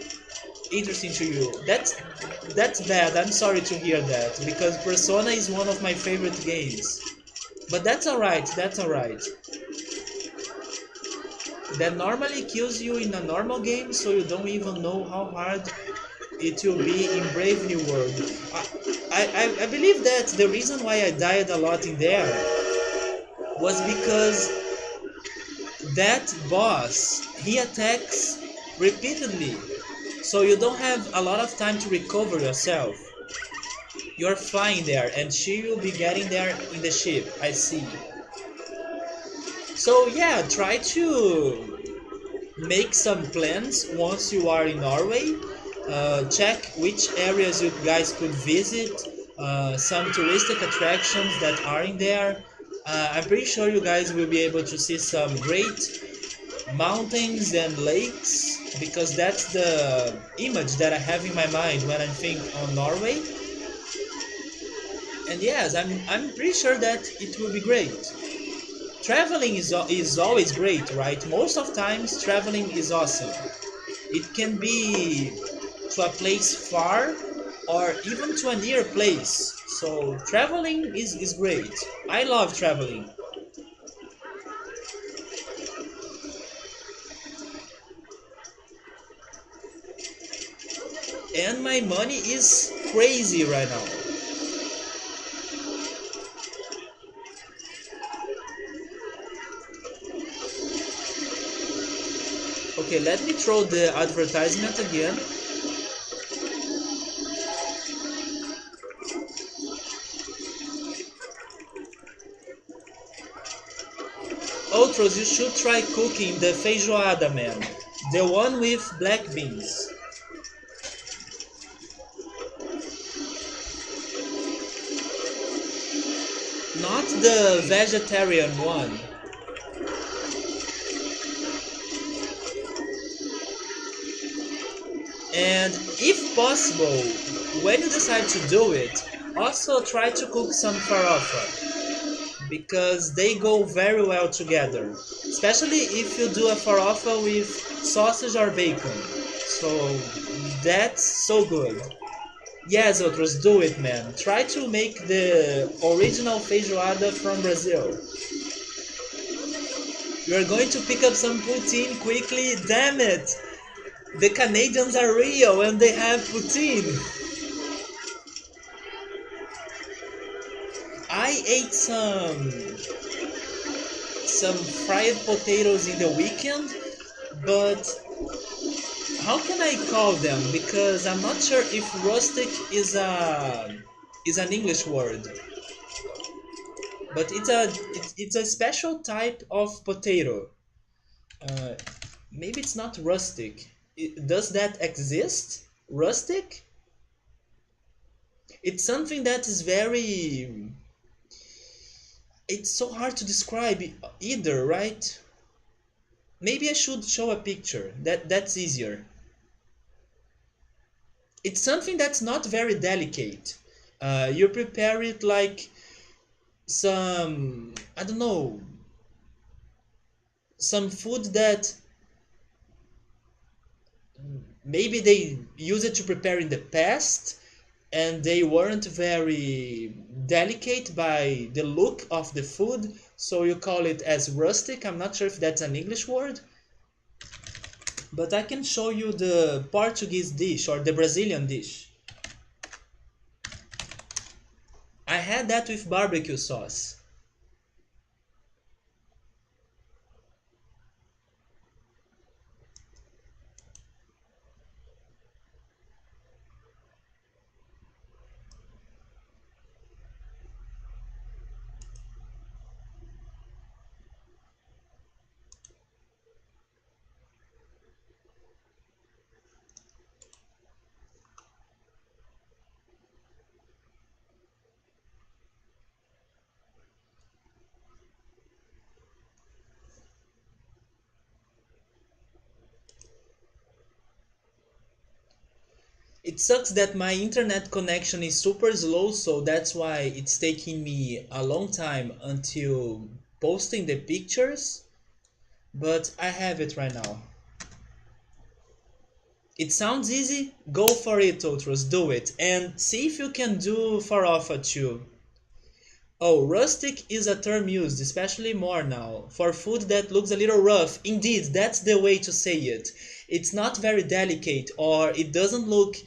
interesting to you. That's bad. I'm sorry to hear that, because Persona is one of my favorite games. But that's alright, that's alright. That normally kills you in a normal game, so you don't even know how hard it will be in Brave New World. I believe that the reason why I died a lot in there was because that boss, he attacks repeatedly, so you don't have a lot of time to recover yourself. You're flying there and she will be getting there in the ship, I see. So yeah, try to make some plans once you are in Norway. Check which areas you guys could visit, some touristic attractions that are in there. I'm pretty sure you guys will be able to see some great mountains and lakes, because that's the image that I have in my mind when I think on Norway. And yes, I'm pretty sure that it will be great. Traveling is always great, right? Most of times traveling is awesome. It can be to a place far or even to a near place. So traveling is great. I love traveling. And my money is crazy right now. Okay, let me throw the advertisement again. Outros, you should try cooking the feijoada, man. The one with black beans. Not the vegetarian one. And if possible, when you decide to do it, also try to cook some farofa because they go very well together. Especially if you do a farofa with sausage or bacon. So that's so good. Yes, outros, do it, man. Try to make the original feijoada from Brazil. You're going to pick up some poutine quickly. Damn it! The Canadians are real and they have poutine. I ate some fried potatoes in the weekend, but how can I call them? Because I'm not sure if rustic is an English word. But it's a special type of potato. Uh, Maybe it's not rustic. Does that exist? Rustic? It's something that is very. It's so hard to describe either, right? Maybe I should show a picture. That's easier. It's something that's not very delicate. You prepare it like some, I don't know, some food that maybe they used it to prepare in the past and they weren't very delicate by the look of the food, so you call it as rustic. I'm not sure if that's an English word, but I can show you the Portuguese dish or the Brazilian dish. I had that with barbecue sauce. It sucks that my internet connection is super slow, so that's why it's taking me a long time until posting the pictures, but I have it right now. It sounds easy? Go for it, Outros, do it. And see if you can do farofa too. Oh, rustic is a term used, especially more now, for food that looks a little rough. Indeed, that's the way to say it. It's not very delicate, or it doesn't look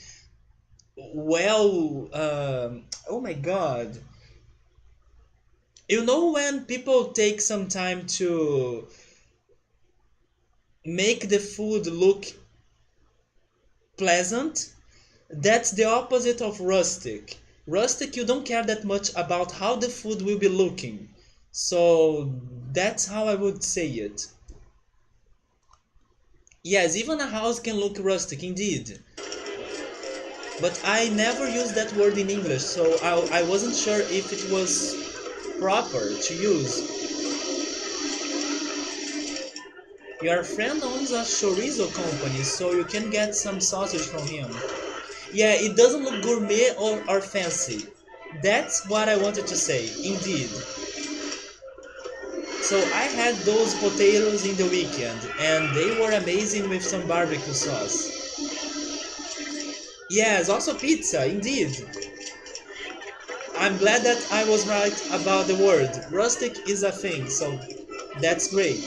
well. Oh my god. You know when people take some time to make the food look pleasant? That's the opposite of rustic. Rustic, you don't care that much about how the food will be looking. So that's how I would say it. Yes, even a house can look rustic, indeed. But I never used that word in English, so I wasn't sure if it was proper to use. Your friend owns a chorizo company, so you can get some sausage from him. Yeah, it doesn't look gourmet or fancy. That's what I wanted to say, indeed. So I had those potatoes in the weekend, and they were amazing with some barbecue sauce. Yes, also pizza, indeed. I'm glad that I was right about the word. Rustic is a thing, so that's great.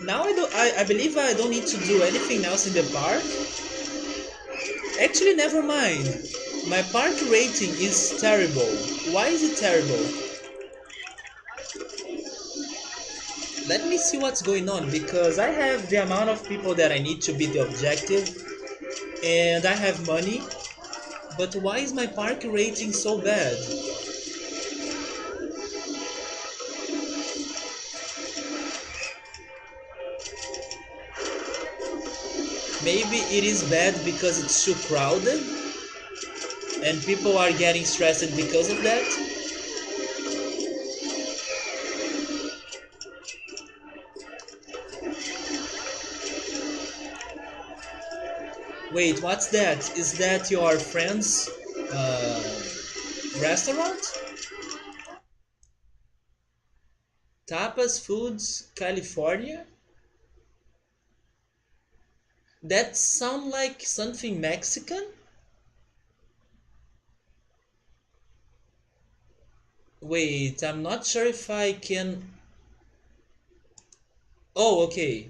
Now I believe I don't need to do anything else in the park. Actually, never mind. My park rating is terrible. Why is it terrible? let me see what's going on because I have the amount of people that I need to beat the objective and I have money, but why is my park rating so bad? Maybe it is bad because it's too crowded and people are getting stressed because of that. Wait, what's that? Is that your friend's uh, restaurant? Tapas Foods, California? That sound like something Mexican? Wait, I'm not sure if I can. Oh, okay.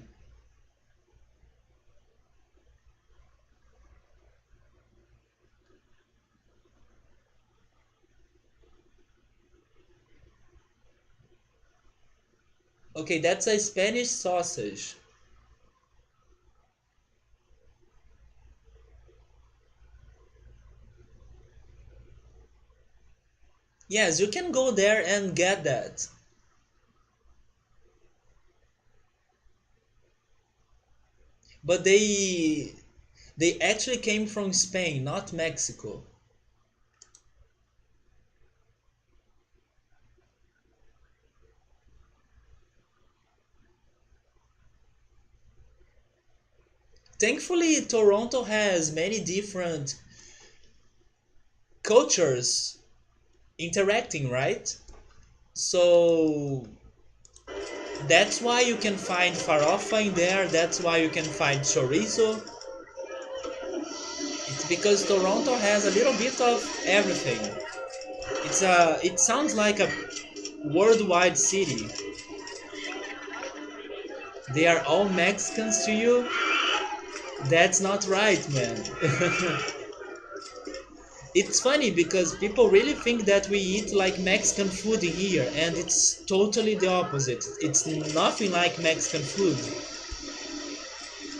Okay, that's a Spanish sausage. Yes, you can go there and get that. But they actually came from Spain, not Mexico. Thankfully, Toronto has many different cultures interacting, right? So that's why you can find farofa in there, that's why you can find chorizo. It's because Toronto has a little bit of everything. It sounds like a worldwide city. They are all Mexicans to you? That's not right, man. It's funny because people really think that we eat like Mexican food in here, and it's totally the opposite. It's nothing like Mexican food,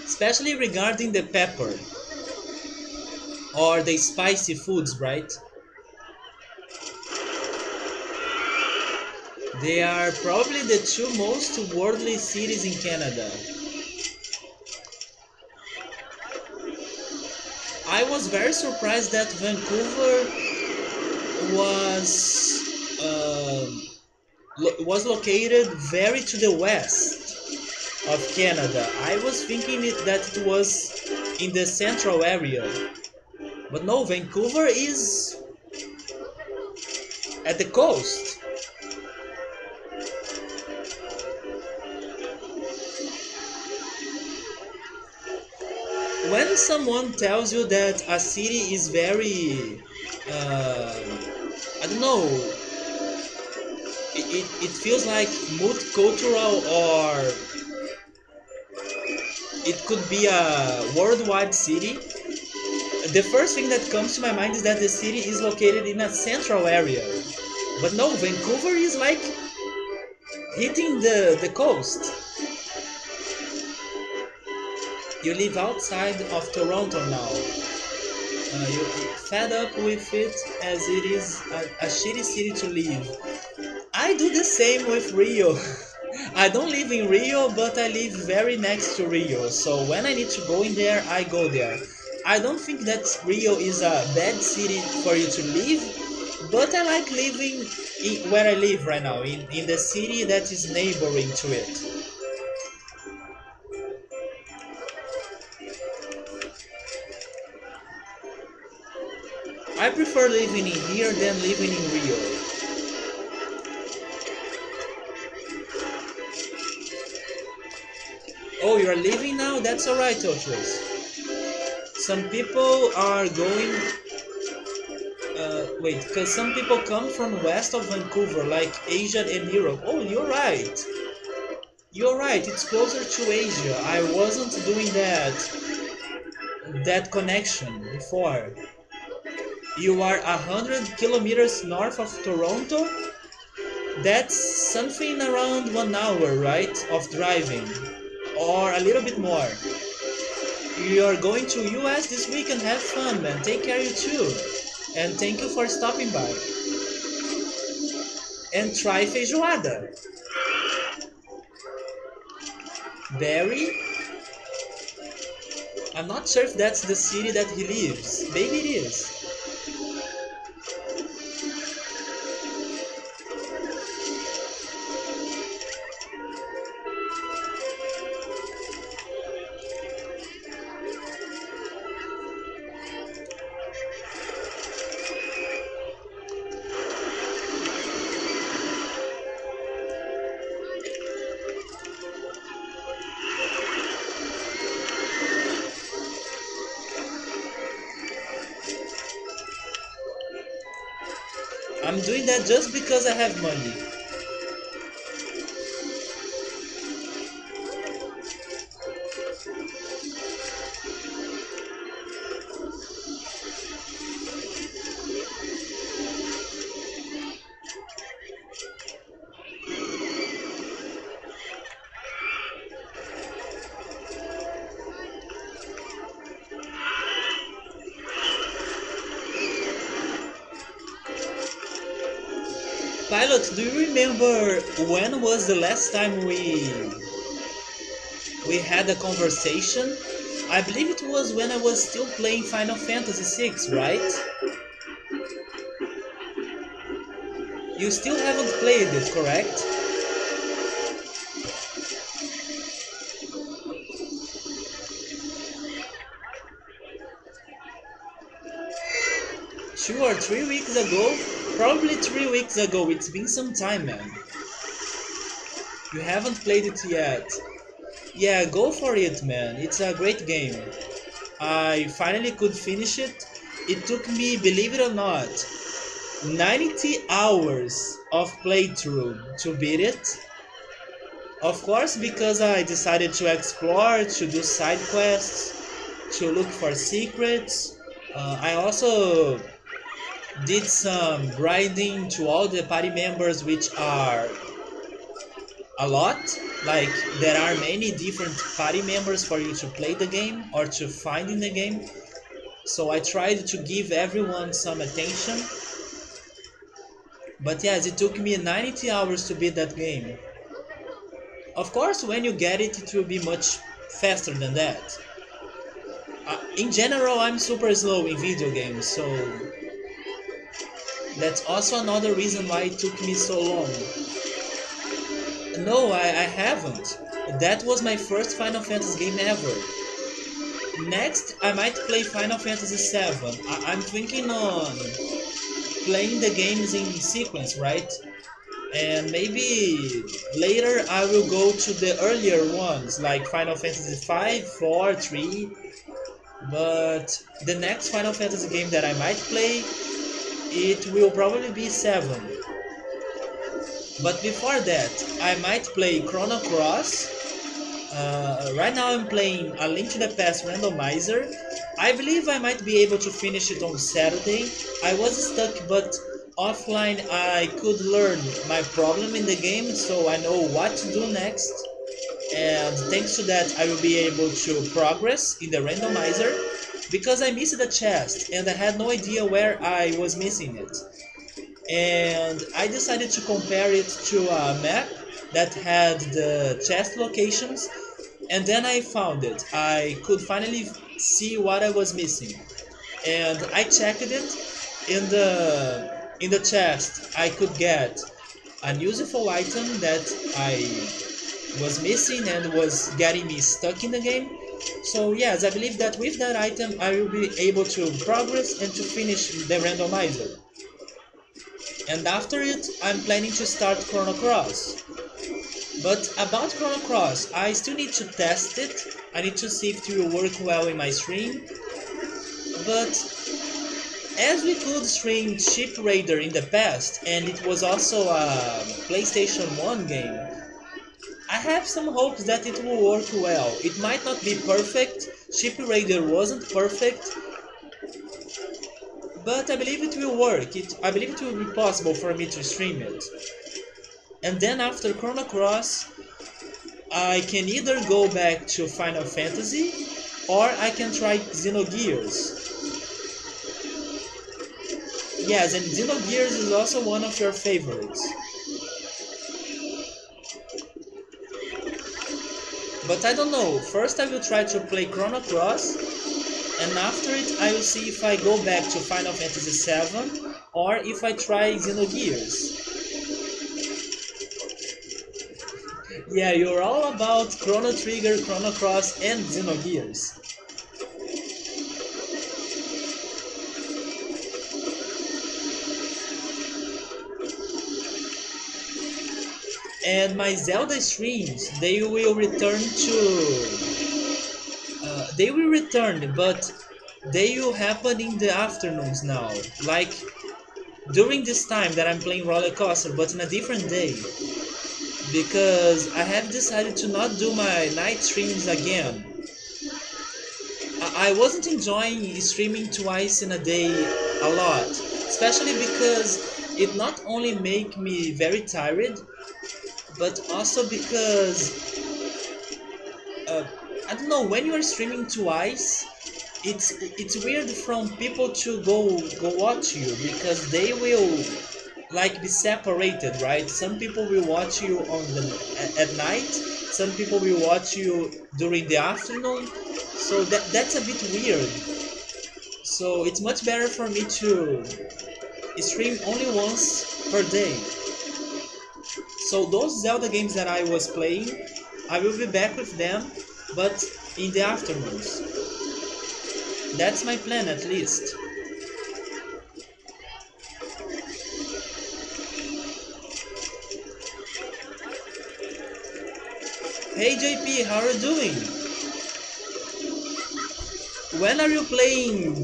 especially regarding the pepper or the spicy foods, right? They are probably the two most worldly cities in Canada. I was very surprised that Vancouver was was located very to the west of Canada. I was thinking that it was in the central area, but no, Vancouver is at the coast. When someone tells you that a city is very, uh, I don't know, it feels like multicultural or it could be a worldwide city. The first thing that comes to my mind is that the city is located in a central area. But no, Vancouver is like hitting the coast. You live outside of Toronto now. You're fed up with it as it is a shitty city to live. I do the same with Rio. I don't live in Rio, but I live very next to Rio. So when I need to go in there, I go there. I don't think that Rio is a bad city for you to live, but I like living where I live right now, in the city that is neighboring to it. I prefer living in here than living in Rio. Oh, you're leaving now? That's alright, Otros. Some people are going. Wait, because some people come from west of Vancouver, like Asia and Europe. Oh, you're right. You're right. It's closer to Asia. I wasn't doing that connection before. You are 100 kilometers north of Toronto. That's something around 1 hour, right, of driving, or a little bit more. You're going to US this week and have fun, man. Take care of you too. And thank you for stopping by. And try feijoada. Barry? I'm not sure if that's the city that he lives. Maybe it is. I'm doing that just because I have money. Pilot, do you remember when was the last time we had a conversation? I believe it was when I was still playing Final Fantasy VI, right? You still haven't played it, correct? 2 or 3 weeks ago? Probably 3 weeks ago. It's been some time, man. You haven't played it yet. Yeah, go for it, man. It's a great game. I finally could finish it. It took me, believe it or not, 90 hours of playthrough to beat it. Of course, because I decided to explore, to do side quests, to look for secrets. I also did some grinding to all the party members, which are a lot. Like, there are many different party members for you to play the game or to find in the game. So I tried to give everyone some attention. But yes, it took me 90 hours to beat that game. Of course, when you get it, it will be much faster than that. In general, I'm super slow in video games, so that's also another reason why it took me so long. No, I haven't. That was my first Final Fantasy game ever. Next, I might play Final Fantasy VII. I'm thinking on playing the games in sequence, right? And maybe later I will go to the earlier ones, like Final Fantasy V, 4, 3. But the next Final Fantasy game that I might play, it will probably be 7. But before that, I might play Chrono Cross. Right now I'm playing A Link to the Past Randomizer. I believe I might be able to finish it on Saturday. I was stuck, but offline I could learn my problem in the game, so I know what to do next. And thanks to that, I will be able to progress in the randomizer, because I missed the chest and I had no idea where I was missing it. And I decided to compare it to a map that had the chest locations, and then I found it. I could finally see what I was missing, and I checked it. In the chest I could get an useful item that I was missing and was getting me stuck in the game. So yes, I believe that with that item I will be able to progress and to finish the randomizer. And after it, I'm planning to start Chrono Cross. But about Chrono Cross, I still need to test it. I need to see if it will work well in my stream. But as we could stream Ship Raider in the past, and it was also a PlayStation 1 game, I have some hopes that it will work well. It might not be perfect. Ship Raider wasn't perfect, but I believe it will work. I believe it will be possible for me to stream it. And then after Chrono Cross, I can either go back to Final Fantasy or I can try Xenogears. Yes, and Xenogears is also one of your favorites. But I don't know, first I will try to play Chrono Cross, and after it I will see if I go back to Final Fantasy VII or if I try Xenogears. Yeah, you're all about Chrono Trigger, Chrono Cross, and Xenogears. And my Zelda streams, they will return, but they will happen in the afternoons now. Like during this time that I'm playing Roller Coaster, but in a different day. Because I have decided to not do my night streams again. I wasn't enjoying streaming twice in a day a lot, especially because it not only make me very tired, but also because uh, I don't know, when you are streaming twice, it's weird from people to go watch you because they will like be separated, right? Some people will watch you at night, some people will watch you during the afternoon, so that's a bit weird. So it's much better for me to stream only once per day. So those Zelda games that I was playing, I will be back with them, but in the afternoons. That's my plan at least. Hey JP, how are you doing? When are you playing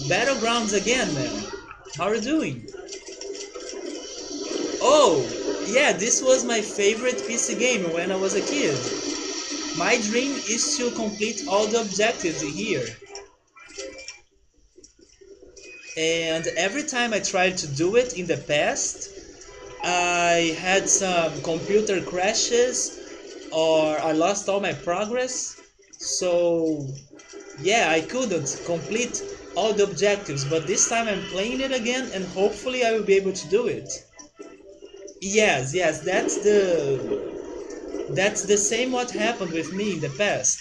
Battlegrounds again, man? How are you doing? Oh, yeah, this was my favorite PC game when I was a kid. My dream is to complete all the objectives in here. And every time I tried to do it in the past, I had some computer crashes or I lost all my progress. So, yeah, I couldn't complete all the objectives, but this time I'm playing it again and hopefully I will be able to do it. Yes, that's the same what happened with me in the past.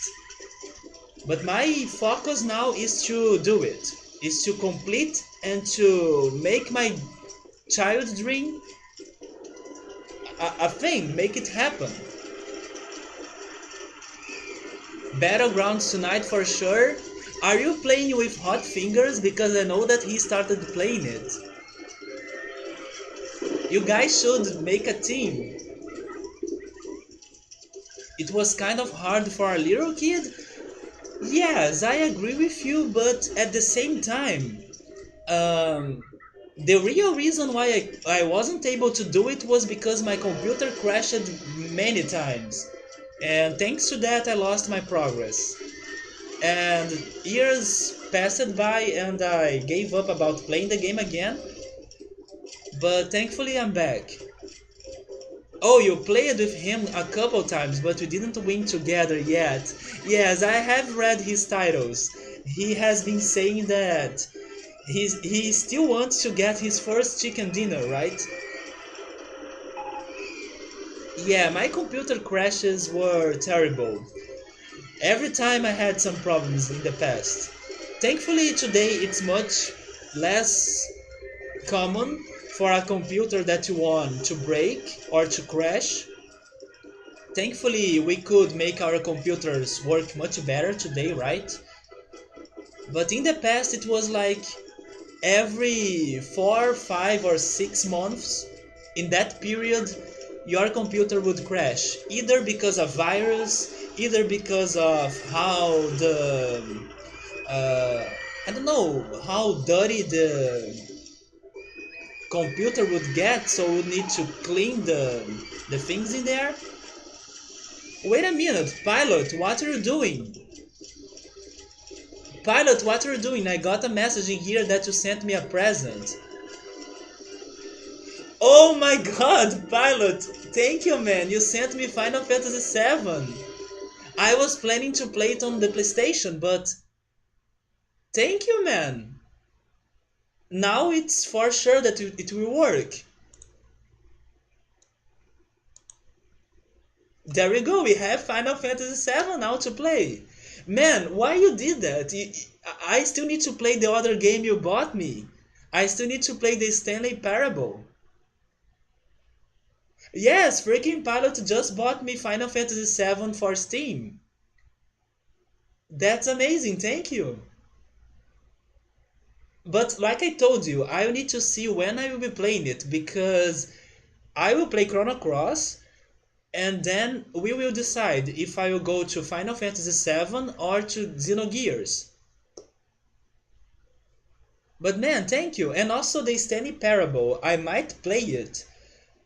But my focus now is to do it, is to complete and to make my child dream a thing, make it happen. Battlegrounds tonight for sure. Are you playing with Hot Fingers? Because I know that he started playing it. You guys should make a team. It was kind of hard for a little kid. Yes, I agree with you, but at the same time, um, the real reason why I wasn't able to do it was because my computer crashed many times. And thanks to that, I lost my progress. And years passed by and I gave up about playing the game again. But thankfully, I'm back. Oh, you played with him a couple times, but we didn't win together yet. Yes, I have read his titles. He has been saying that he still wants to get his first chicken dinner, right? Yeah, my computer crashes were terrible. Every time I had some problems in the past. Thankfully, today it's much less common for a computer that you want to break or to crash. Thankfully, we could make our computers work much better today, right? But in the past, it was like every 4, 5, or 6 months. In that period, your computer would crash, either because of virus, either because of how the I don't know how dirty the computer would get, so we need to clean the things in there. Wait a minute, Pilot, what are you doing? Pilot, what are you doing? I got a message in here that you sent me a present. Oh my god, Pilot! Thank you, man. You sent me Final Fantasy VII. I was planning to play it on the PlayStation, but thank you, man. Now it's for sure that it will work. There we go. We have Final Fantasy VII now to play. Man, why you did that? I still need to play the other game you bought me. I still need to play the Stanley Parable. Yes, freaking Pilot just bought me Final Fantasy VII for Steam. That's amazing, thank you. But like I told you, I will need to see when I will be playing it because I will play Chrono Cross and then we will decide if I will go to Final Fantasy VII or to Xenogears. But man, thank you. And also the Stanley Parable, I might play it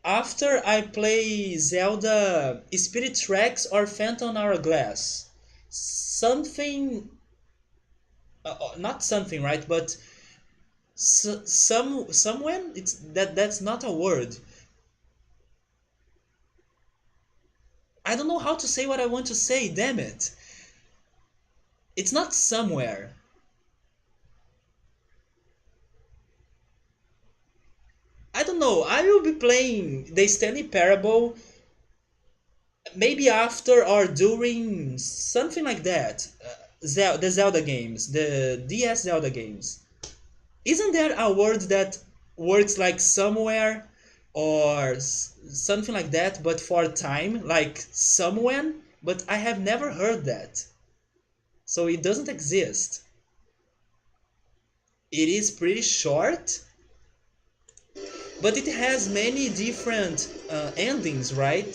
after I play Zelda Spirit Tracks or Phantom Hourglass. Something, not something, right? But someone. It's that's not a word. I don't know how to say what I want to say. Damn it! It's not somewhere. I don't know. I will be playing the Stanley Parable maybe after or during something like that. The Zelda games, the DS Zelda games. Isn't there a word that works like somewhere or something like that, but for time, like someone? But I have never heard that. So it doesn't exist. It is pretty short, but it has many different endings, right?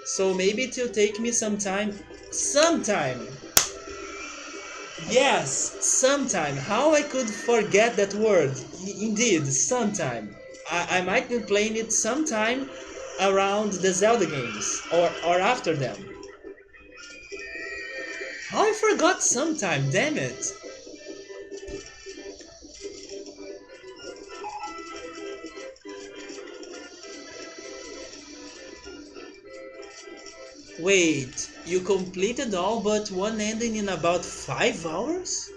So maybe it will take me some time. Sometime! Yes, sometime. How I could forget that word? Indeed, sometime. I might be playing it sometime around the Zelda games or after them. How I forgot sometime, damn it. Wait, you completed all but one ending in about 5 hours?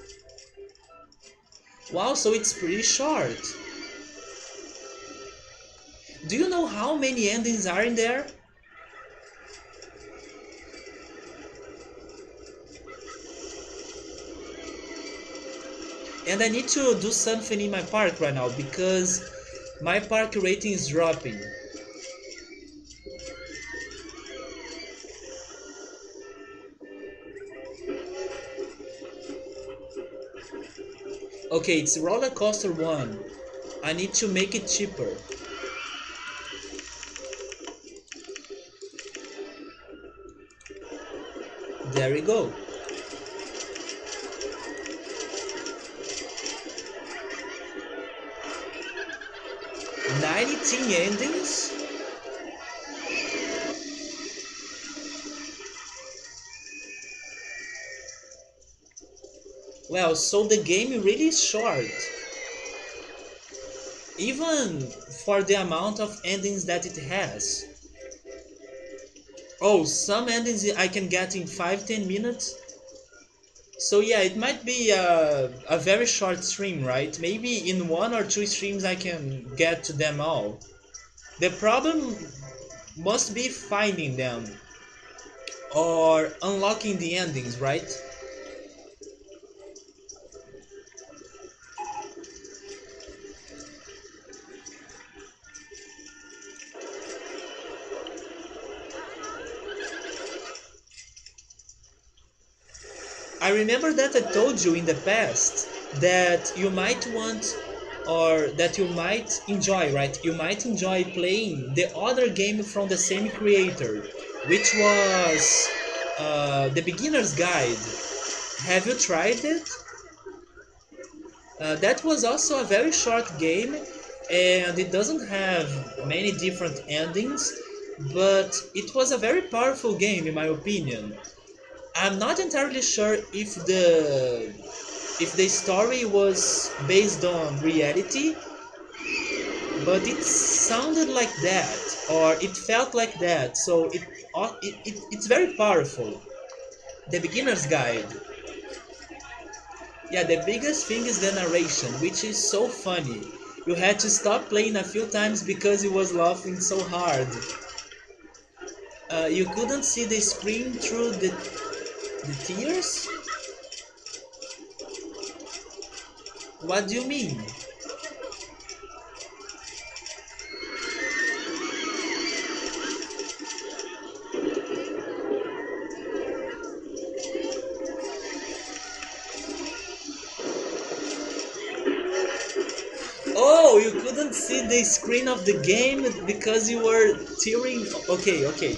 Wow, so it's pretty short. Do you know how many endings are in there? And I need to do something in my park right now because my park rating is dropping. Okay, it's roller coaster 1. I need to make it cheaper. There we go. 19 endings? Well, so the game really is short. Even for the amount of endings that it has. Oh, some endings I can get in 5-10 minutes. So yeah, it might be a very short stream, right? Maybe in 1 or 2 streams I can get to them all. The problem must be finding them or unlocking the endings, right? I remember that I told you in the past that you might want or that you might enjoy, right? You might enjoy playing the other game from the same creator, which was The Beginner's Guide. Have you tried it? That was also a very short game and it doesn't have many different endings, but it was a very powerful game in my opinion. I'm not entirely sure if the story was based on reality but it sounded like that, or it felt like that, so it's very powerful. The beginner's guide. Yeah, the biggest thing is the narration, which is so funny. You had to stop playing a few times because you was laughing so hard. You couldn't see the screen through the tears? What do you mean? Oh, you couldn't see the screen of the game because you were tearing. Okay, okay.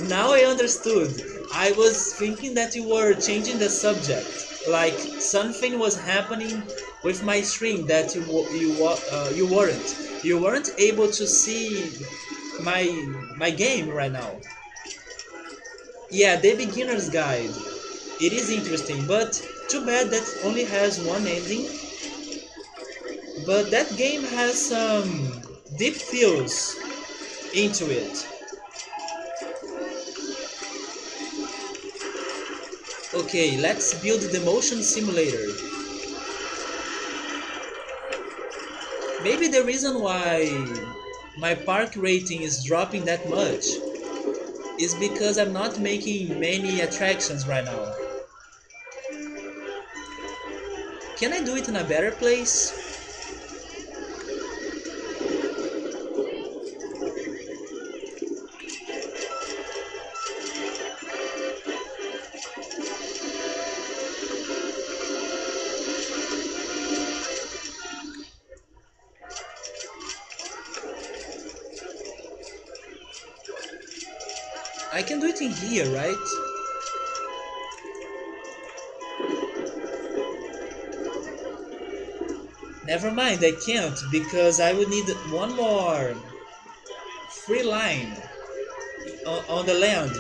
Now I understood. I was thinking that you were changing the subject. Like something was happening with my stream that you weren't. You weren't able to see my my game right now. Yeah, the beginner's guide. It is interesting, but too bad that only has one ending. But that game has some deep feels into it. Okay, let's build the motion simulator. Maybe the reason why my park rating is dropping that much is because I'm not making many attractions right now. Can I do it in a better place? I can do it in here, right? Never mind, I can't because I would need one more free line on the land.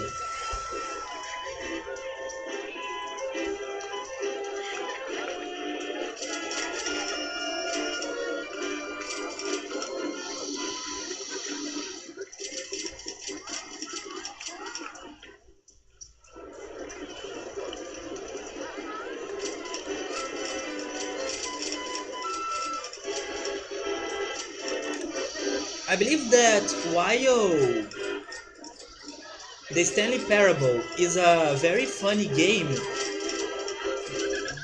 I believe that while the Stanley Parable is a very funny game,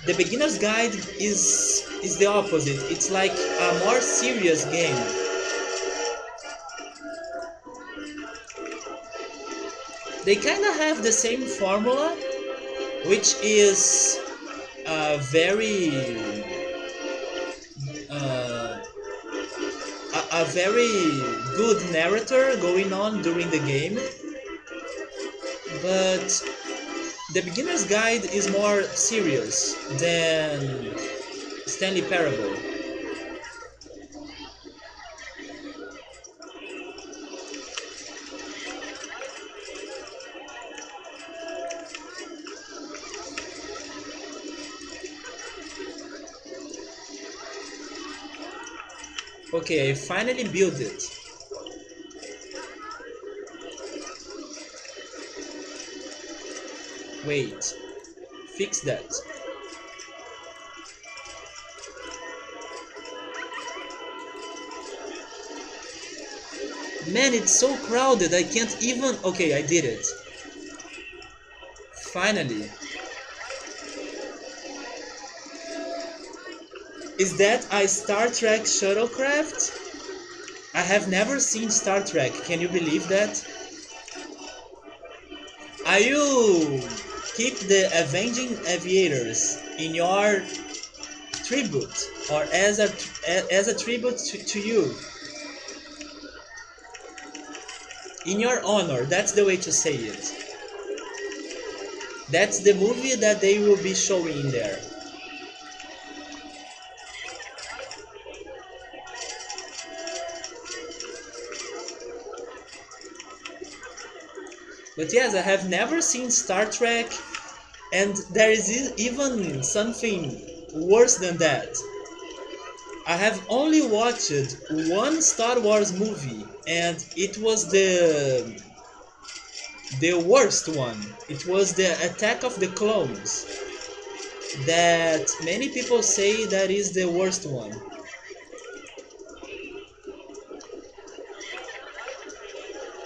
the beginner's guide is the opposite. It's like a more serious game. They kind of have the same formula, which is a very uh, a very good narrator going on during the game, but the beginner's guide is more serious than Stanley Parable. Okay, I finally built it. Wait, fix that. Man, it's so crowded, I can't even... Okay, I did it. Finally. Is that a Star Trek shuttlecraft? I have never seen Star Trek, can you believe that? Are you keep the Avenging Aviators in your tribute or as a tribute to you? In your honor, that's the way to say it. That's the movie that they will be showing in there. But yes, I have never seen Star Trek, and there is even something worse than that. I have only watched one Star Wars movie, and it was the worst one. It was the Attack of the Clones. That many people say that is the worst one.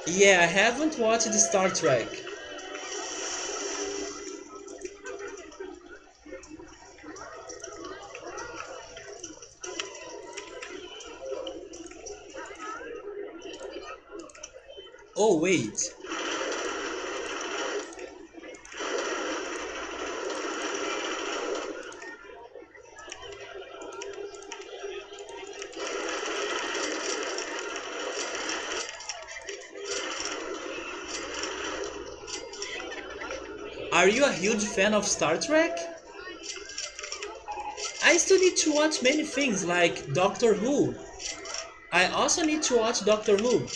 Yeah, I haven't watched Star Trek. Oh wait, are you a huge fan of Star Trek? I still need to watch many things like Doctor Who. I also need to watch Doctor Who.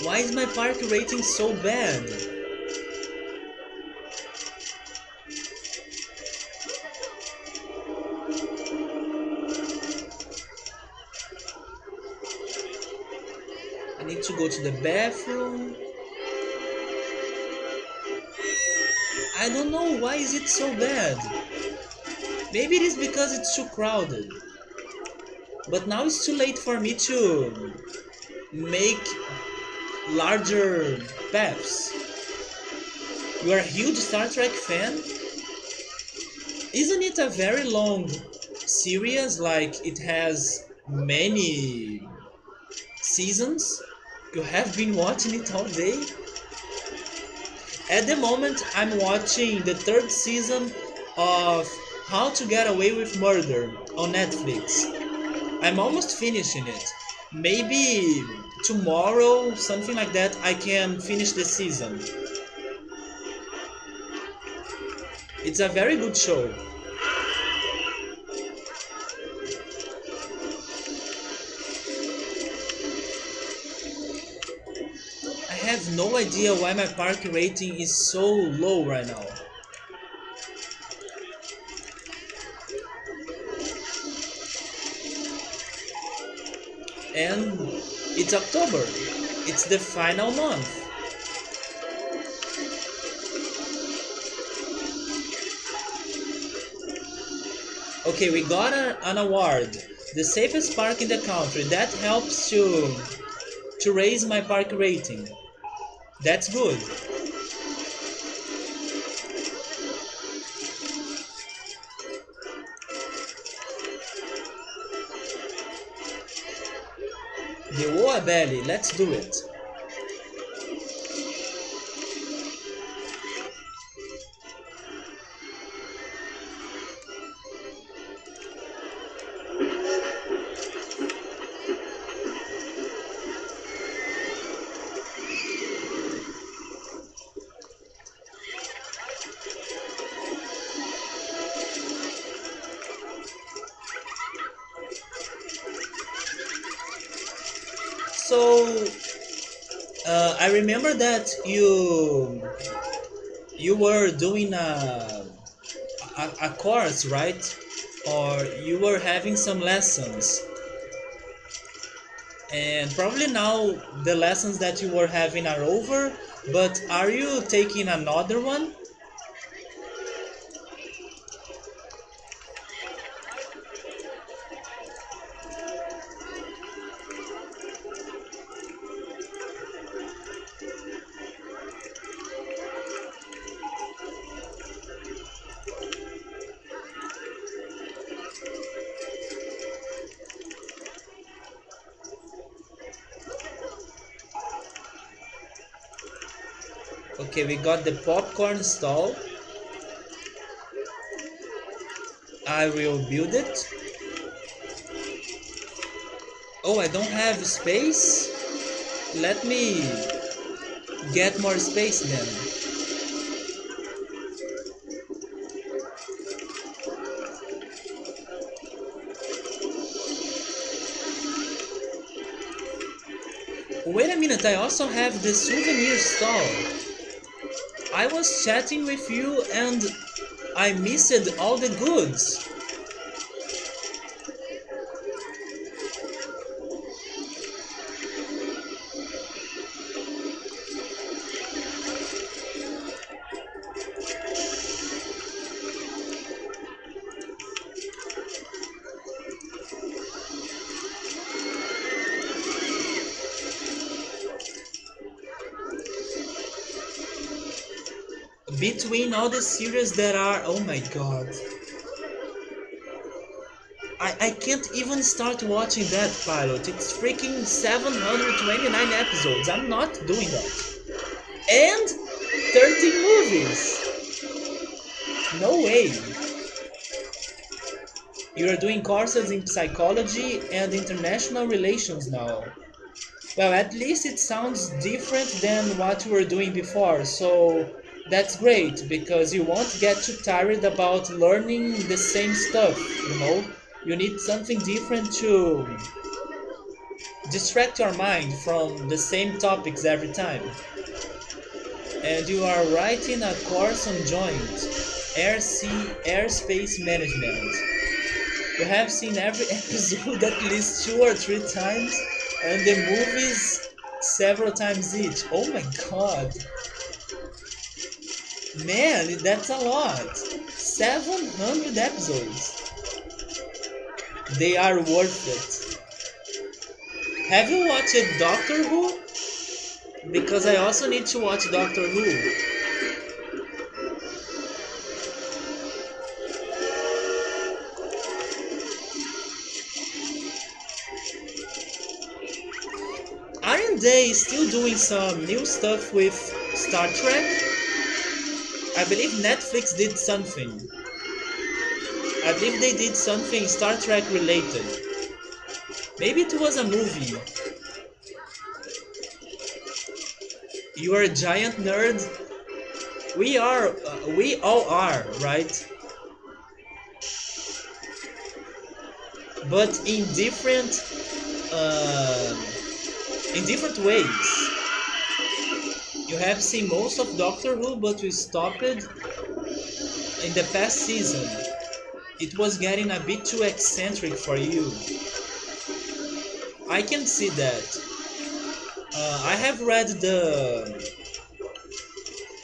Why is my park rating so bad? I need to go to the bathroom. I don't know why is it so bad. Maybe it is because it's too crowded. But now it's too late for me to make larger paths. You are a huge Star Trek fan? Isn't it a very long series? Like it has many seasons? You have been watching it all day? At the moment, I'm watching the third season of How to Get Away with Murder on Netflix. I'm almost finishing it. Maybe tomorrow, something like that, I can finish the season. It's a very good show. I have no idea why my park rating is so low right now. And it's October. It's the final month. Okay, we got an award. The safest park in the country. That helps to raise my park rating. That's good. The Woa Belly, let's do it. So I remember that you were doing a course, right? Or you were having some lessons. And probably now the lessons that you were having are over, but are you taking another one? Okay, we got the popcorn stall. I will build it. Oh, I don't have space? Let me get more space then. Wait a minute, I also have the souvenir stall. I was chatting with you and I missed all the goods. Between all the series that are... Oh my god. I can't even start watching that pilot. It's freaking 729 episodes. I'm not doing that. And 13 movies. No way. You are doing courses in psychology and international relations now. Well, at least it sounds different than what you were doing before, so that's great because you won't get too tired about learning the same stuff, you know? You need something different to distract your mind from the same topics every time. And you are writing a course on joint, air sea, airspace management. You have seen every episode at least 2 or 3 times, and the movies several times each. Oh my god. Man, that's a lot. 700 episodes. They are worth it. Have you watched Doctor Who? Because I also need to watch Doctor Who. Aren't they still doing some new stuff with Star Trek? I believe Netflix did something. I believe they did something Star Trek related. Maybe it was a movie. You are a giant nerd. We all are, right? But uh, in different ways. You have seen most of Doctor Who, but we stopped in the past season. It was getting a bit too eccentric for you. I can see that. I have read the...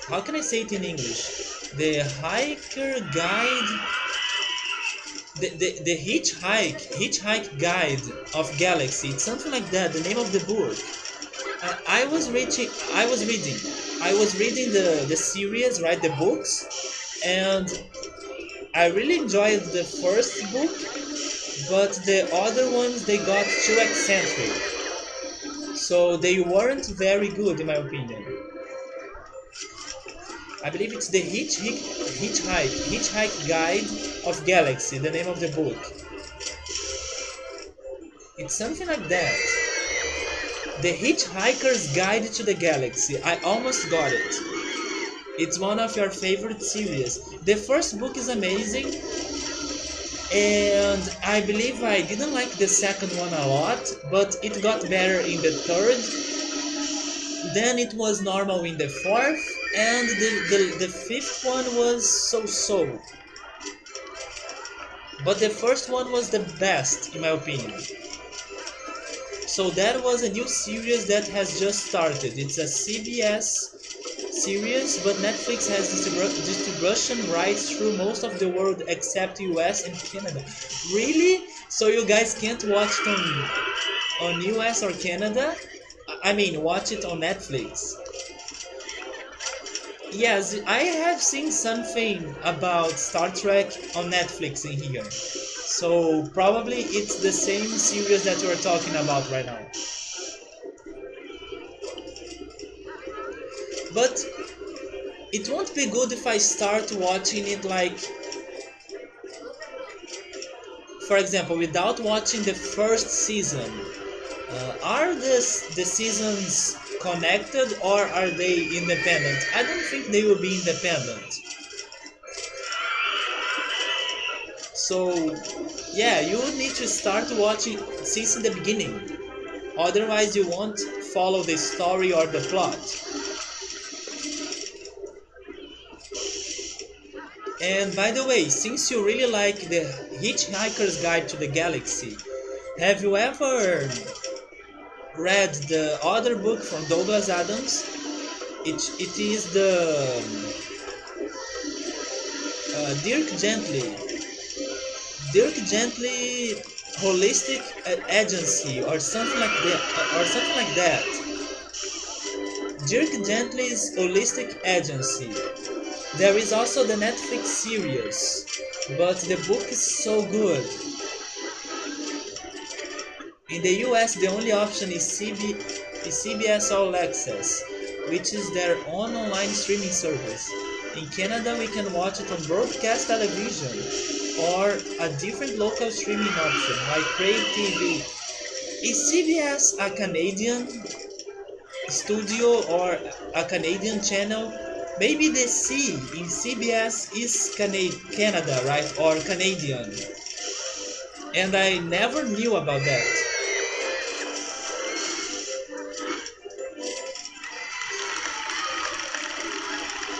How can I say it in English? The Hiker Guide... The Hitchhike Guide of Galaxy. It's something like that, the name of the book. I was reading the series, right, the books, and I really enjoyed the first book, but the other ones they got too eccentric, so they weren't very good in my opinion. I believe it's the Hitchhike Guide of Galaxy, the name of the book. It's something like that. The Hitchhiker's Guide to the Galaxy. I almost got it. It's one of your favorite series. The first book is amazing, and I believe I didn't like the second one a lot, but it got better in the third. Then it was normal in the fourth, and the fifth one was so-so. But the first one was the best, in my opinion. So that was a new series that has just started. It's a CBS series, but Netflix has distribution rights through most of the world except US and Canada. Really? So you guys can't watch it on US or Canada? I mean, watch it on Netflix. Yes, I have seen something about Star Trek on Netflix in here. So probably it's the same series that we're talking about right now. But it won't be good if I start watching it like, for example, without watching the first season. Are the seasons connected or are they independent? I don't think they will be independent. So, yeah, you would need to start watching since the beginning. Otherwise, you won't follow the story or the plot. And by the way, since you really like the Hitchhiker's Guide to the Galaxy, have you ever read the other book from Douglas Adams? It is the Dirk Gently. Dirk Gently Holistic Agency or something like that. Dirk Gently's Holistic Agency. There is also the Netflix series, but the book is so good. In the US, the only option is CBS All Access, which is their own online streaming service. In Canada, we can watch it on broadcast television or a different local streaming option like Crave TV. Is CBS a Canadian studio or a Canadian channel? Maybe the C in CBS is Canada, right? Or Canadian. And I never knew about that.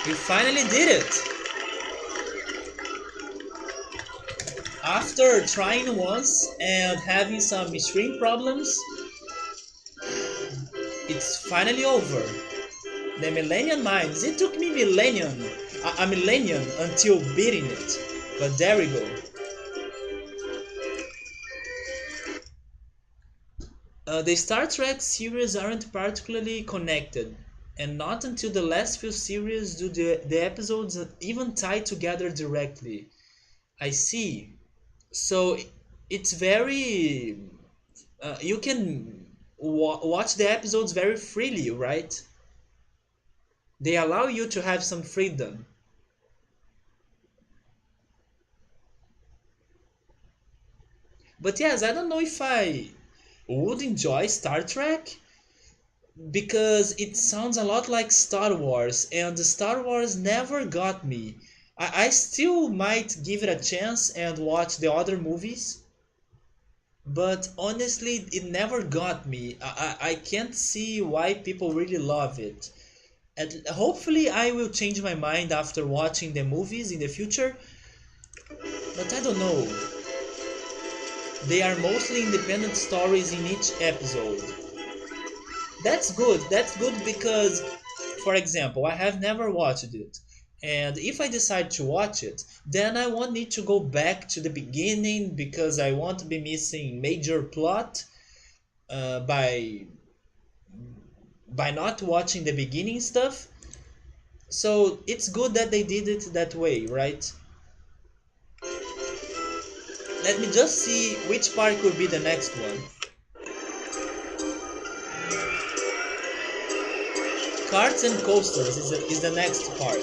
We finally did it! After trying once and having some stream problems, it's finally over. The Millennium Mines. It took me a millennium until beating it. But there we go. The Star Trek series aren't particularly connected, and not until the last few series do the episodes even tie together directly. I see. So it's very... you can watch the episodes very freely, right? They allow you to have some freedom. But yes, I don't know if I would enjoy Star Trek because it sounds a lot like Star Wars, and Star Wars never got me. I still might give it a chance and watch the other movies, but honestly, it never got me. I can't see why people really love it. And hopefully, I will change my mind after watching the movies in the future, but I don't know. They are mostly independent stories in each episode. That's good. That's good because, for example, I have never watched it. And if I decide to watch it, then I won't need to go back to the beginning because I won't be missing major plot uh, by by not watching the beginning stuff. So it's good that they did it that way, right? Let me just see which park will be the next one. Carts and Coasters is the next park.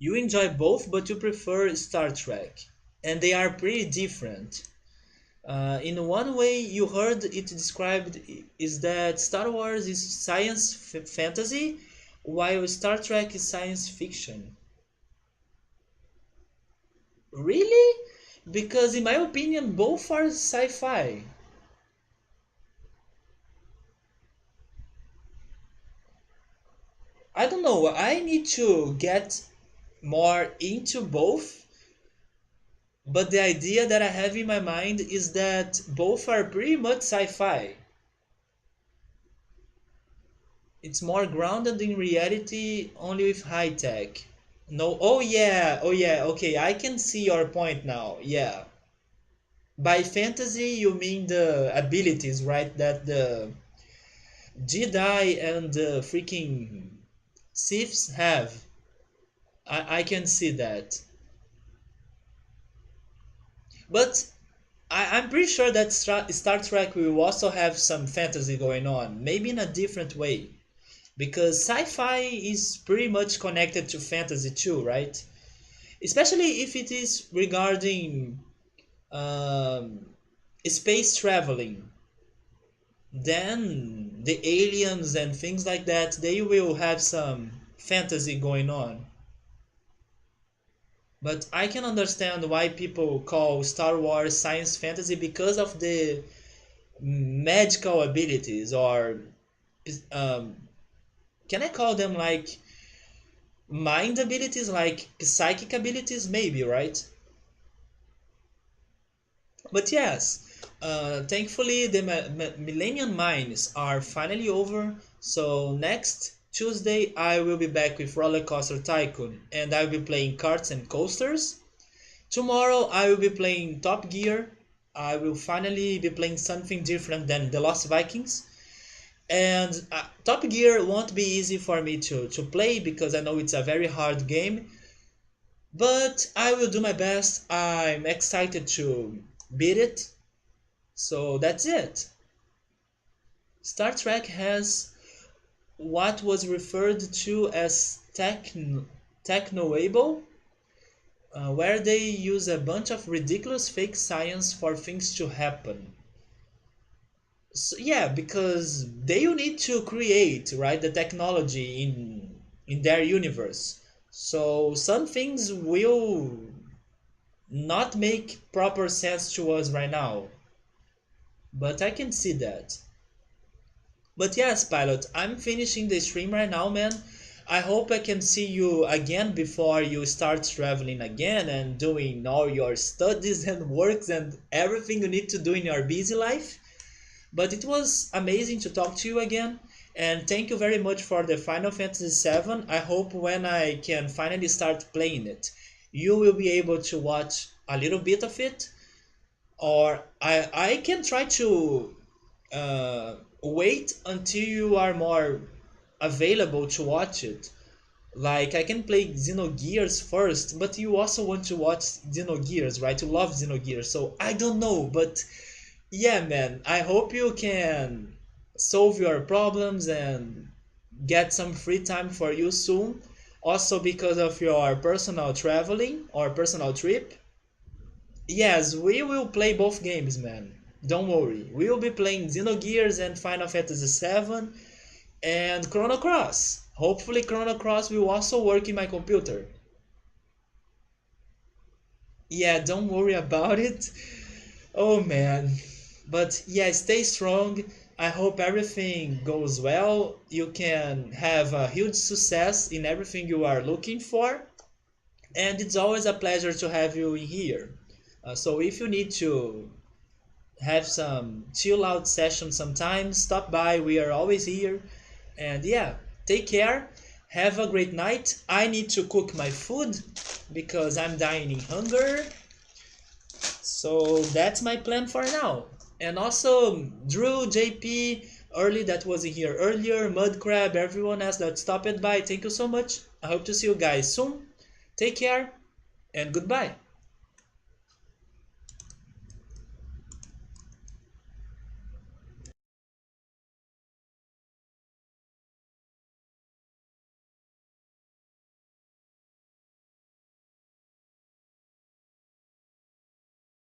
You enjoy both, but you prefer Star Trek. And they are pretty different. In one way, you heard it described is that Star Wars is science fantasy, while Star Trek is science fiction. Really? Because in my opinion, both are sci-fi. I don't know. I need to get more into both, but the idea that I have in my mind is that both are pretty much sci-fi. It's more grounded in reality, only with high tech. No, oh yeah, okay, I can see your point now. Yeah. By fantasy, you mean the abilities, right? That the Jedi and the freaking Siths have. I can see that. But I'm pretty sure that Star Trek will also have some fantasy going on, maybe in a different way. Because sci-fi is pretty much connected to fantasy too, right? Especially if it is regarding um, space traveling, then the aliens and things like that, they will have some fantasy going on. But I can understand why people call Star Wars science fantasy because of the magical abilities, or um, can I call them like mind abilities, like psychic abilities, maybe, right? But yes, thankfully the Millennium Mines are finally over. So next Tuesday I will be back with RollerCoaster Tycoon, and I will be playing karts and coasters. Tomorrow I will be playing Top Gear. I will finally be playing something different than the Lost Vikings. And Top Gear won't be easy for me to play because I know it's a very hard game. But I will do my best. I'm excited to beat it. So that's it. Star Trek has what was referred to as technoable, where they use a bunch of ridiculous fake science for things to happen. So, yeah, because they will need to create, right, the technology in their universe. So some things will not make proper sense to us right now, but I can see that. But yes, Pilot, I'm finishing the stream right now, man. I hope I can see you again before you start traveling again and doing all your studies and works and everything you need to do in your busy life. But it was amazing to talk to you again. And thank you very much for the Final Fantasy VII. I hope when I can finally start playing it, you will be able to watch a little bit of it. Or I can try to wait until you are more available to watch it. Like I can play Xenogears first, but you also want to watch Xenogears, right? You love Xenogears, so I don't know, but yeah, man, I hope you can solve your problems and get some free time for you soon. Also because of your personal traveling or personal trip. Yes, we will play both games, man. Don't worry. We will be playing Xenogears and Final Fantasy VII and Chrono Cross. Hopefully Chrono Cross will also work in my computer. Yeah, don't worry about it. Oh man. But yeah, stay strong. I hope everything goes well. You can have a huge success in everything you are looking for. And it's always a pleasure to have you in here. So if you need to have some chill out session sometime, stop by. We are always here. And yeah, take care. Have a great night. I need to cook my food because I'm dying in hunger. So that's my plan for now. And also, Drew, JP, Early that was in here earlier, Mudcrab, everyone else that stopped by, thank you so much. I hope to see you guys soon. Take care and goodbye.